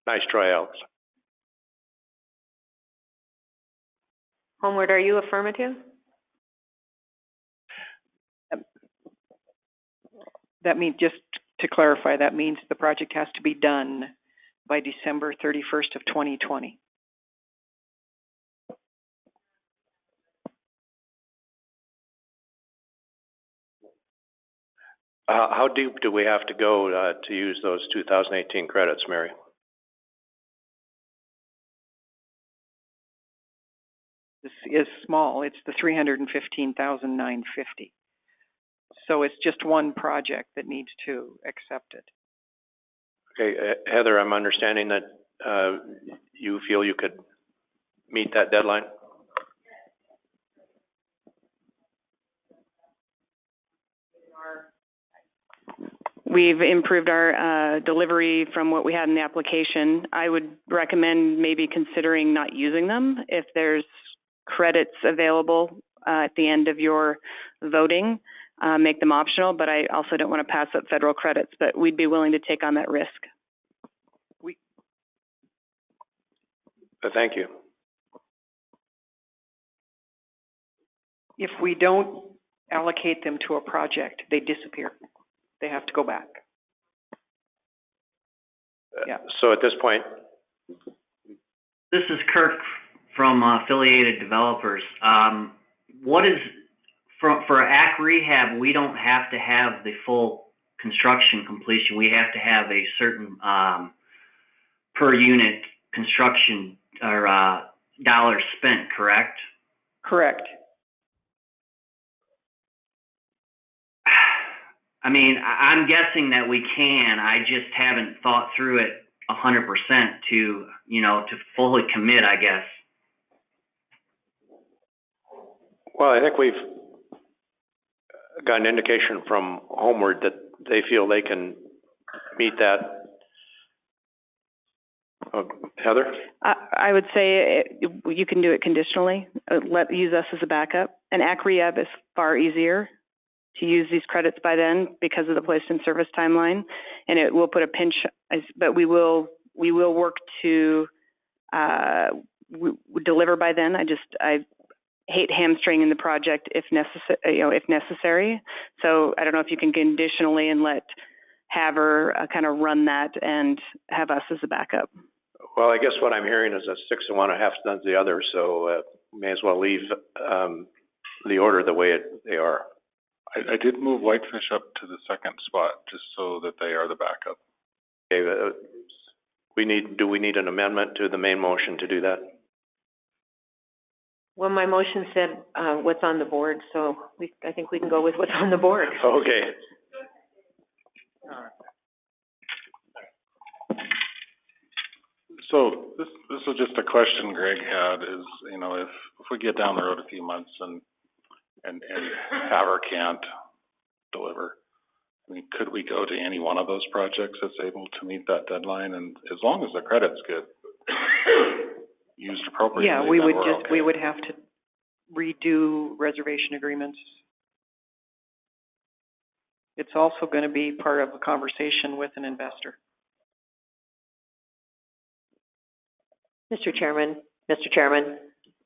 Nice try, Alex. Homeward, are you affirmative? That means, just to clarify, that means the project has to be done by December 31st of 2020. How deep do we have to go to use those 2018 credits, Mary? This is small. It's the $315,950. So it's just one project that needs to accept it. Okay, Heather, I'm understanding that you feel you could meet that deadline? We've improved our delivery from what we had in the application. I would recommend maybe considering not using them if there's credits available at the end of your voting. Make them optional, but I also don't want to pass up federal credits, but we'd be willing to take on that risk. Thank you. If we don't allocate them to a project, they disappear. They have to go back. Yeah. So at this point, This is Kirk from Affiliated Developers. What is, for ACK Rehab, we don't have to have the full construction completion. We have to have a certain per unit construction or dollars spent, correct? Correct. I mean, I'm guessing that we can. I just haven't thought through it 100% to, to fully commit, I guess. Well, I think we've got an indication from Homeward that they feel they can meet that. Heather? I would say you can do it conditionally. Use us as a backup. And ACK Rehab is far easier to use these credits by then because of the placed in service timeline, and it will put a pinch. But we will work to deliver by then. I hate hamstringing the project if necessary. So I don't know if you can conditionally and let Haver kind of run that and have us as a backup. Well, I guess what I'm hearing is that 6 of one, a half dozen the other, so may as well leave the order the way they are. I did move Whitefish up to the second spot, just so that they are the backup. Okay, do we need an amendment to the main motion to do that? Well, my motion said, what's on the board, so I think we can go with what's on the board. Okay. So this was just a question Greg had is, if we get down the road a few months and Haver can't deliver, I mean, could we go to any one of those projects that's able to meet that deadline? And as long as the credits get used appropriately, Yeah, then we would have to redo reservation agreements. It's also going to be part of a conversation with an investor. Mr. Chairman,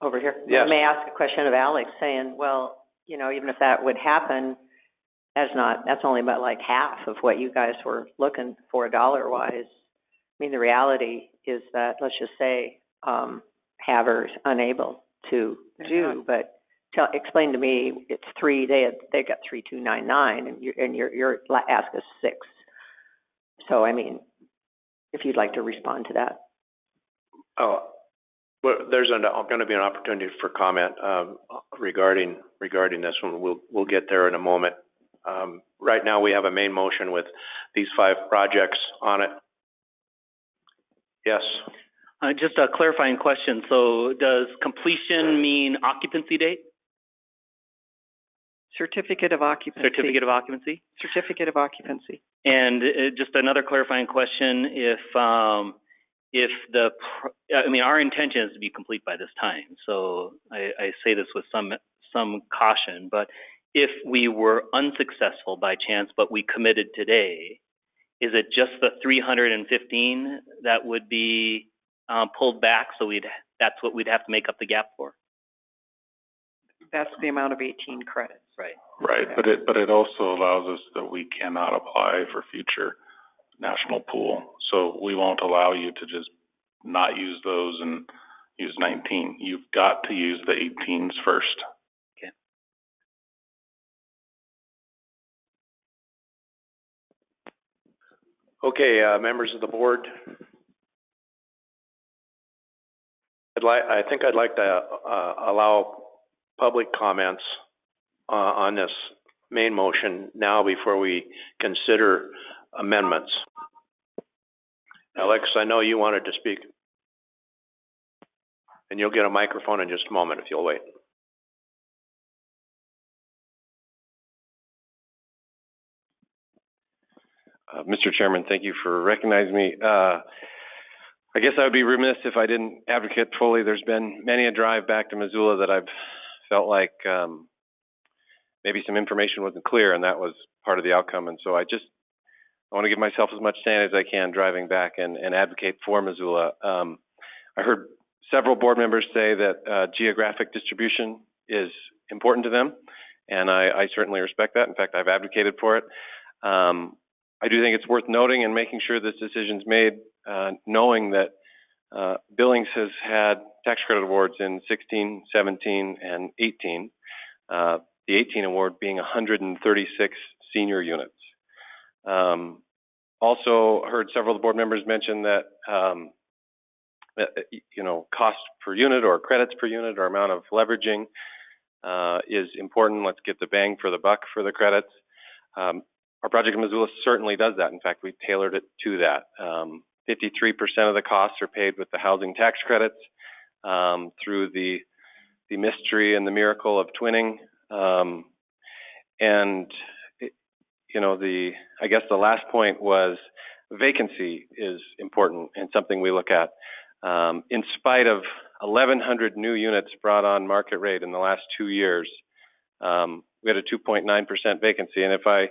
over here. Yes. I may ask a question of Alex saying, well, even if that would happen, that's only about like half of what you guys were looking for dollar-wise. I mean, the reality is that, let's just say, Haver's unable to do, but explain to me, it's they got 3,299 and you're ask us 6. So, I mean, if you'd like to respond to that. Oh, well, there's going to be an opportunity for comment regarding this one. We'll get there in a moment. Right now, we have a main motion with these 5 projects on it. Yes. Just a clarifying question. So, does completion mean occupancy date? Certificate of occupancy. Certificate of occupancy. Certificate of occupancy. And just another clarifying question: our intention is to be complete by this time. So I say this with some caution, but if we were unsuccessful by chance, but we committed today, is it just the 315 that would be pulled back? So that's what we'd have to make up the gap for. That's the amount of 18 credits. Right. Right, but it also allows us that we cannot apply for future national pool. So we won't allow you to just not use those and use 19. You've got to use the 18s first. Okay. Okay, members of the board. I think I'd like to allow public comments on this main motion now before we consider amendments. Alex, I know you wanted to speak. And you'll get a microphone in just a moment if you'll wait. Mr. Chairman, thank you for recognizing me. I guess I would be remiss if I didn't advocate fully. There's been many a drive back to Missoula that I've felt like maybe some information wasn't clear, and that was part of the outcome. And so I want to give myself as much sanity as I can driving back and advocate for Missoula. I heard several board members say that geographic distribution is important to them, and I certainly respect that. In fact, I've advocated for it. I do think it's worth noting and making sure this decision's made, knowing that Billings has had tax credit awards in 16, 17, and 18. The 18 award being 136 senior units. Also heard several of the board members mention that, cost per unit or credits per unit or amount of leveraging is important. Let's get the bang for the buck for the credits. Our project in Missoula certainly does that. In fact, we tailored it to that. 53% of the costs are paid with the housing tax credits through the mystery and the miracle of twinning. I guess the last point was vacancy is important and something we look at. In spite of 1,100 new units brought on market rate in the last 2 years, we had a 2.9% vacancy. And if I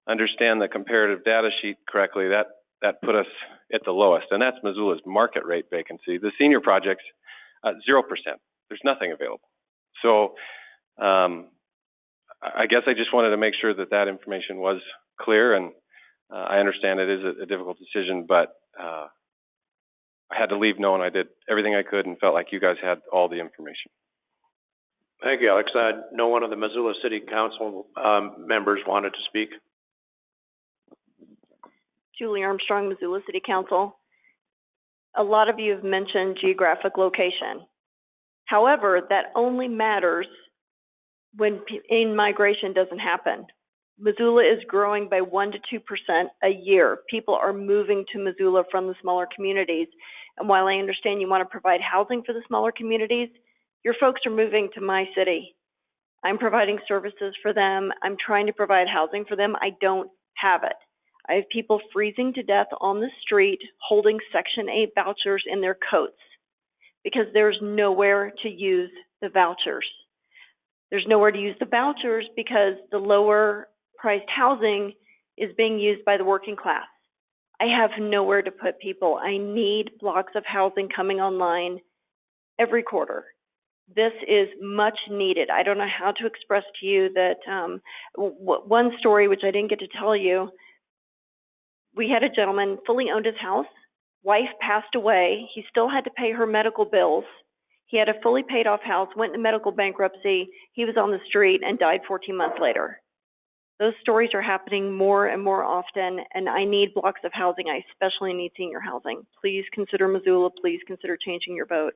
understand the comparative data sheet correctly, that put us at the lowest, and that's Missoula's market rate vacancy. The senior projects, 0%. There's nothing available. So I guess I just wanted to make sure that information was clear, and I understand it is a difficult decision, but I had to leave knowing I did everything I could and felt like you guys had all the information. Thank you, Alex. No one of the Missoula City Council members wanted to speak. Julie Armstrong, Missoula City Council. A lot of you have mentioned geographic location. However, that only matters when in-migration doesn't happen. Missoula is growing by 1% to 2% a year. People are moving to Missoula from the smaller communities. And while I understand you want to provide housing for the smaller communities, your folks are moving to my city. I'm providing services for them. I'm trying to provide housing for them. I don't have it. I have people freezing to death on the street holding Section 8 vouchers in their coats because there's nowhere to use the vouchers. There's nowhere to use the vouchers because the lower priced housing is being used by the working class. I have nowhere to put people. I need blocks of housing coming online every quarter. This is much needed. I don't know how to express to you that one story, which I didn't get to tell you, we had a gentleman fully owned his house. Wife passed away. He still had to pay her medical bills. He had a fully paid off house, went into medical bankruptcy. He was on the street and died 14 months later. Those stories are happening more and more often, and I need blocks of housing. I especially need senior housing. Please consider Missoula. Please consider changing your vote.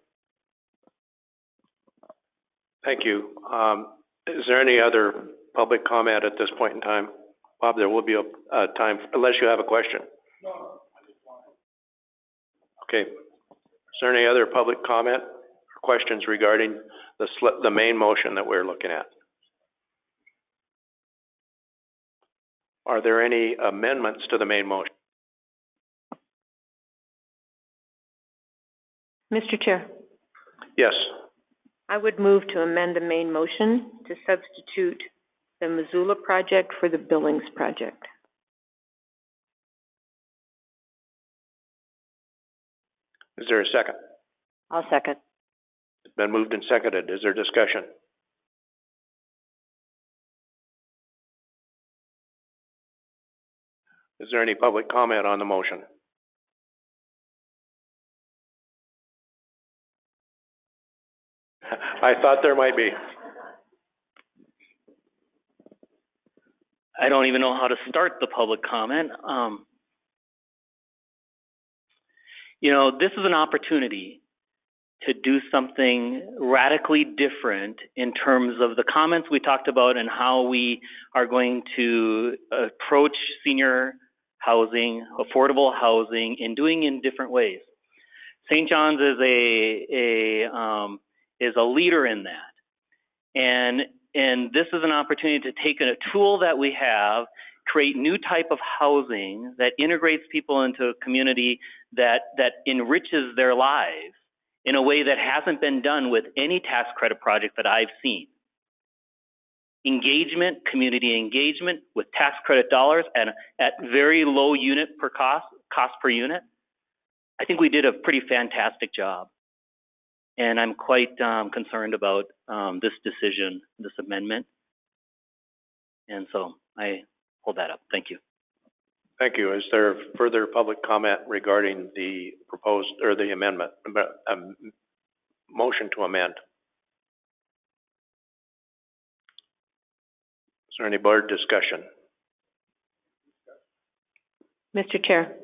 Thank you. Is there any other public comment at this point in time? Bob, there will be a time, unless you have a question. Okay. Is there any other public comment or questions regarding the main motion that we're looking at? Are there any amendments to the main motion? Mr. Chair, Yes. I would move to amend the main motion to substitute the Missoula project for the Billings project. Is there a second? I'll second. It's been moved and seconded. Is there discussion? Is there any public comment on the motion? I thought there might be. I don't even know how to start the public comment. This is an opportunity to do something radically different in terms of the comments we talked about and how we are going to approach senior housing, affordable housing, and doing it in different ways. St. John's is a leader in that, and this is an opportunity to take a tool that we have, create new type of housing that integrates people into a community that enriches their lives in a way that hasn't been done with any tax credit project that I've seen. Engagement, community engagement with tax credit dollars at very low unit per cost per unit. I think we did a pretty fantastic job. And I'm quite concerned about this decision, this amendment. And so I hold that up. Thank you. Thank you. Is there further public comment regarding the proposed, or the amendment, motion to amend? Is there any board discussion? Mr. Chair.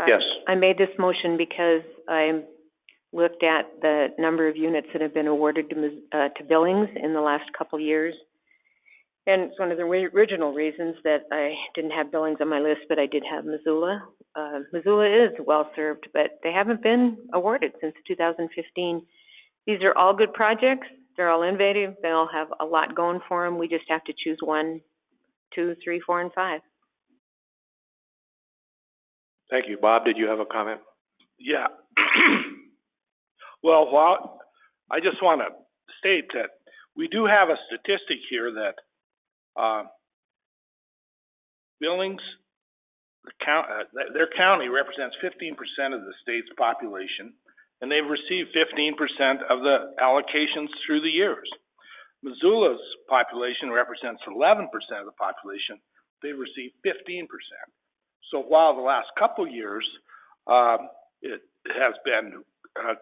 Yes. I made this motion because I looked at the number of units that have been awarded to Billings in the last couple of years. And it's one of the original reasons that I didn't have Billings on my list, but I did have Missoula. Missoula is well-served, but they haven't been awarded since 2015. These are all good projects. They're all innovative. They all have a lot going for them. We just have to choose 1, 2, 3, 4, and 5. Thank you. Bob, did you have a comment? Yeah. Well, I just want to state that we do have a statistic here that Billings, their county represents 15% of the state's population, and they've received 15% of the allocations through the years. Missoula's population represents 11% of the population. They've received 15%. So while the last couple years it has been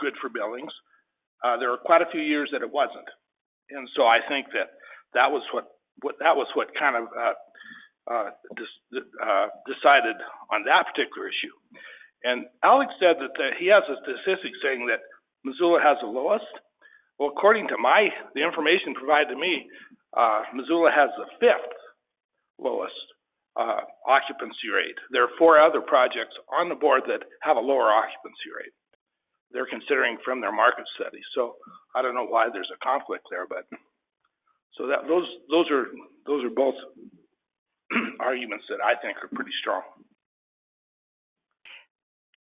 good for Billings, there were quite a few years that it wasn't, and so I think that was what kind of decided on that particular issue. And Alex said that he has a statistic saying that Missoula has the lowest. Well, according to the information provided to me, Missoula has the 5th lowest occupancy rate. There are 4 other projects on the board that have a lower occupancy rate. They're considering from their market study. So I don't know why there's a conflict there, but so that those are both arguments that I think are pretty strong.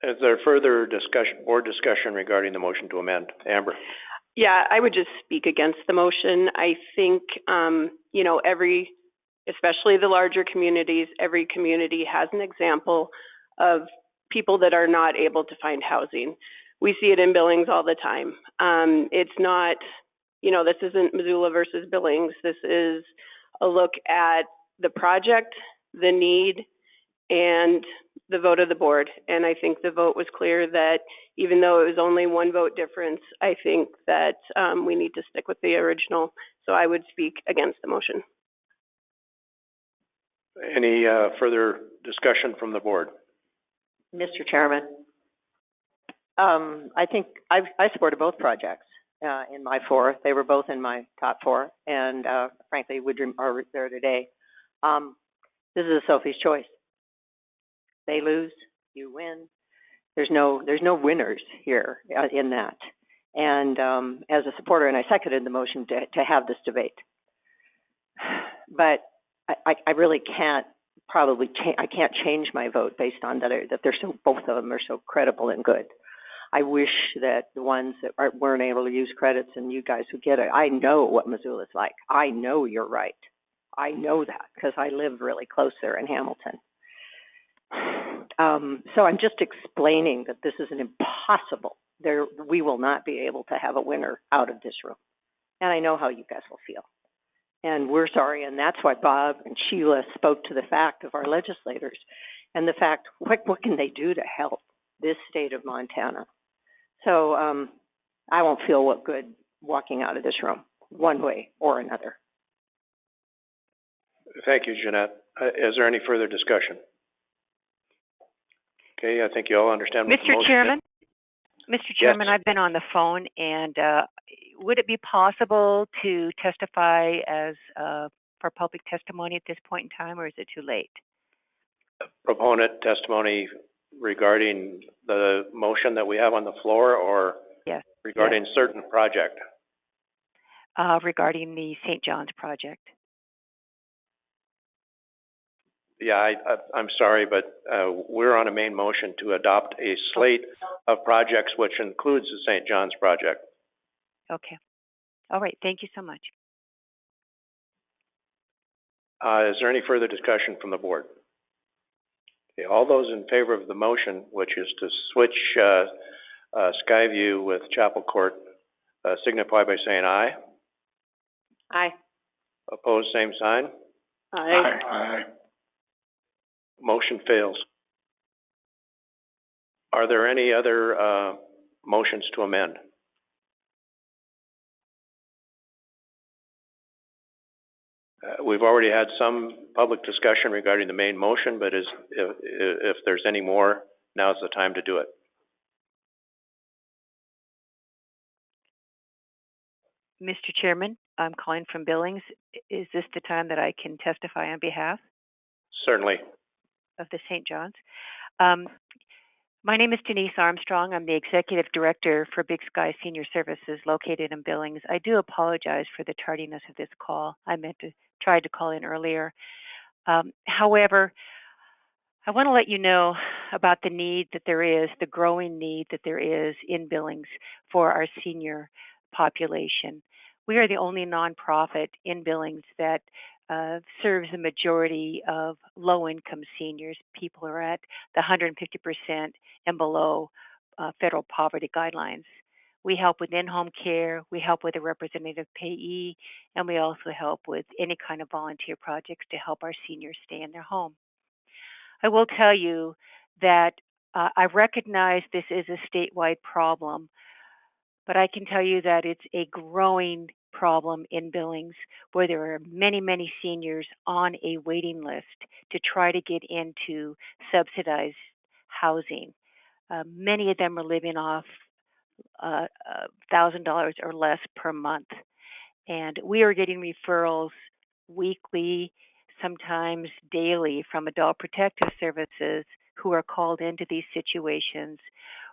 Is there further discussion, board discussion regarding the motion to amend? Amber? Yeah, I would just speak against the motion. I think, especially the larger communities, every community has an example of people that are not able to find housing. We see it in Billings all the time. It's not, this isn't Missoula versus Billings. This is a look at the project, the need, and the vote of the board. And I think the vote was clear that even though it was only 1 vote difference, I think that we need to stick with the original. So I would speak against the motion. Any further discussion from the board? Mr. Chairman, I think I supported both projects in my 4. They were both in my top 4, and frankly, are there today. This is a Sophie's choice. They lose, you win. There's no winners here in that. And as a supporter, and I seconded the motion to have this debate. But I really can't I can't change my vote based on that they're both of them are so credible and good. I wish that the ones that weren't able to use credits and you guys would get it. I know what Missoula's like. I know you're right. I know that because I live really close there in Hamilton. So I'm just explaining that this is an impossible. We will not be able to have a winner out of this room. And I know how you guys will feel. And we're sorry, and that's why Bob and Sheila spoke to the fact of our legislators and the fact, what can they do to help this state of Montana? So I won't feel good walking out of this room, one way or another. Thank you, Jeanette. Is there any further discussion? Okay, I think you all understand what the motion is. Mr. Chairman, Yes. I've been on the phone, and would it be possible to testify as for public testimony at this point in time, or is it too late? Proponent testimony regarding the motion that we have on the floor, or Yes. regarding certain project? Regarding the St. John's project. Yeah, I'm sorry, but we're on a main motion to adopt a slate of projects, which includes the St. John's project. Okay. All right. Thank you so much. Is there any further discussion from the board? Okay, all those in favor of the motion, which is to switch Skyview with Chapel Court, signify by saying aye. Aye. Opposed, same sign. Aye. Aye. Motion fails. Are there any other motions to amend? We've already had some public discussion regarding the main motion, but if there's any more, now's the time to do it. Mr. Chairman, I'm calling from Billings. Is this the time that I can testify on behalf Certainly. of the St. John's? My name is Denise Armstrong. I'm the Executive Director for Big Sky Senior Services located in Billings. I do apologize for the tardiness of this call. I tried to call in earlier. However, I want to let you know about the need that there is, the growing need that there is in Billings for our senior population. We are the only nonprofit in Billings that serves the majority of low-income seniors. People are at the 150% and below federal poverty guidelines. We help with in-home care, we help with a representative payee, and we also help with any kind of volunteer projects to help our seniors stay in their home. I will tell you that I recognize this is a statewide problem, but I can tell you that it's a growing problem in Billings where there are many, many seniors on a waiting list to try to get into subsidized housing. Many of them are living off $1,000 or less per month. And we are getting referrals weekly, sometimes daily, from Adult Protective Services who are called into these situations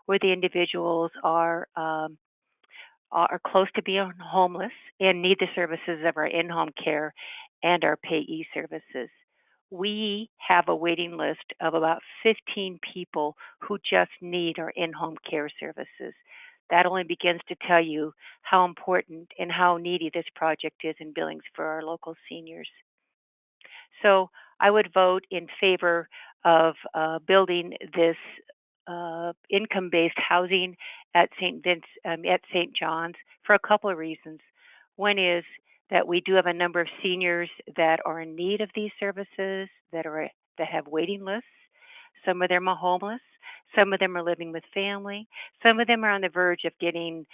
where the individuals are close to being homeless and need the services of our in-home care and our payee services. We have a waiting list of about 15 people who just need our in-home care services. That only begins to tell you how important and how needy this project is in Billings for our local seniors. So I would vote in favor of building this income-based housing at St. John's for a couple of reasons. One is that we do have a number of seniors that are in need of these services, that have waiting lists. Some of them are homeless. Some of them are living with family. Some of them are on the verge of getting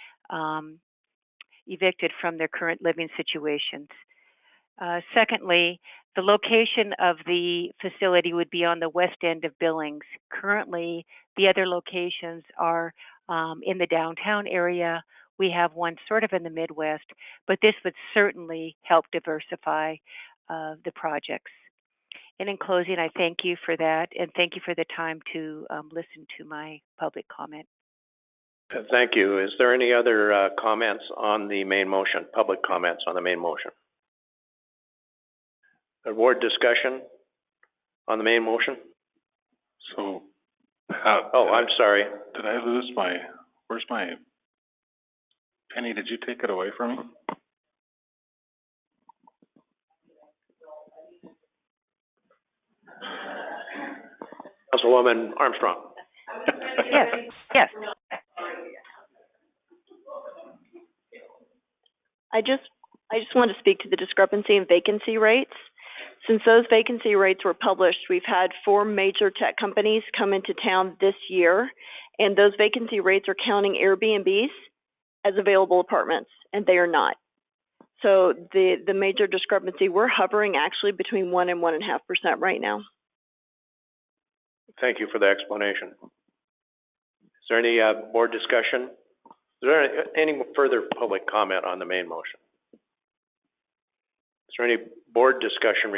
evicted from their current living situations. Secondly, the location of the facility would be on the west end of Billings. Currently, the other locations are in the downtown area. We have one sort of in the Midwest, but this would certainly help diversify the projects. And in closing, I thank you for that, and thank you for the time to listen to my public comment. Thank you. Is there any other comments on the main motion, public comments on the main motion? Board discussion on the main motion? So, I'm sorry. Did I lose where's my, Penny, did you take it away from me? Councilwoman Armstrong. Yes. I just want to speak to the discrepancy in vacancy rates. Since those vacancy rates were published, we've had 4 major tech companies come into town this year, and those vacancy rates are counting Airbnbs as available apartments, and they are not. So the major discrepancy, we're hovering actually between 1 and 1.5% right now. Thank you for the explanation. Is there any board discussion? Is there any further public comment on the main motion? Is there any board discussion?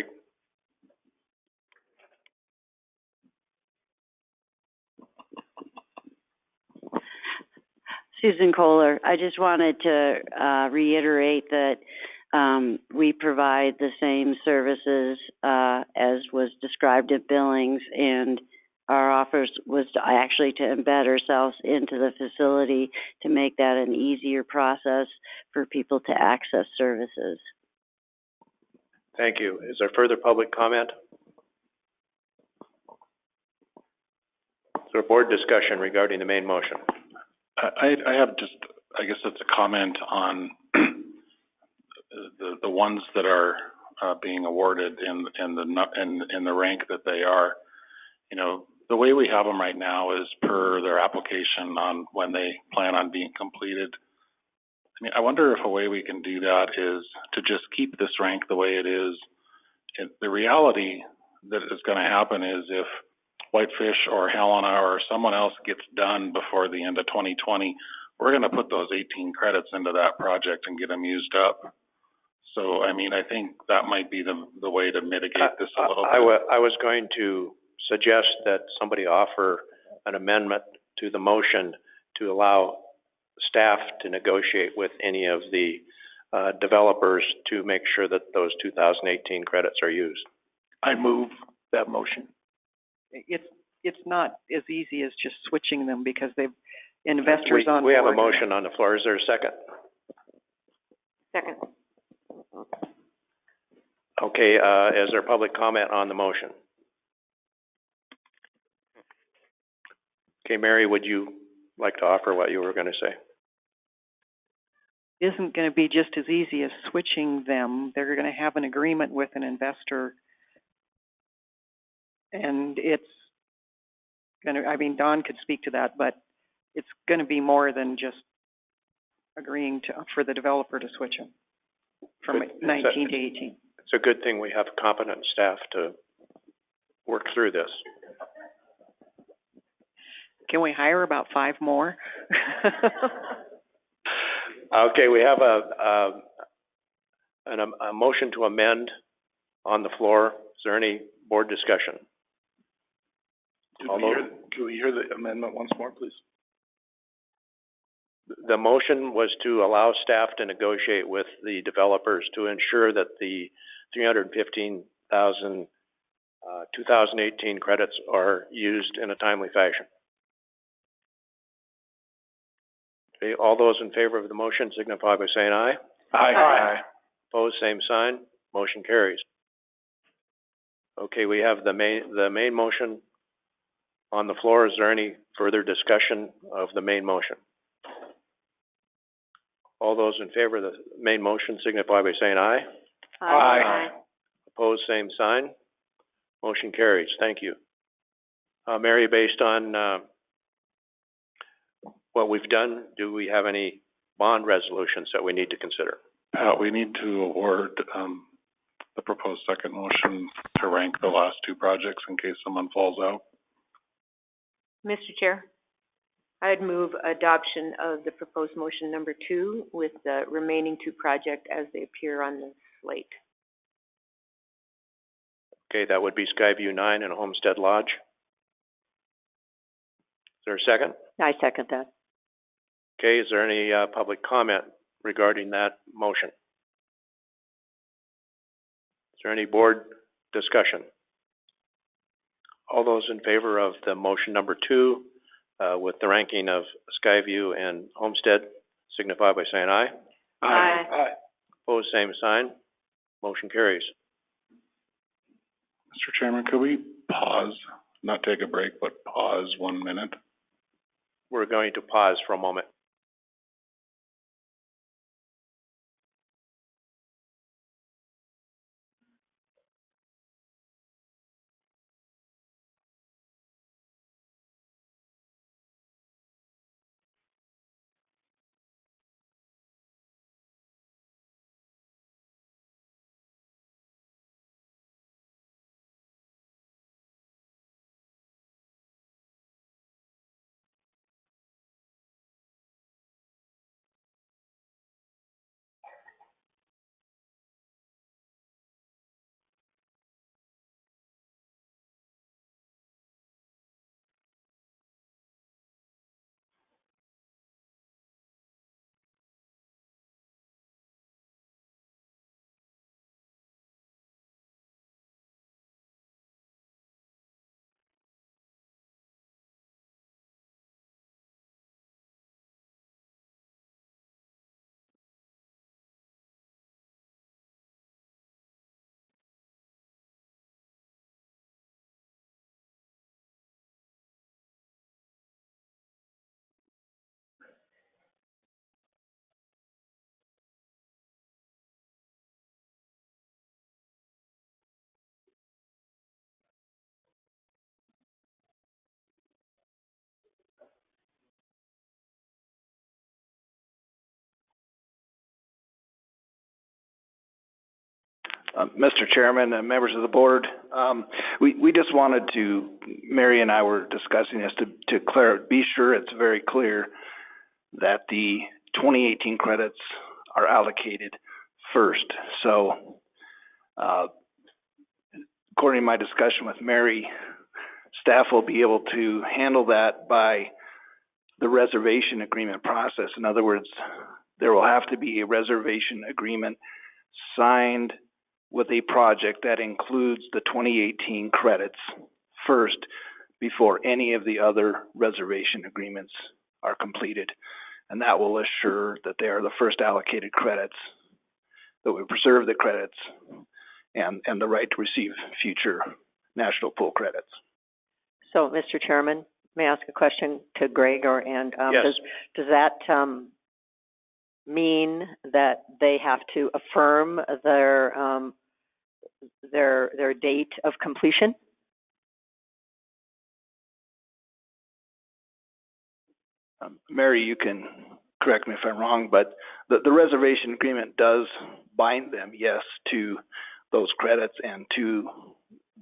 Susan Kohler. I just wanted to reiterate that we provide the same services as was described at Billings, and our offers was actually to embed ourselves into the facility to make that an easier process for people to access services. Thank you. Is there further public comment? Is there a board discussion regarding the main motion? I have just, I guess it's a comment on the ones that are being awarded in the rank that they are. you know, the way we have them right now is per their application on when they plan on being completed. I mean, I wonder if a way we can do that is to just keep this rank the way it is. The reality that is gonna happen is if Whitefish or Helena or someone else gets done before the end of 2020, we're gonna put those 18 credits into that project and get them used up. So, I mean, I think that might be the way to mitigate this a little bit. I was going to suggest that somebody offer an amendment to the motion to allow staff to negotiate with any of the developers to make sure that those 2018 credits are used. I move that motion. It's not as easy as just switching them because they've investors on board. We have a motion on the floor. Is there a second? Second. Okay, is there public comment on the motion? Okay, Mary, would you like to offer what you were going to say? Isn't going to be just as easy as switching them. They're going to have an agreement with an investor. And it's going to, I mean, Don could speak to that, but it's going to be more than just agreeing for the developer to switch them from 19 to 18. It's a good thing we have competent staff to work through this. Can we hire about 5 more? Okay, we have a motion to amend on the floor. Is there any board discussion? Can we hear the amendment once more, please? The motion was to allow staff to negotiate with the developers to ensure that the 315,000 2018 credits are used in a timely fashion. Okay, all those in favor of the motion signify by saying aye. Aye. Aye. Opposed, same sign. Motion carries. Okay, we have the main motion on the floor. Is there any further discussion of the main motion? All those in favor of the main motion signify by saying aye. Aye. Aye. Opposed, same sign. Motion carries. Thank you. Mary, based on what we've done, do we have any bond resolutions that we need to consider? Pat, we need to award the proposed second motion to rank the last 2 projects in case someone falls out. Mr. Chair, I'd move adoption of the proposed motion number 2 with the remaining 2 projects as they appear on the slate. Okay, that would be Skyview 9 and Homestead Lodge. Is there a second? I second that. Okay, is there any public comment regarding that motion? Is there any board discussion? All those in favor of the motion number 2 with the ranking of Skyview and Homestead signify by saying aye. Aye. Aye. Opposed, same sign. Motion carries. Mr. Chairman, could we pause, not take a break, but pause 1 minute? We're going to pause for a moment. Mr. Chairman, members of the board, we just wanted to, Mary and I were discussing this to be sure it's very clear that the 2018 credits are allocated first. So, according to my discussion with Mary, staff will be able to handle that by the reservation agreement process. In other words, there will have to be a reservation agreement signed with a project that includes the 2018 credits first before any of the other reservation agreements are completed. And that will assure that they are the first allocated credits, that we preserve the credits and the right to receive future national pool credits. So, Mr. Chairman, may I ask a question to Greg Yes. Does that mean that they have to affirm their date of completion? Mary, you can correct me if I'm wrong, but the reservation agreement does bind them, yes, to those credits and to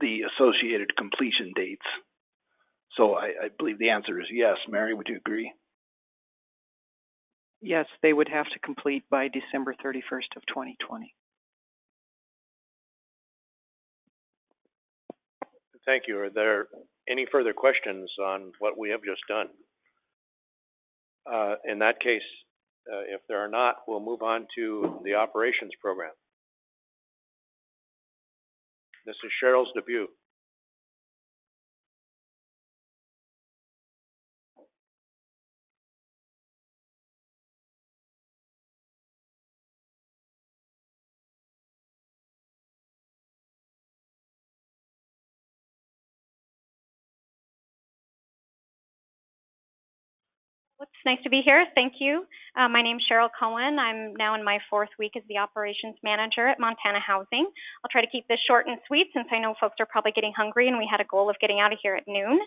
the associated completion dates. So I believe the answer is yes. Mary, would you agree? Yes, they would have to complete by December 31st of 2020. Thank you. Are there any further questions on what we have just done? In that case, if there are not, we'll move on to the operations program. This is Cheryl's debut. It's nice to be here. Thank you. My name is Cheryl Cohen. I'm now in my 4th week as the operations manager at Montana Housing. I'll try to keep this short and sweet since I know folks are probably getting hungry and we had a goal of getting out of here at noon.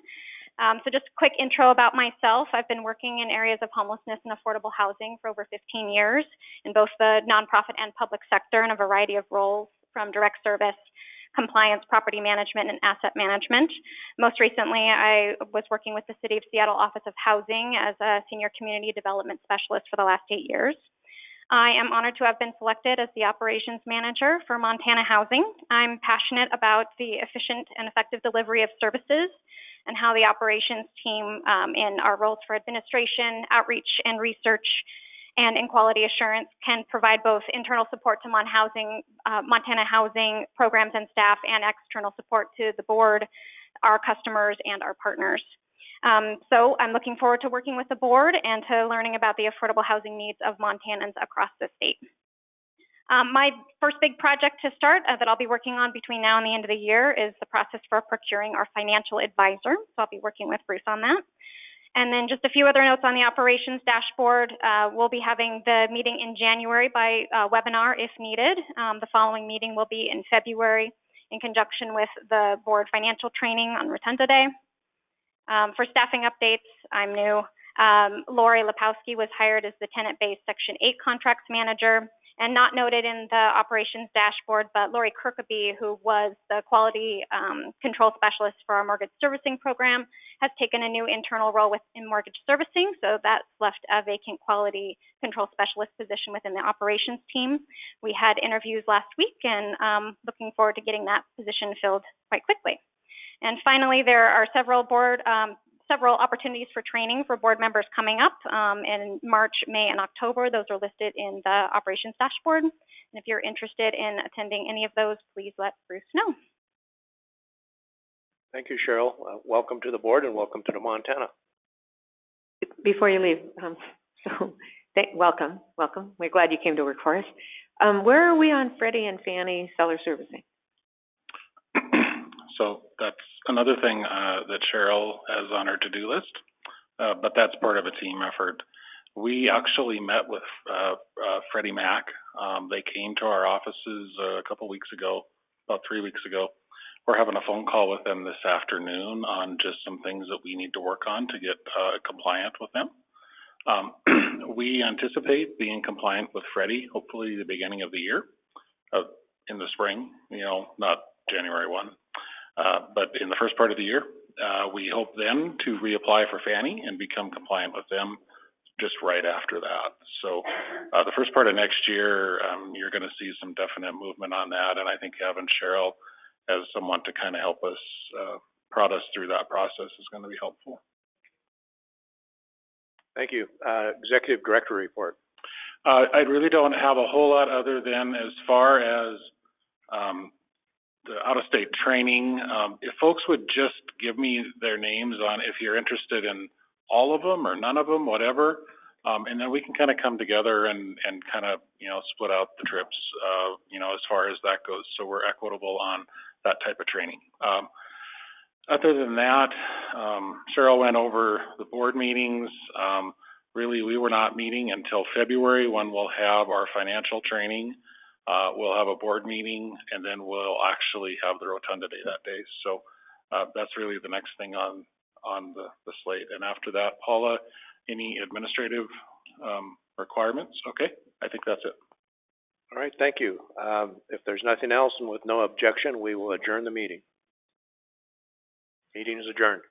So just a quick intro about myself. I've been working in areas of homelessness and affordable housing for over 15 years in both the nonprofit and public sector in a variety of roles, from direct service, compliance, property management, and asset management. Most recently, I was working with the City of Seattle Office of Housing as a senior community development specialist for the last 8 years. I am honored to have been selected as the operations manager for Montana Housing. I'm passionate about the efficient and effective delivery of services and how the operations team in our roles for administration, outreach, and research and in quality assurance can provide both internal support to Montana Housing programs and staff and external support to the board, our customers, and our partners. So I'm looking forward to working with the board and to learning about the affordable housing needs of Montanans across the state. My first big project to start that I'll be working on between now and the end of the year is the process for procuring our financial advisor. So I'll be working with Bruce on that. And then just a few other notes on the operations dashboard. We'll be having the meeting in January by webinar if needed. The following meeting will be in February in conjunction with the board financial training on Rotunda Day. For staffing updates, I'm new. Lori Lepowski was hired as the tenant-based Section 8 contracts manager, and not noted in the operations dashboard, but Lori Kirkaby, who was the quality control specialist for our mortgage servicing program, has taken a new internal role in mortgage servicing, so that's left a vacant quality control specialist position within the operations team. We had interviews last week, and looking forward to getting that position filled quite quickly. And finally, there are several opportunities for training for board members coming up in March, May, and October. Those are listed in the operations dashboard. And if you're interested in attending any of those, please let Bruce know. Thank you, Cheryl. Welcome to the board and welcome to Montana. Before you leave, welcome. We're glad you came to work for us. Where are we on Freddie and Fannie seller servicing? So that's another thing that Cheryl has on her to-do list, but that's part of a team effort. We actually met with Freddie Mac. They came to our offices a couple weeks ago, about 3 weeks ago. We're having a phone call with them this afternoon on just some things that we need to work on to get compliant with them. We anticipate being compliant with Freddie, hopefully the beginning of the year. in the spring, not January 1. But in the first part of the year, we hope then to reapply for Fannie and become compliant with them just right after that. So the first part of next year, you're going to see some definite movement on that. And I think having Cheryl as someone to kind of help us prod us through that process is going to be helpful. Thank you. Executive Director report. I really don't have a whole lot other than as far as the out-of-state training. If folks would just give me their names on if you're interested in all of them or none of them, whatever, and then we can kind of come together and kind of, split out the trips, as far as that goes. So we're equitable on that type of training. Other than that, Cheryl went over the board meetings. Really, we were not meeting until February when we'll have our financial training. We'll have a board meeting, and then we'll actually have the Rotunda Day that day. So that's really the next thing on the slate. And after that, Paula, any administrative requirements? Okay, I think that's it. All right, thank you. If there's nothing else and with no objection, we will adjourn the meeting. Meeting is adjourned.